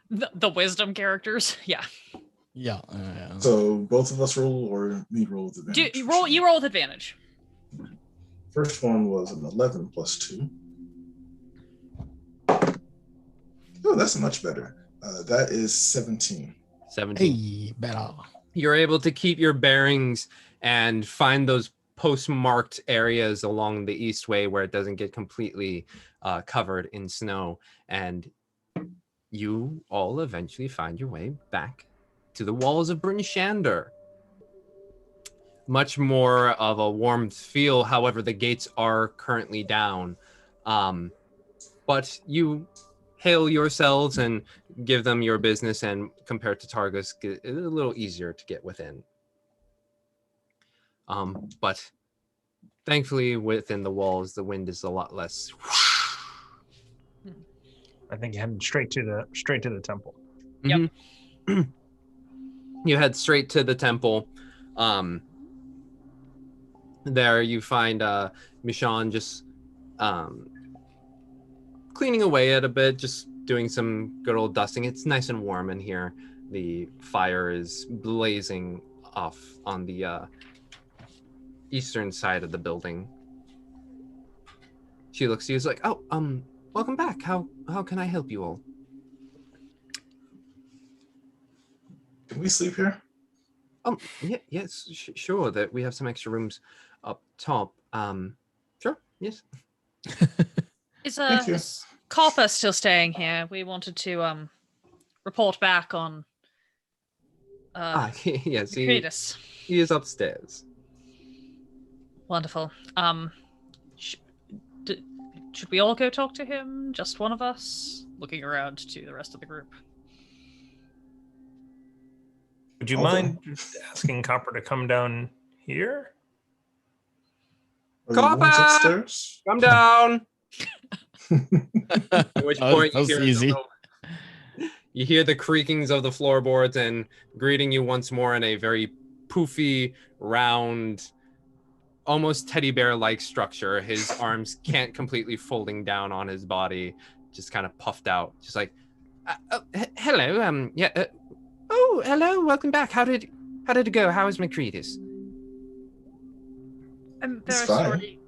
The wisdom characters. Yeah. yeah. So both of us roll, or me roll with advantage? You roll with advantage. First one was an 11 plus 2. Oh, that's much better. That is 17. 17. Hey, better. You're able to keep your bearings and find those postmarked areas along the east way where it doesn't get completely covered in snow. And you all eventually find your way back to the walls of Bryn Shander. Much more of a warm feel, however, the gates are currently down. But you hail yourselves and give them your business, and compared to Targus, it's a little easier to get within. But thankfully, within the walls, the wind is a lot less. I think you headed straight to the temple. Yep. You head straight to the temple. There you find Michonne just cleaning away at a bit, just doing some good old dusting. It's nice and warm in here. The fire is blazing off on the eastern side of the building. She looks to you. Is like, oh, welcome back. How can I help you all? Can we sleep here? Yes, sure. That we have some extra rooms up top. Sure. Yes. Thank you. Is Copper still staying here? We wanted to report back on yes. Credus. He is upstairs. Wonderful. Should we all go talk to him? Just one of us? Looking around to the rest of the group. Would you mind asking Copper to come down here? Are the ones Copper! upstairs? Come down. At which point that was easy. You hear the creakings of the floorboards and greeting you once more in a very poofy, round, almost teddy bear-like structure. His arms can't completely folding down on his body, just kind of puffed out. Just like, hello, oh, hello, welcome back. How did it go? How is Macretus? I'm It's very fine. sorry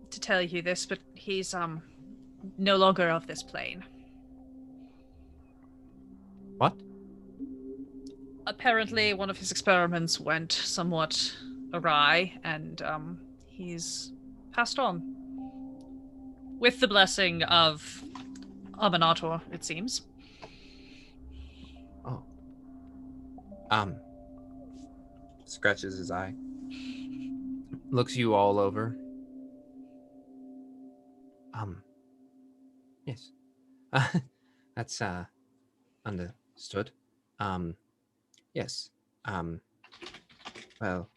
to tell you this, but he's no longer of this plane. What? Apparently, one of his experiments went somewhat awry, and he's passed on. With the blessing of Abominator, it seems. Oh. Scratches his eye. Looks you all over. Yes. That's understood. Yes. Well,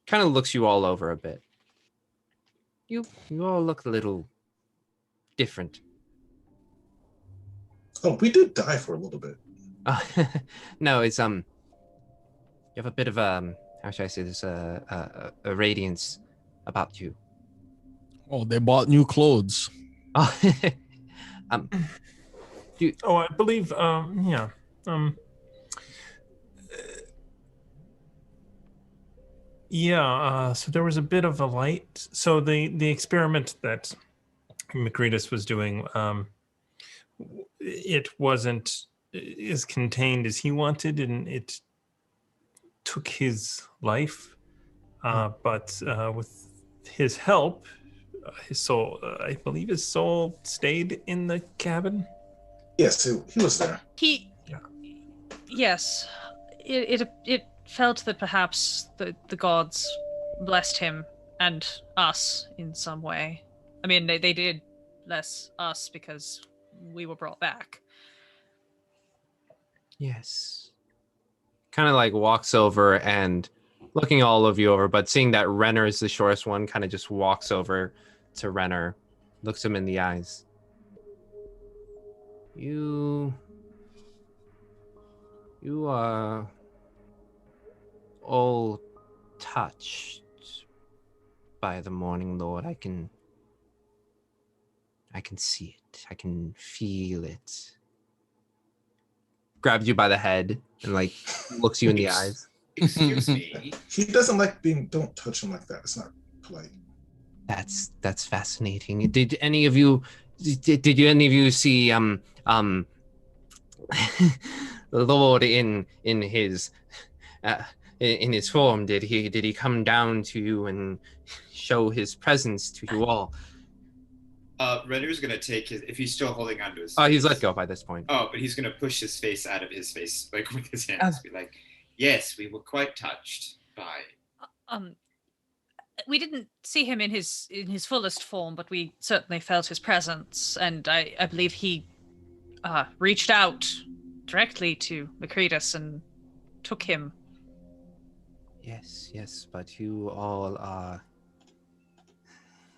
kind of looks you all over a bit. You all look a little different. Oh, we did die for a little bit. No, it's you have a bit of how should I say this, a radiance about you. Oh, they bought new clothes. Oh, I believe, so there was a bit of a light. So the experiment that Macretus was doing, it wasn't as contained as he wanted, and it took his life. But with his help, his soul, I believe his soul stayed in the cabin. Yes, he was there. Yes. It felt that perhaps the gods blessed him and us in some way. I mean, they did bless us because we were brought back. yes. Kind of like walks over and looking all of you over, but seeing that Renner is the shortest one, kind of just walks over to Renner, looks him in the eyes. You are all touched by the Morning Lord. I can see it. I can feel it. Grabs you by the head and like looks you in the eyes. Excuse me. He doesn't like don't touch him like that. It's not polite. That's fascinating. Did any of you see the Lord in his form? Did he come down to you and show his presence to you all? Renner's gonna take his, if he's still holding onto his Oh, face. he's let go by this point. Oh, but he's gonna push his face out of his face, like with his hands, be like, yes, we were quite touched by. We didn't see him in his fullest form, but we certainly felt his presence, and I believe he reached out directly to Macretus and took him. Yes, but you all are.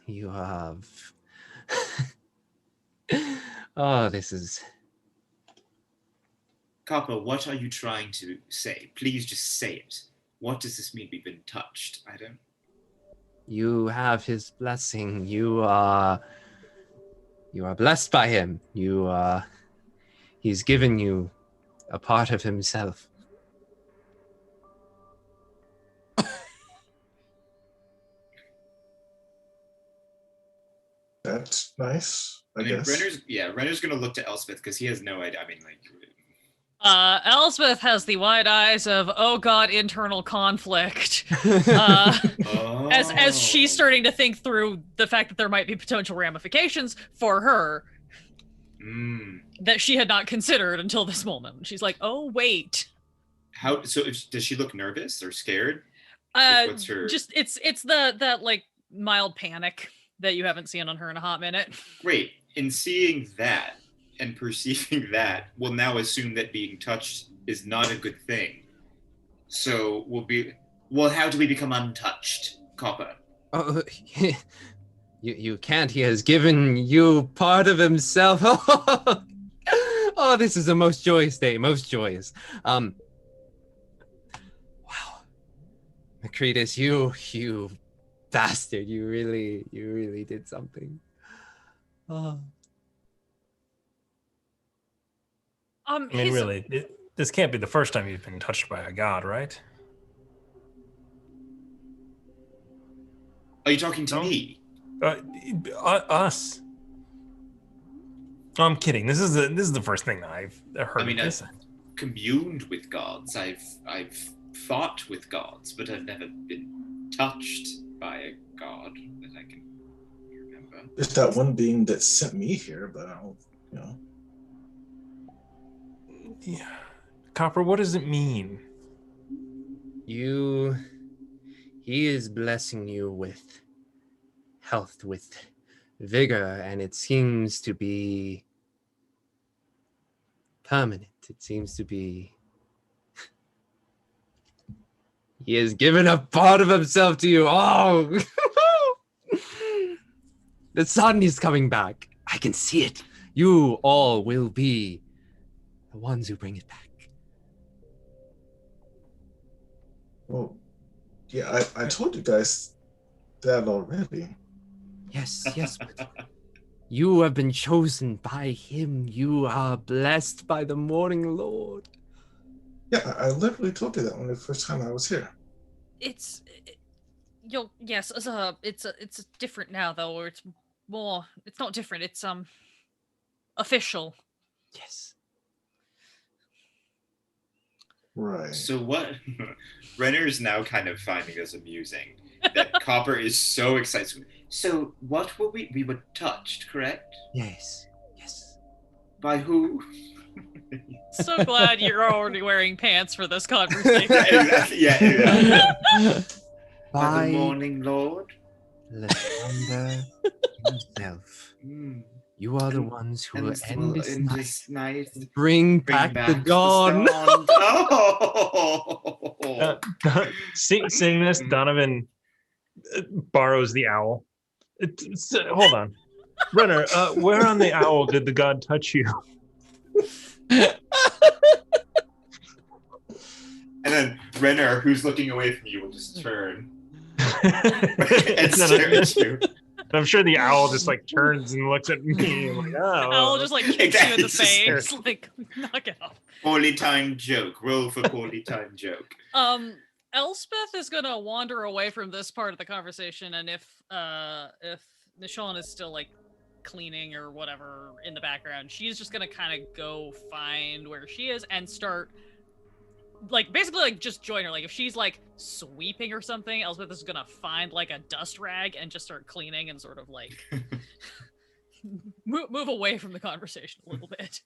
You have. Oh, this is. Copper, what are you trying to say? Please just say it. What does this mean? We've been touched. I don't. You have his blessing. You are blessed by him. He's given you a part of himself. That's nice. I guess. Renner's gonna look to Elspeth because he has no idea. I mean, like. Elspeth has the wide eyes of, oh god, internal conflict. As she's starting to think through the fact that there might be potential ramifications for her that she had not considered until this moment. She's like, oh wait. Does she look nervous or scared? What's her... Just it's that like mild panic that you haven't seen on her in a hot minute. Great. In seeing that and perceiving that, we'll now assume that being touched is not a good thing. So how do we become untouched, Copper? Oh, you can't. He has given you part of himself. Oh, this is a most joyous day. Most joyous. Wow. Macretus, you bastard. You really did something. Oh. I mean, really, this can't be the first time you've been touched by a god, right? Are you talking to me? Us. No, I'm kidding. This is the first thing that I've heard. I mean, I've communed with gods. I've fought with gods, but I've never been touched by a god that I can remember. There's that one being that sent me here, but I don't, Yeah. Copper, what does it mean? He is blessing you with health, with vigor, and it seems to be permanent. It seems to be... He has given a part of himself to you. Oh! The sun is coming back. I can see it. You all will be the ones who bring it back. Well, yeah, I told you guys that already. Yes, but you have been chosen by him. You are blessed by the Morning Lord. Yeah, I literally told you that when the first time I was here. It's different now though, or it's more. It's not different. It's official. Yes. Right. So what? Renner is now kind of finding this amusing. That Copper is so excited. So what were we were touched, correct? Yes. By who? So glad you're already wearing pants for this conversation. Yeah. By the Morning Lord? Lathander himself. You are the ones who will end this night. Bring back the dawn. Seeing this, Donovan borrows the owl. Hold on. Renner, where on the owl did the god touch you? And then Renner, who's looking away from you, will just turn and stare at you. And I'm sure the owl just like turns and looks at me. And like, oh. Owl just like kicks you in the face, like knock it off. Poorly timed joke. Roll for poorly timed joke. Elspeth is gonna wander away from this part of the conversation, and if Nishan is still like cleaning or whatever in the background, she's just gonna kind of go find where she is and start like basically like just join her. Like if she's like sweeping or something, Elspeth is gonna find like a dust rag and just start cleaning and sort of like move away from the conversation a little bit.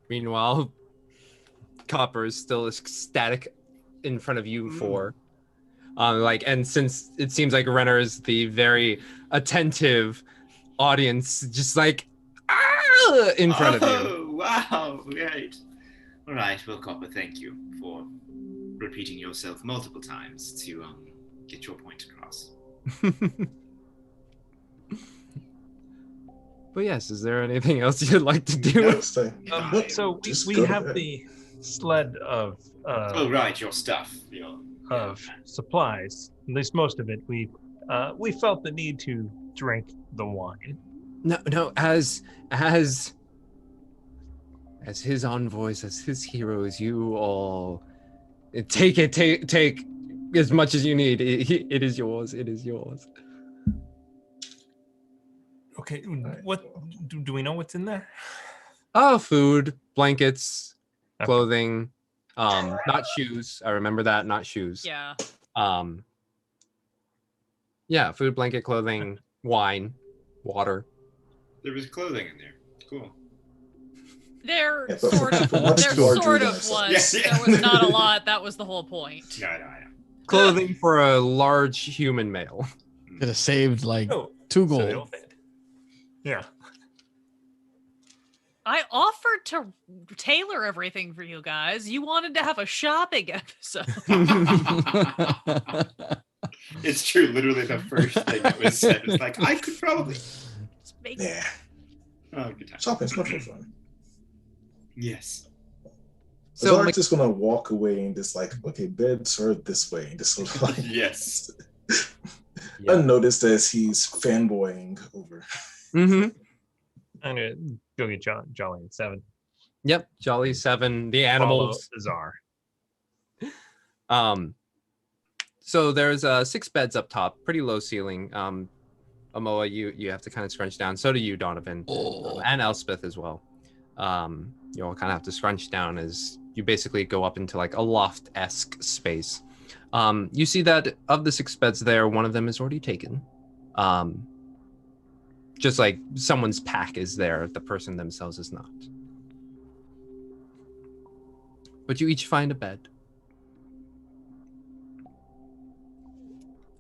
Meanwhile, Copper is still ecstatic in front of you four. And since it seems like Renner is the very attentive audience, just like in front of you. Oh, wow, right. All right, well, Copper, thank you for repeating yourself multiple times to get your point across. But yes, is there anything else you'd like to do? So we have the sled of right, your stuff. Of supplies. At least most of it. We felt the need to drink the wine. No, as his envoys, as his heroes, you all take as much as you need. It is yours. It is yours. Okay, what do we know what's in there? Oh, food, blankets, Okay. clothing, not shoes. I remember that, not shoes. Yeah. Yeah, food, blanket, clothing, wine, water. There was clothing in there. Cool. There Yeah, but sort of, for much there larger sort than of us. was. Yeah, yeah. There was not a lot. That was the whole point. No, I know. Clothing for a large human male. Could have saved like Oh, 2 so they gold. all fit. Yeah. I offered to tailor everything for you guys. You wanted to have a shopping episode. It's true. Literally, the first thing that was said was like, I could probably. Just make Yeah, Oh, good time. shopping's much more fun. Yes. So So, Alex just gonna walk away and just like, okay, beds are this way, and just sort of like Yes. Yeah. unnoticed as he's fanboying over. Mm-hmm. I'm gonna go get Jolly at 7. Yep. Jolly 7. The Follow animals. the czar. So there's 6 beds up top, pretty low ceiling. Amoa, you have to kind of scrunch down. So do you, Donovan, and Elspeth as well. You all kind of have to scrunch down as you basically go up into like a loft-esque space. You see that of the 6 beds there, one of them is already taken. Just like someone's pack is there, the person themselves is not. But you each find a bed.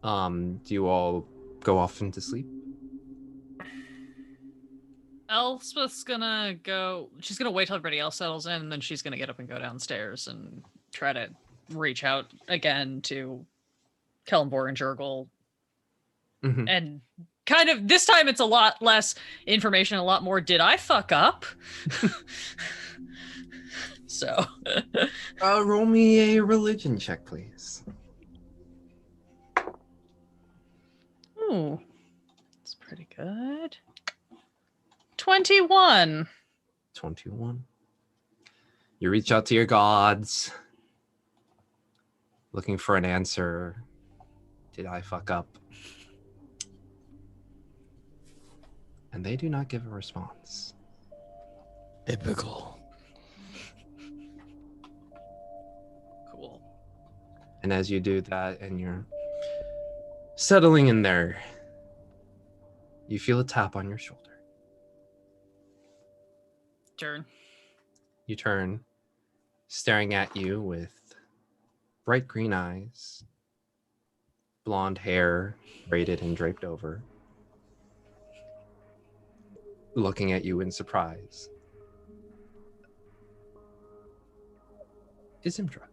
Do you all go off into sleep? Elspeth's gonna go. She's gonna wait till everybody else settles in, and then she's gonna get up and go downstairs and try to reach out again to Kellenborg and Jurgle. Mhm. And kind of this time, it's a lot less information, a lot more. Did I fuck up? So, Roll me a religion check, please. ooh, it's pretty good. 21. 21. You reach out to your gods, looking for an answer. Did I fuck up? And they do not give a response. Typical. Cool. And as you do that and you're settling in there, you feel a tap on your shoulder. Turn. You turn, staring at you with bright green eyes, blonde hair braided and draped over, looking at you in surprise. Is Imdra.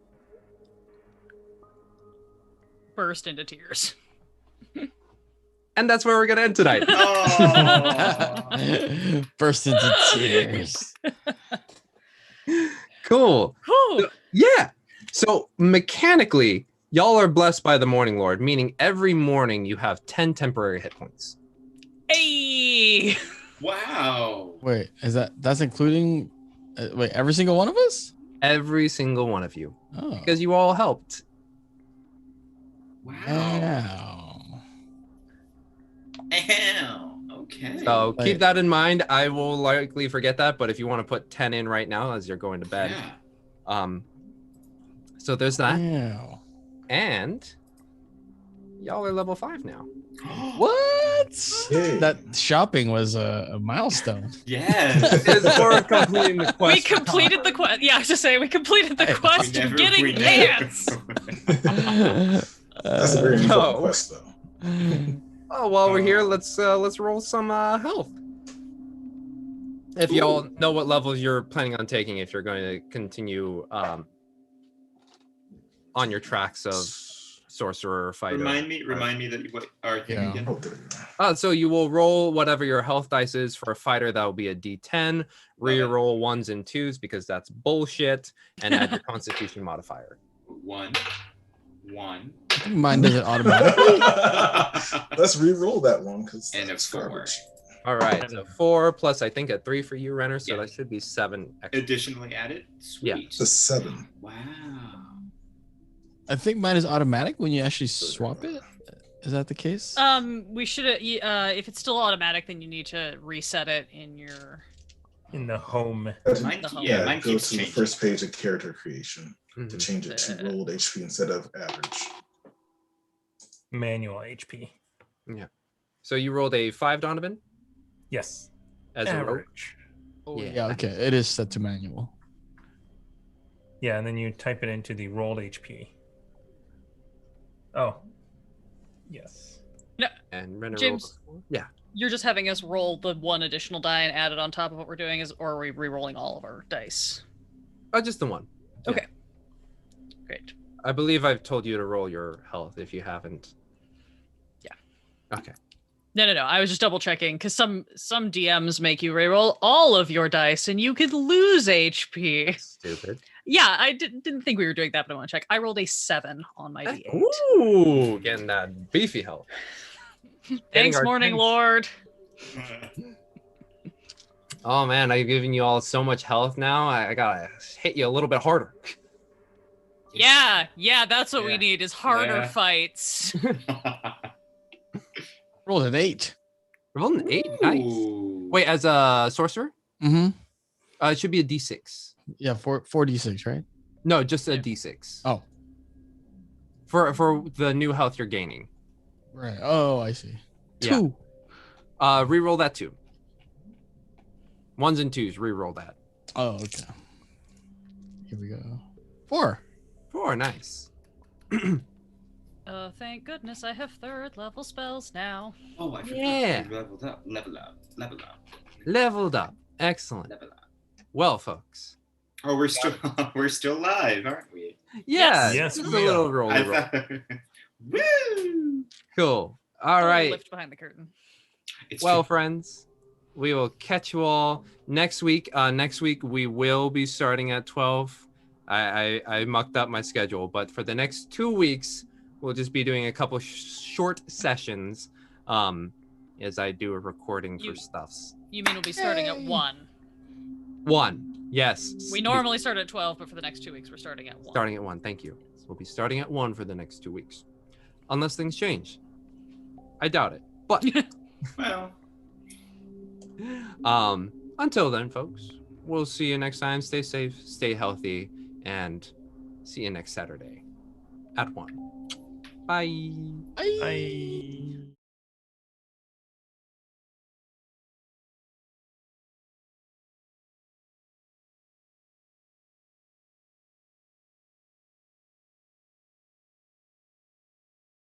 Burst into tears. And that's where we're going to end tonight. Oh. Burst into tears. Cool. Whew. Yeah. So mechanically, y'all are blessed by the Morning Lord, meaning every morning you have 10 temporary hit points. Hey. Wow. Wait, that's including wait, every single one of us? Every single one of you. Oh. Because you all helped. Wow. Wow. Ow. Okay. So Wait. keep that in mind. I will likely forget that, but if you want to put 10 in right now as you're going to bed. Yeah. So there's that. Wow. And y'all are level 5 now. What? Yay. That shopping was a milestone. Yes. It's for completing the quest. We completed the quest. Yeah, I was just saying we completed the Hey, quest We of never- getting we never- pants. That's a very important no. quest, though. Oh, while we're here, let's roll some health. If y'all know what levels you're planning on taking, if you're going to continue on your tracks of sorcerer or fighter. Remind me that what are you Yeah. again? Oh, there you go. So you will roll whatever your health dice is. For a fighter, that will be a D10. Reroll 1s and 2s because that's bullshit, and add your Constitution modifier. 1. Mine does it automatically. Let's re-roll that one because And a 4. All right, so 4 plus I think a 3 for you, Renner. So Yeah. that should be 7 extra. Additionally added. Sweet. the 7. Wow. I think mine is automatic when you actually swap it. Is that the case? We should. If it's still automatic, then you need to reset it in your. In the home. Mine, home. yeah, Yeah, mine go keeps to the changing. first page of character creation to Mhm. change it to rolled HP instead of average. Manual HP. So you rolled a 5, Donovan, Yes. as a rogue. Average. Oh, Yeah. yeah. Okay. It is set to manual. Yeah, and then you type it into the rolled HP. Oh. Yes. And Renner James- rolled a 4. Yeah. You're just having us roll the one additional die and add it on top of what we're doing, or are we re-rolling all of our dice? Oh, just the one. Okay. Great. I believe I've told you to roll your health if you haven't. Yeah. Okay. No. I was just double checking because some DMs make you re-roll all of your dice and you could lose HP. Stupid. Yeah, I didn't think we were doing that, but I want to check. I rolled a 7 on my D8. Ooh, getting that beefy health. Thanks, our Morning tens. Lord. Oh man, I've given you all so much health now. I gotta hit you a little bit harder. Yeah, that's what we Yeah. need is harder Yeah. fights. Rolled an 8. Rolled an 8. Nice. Ooh. Wait, as a sorcerer, Mm-hmm. it should be a D6. Yeah, 4d6, right? No, just a Yeah. D6. Oh, For the new health you're gaining. right. Oh, I see. Yeah. 2. Reroll that 2. 1s and 2s. Reroll that. Oh, okay. Here we go. 4. 4. Nice. Thank goodness I have 3rd level spells now. Oh, I forgot. Yeah. I leveled up. Leveled up. Excellent. Level up. Well, folks. Oh, we're still live, aren't we? Yeah. Yes, just a we little are. roll. I thought... Woo! Cool. All right. Lift behind the curtain. It's Well, true. friends, we will catch you all next week. Next week we will be starting at 12. I mucked up my schedule, but for the next 2 weeks, we'll just be doing a couple short sessions. As I do a recording for stuffs. You mean we'll be starting at Yay. 1? 1. Yes. We normally start at 12, but for the next 2 weeks, we're starting at 1. Starting at 1. Thank you. We'll be starting at 1 for the next 2 weeks, unless things change. I doubt it. But Well, until then, folks, we'll see you next time. Stay safe, stay healthy, and see you next Saturday at 1. Bye. Bye.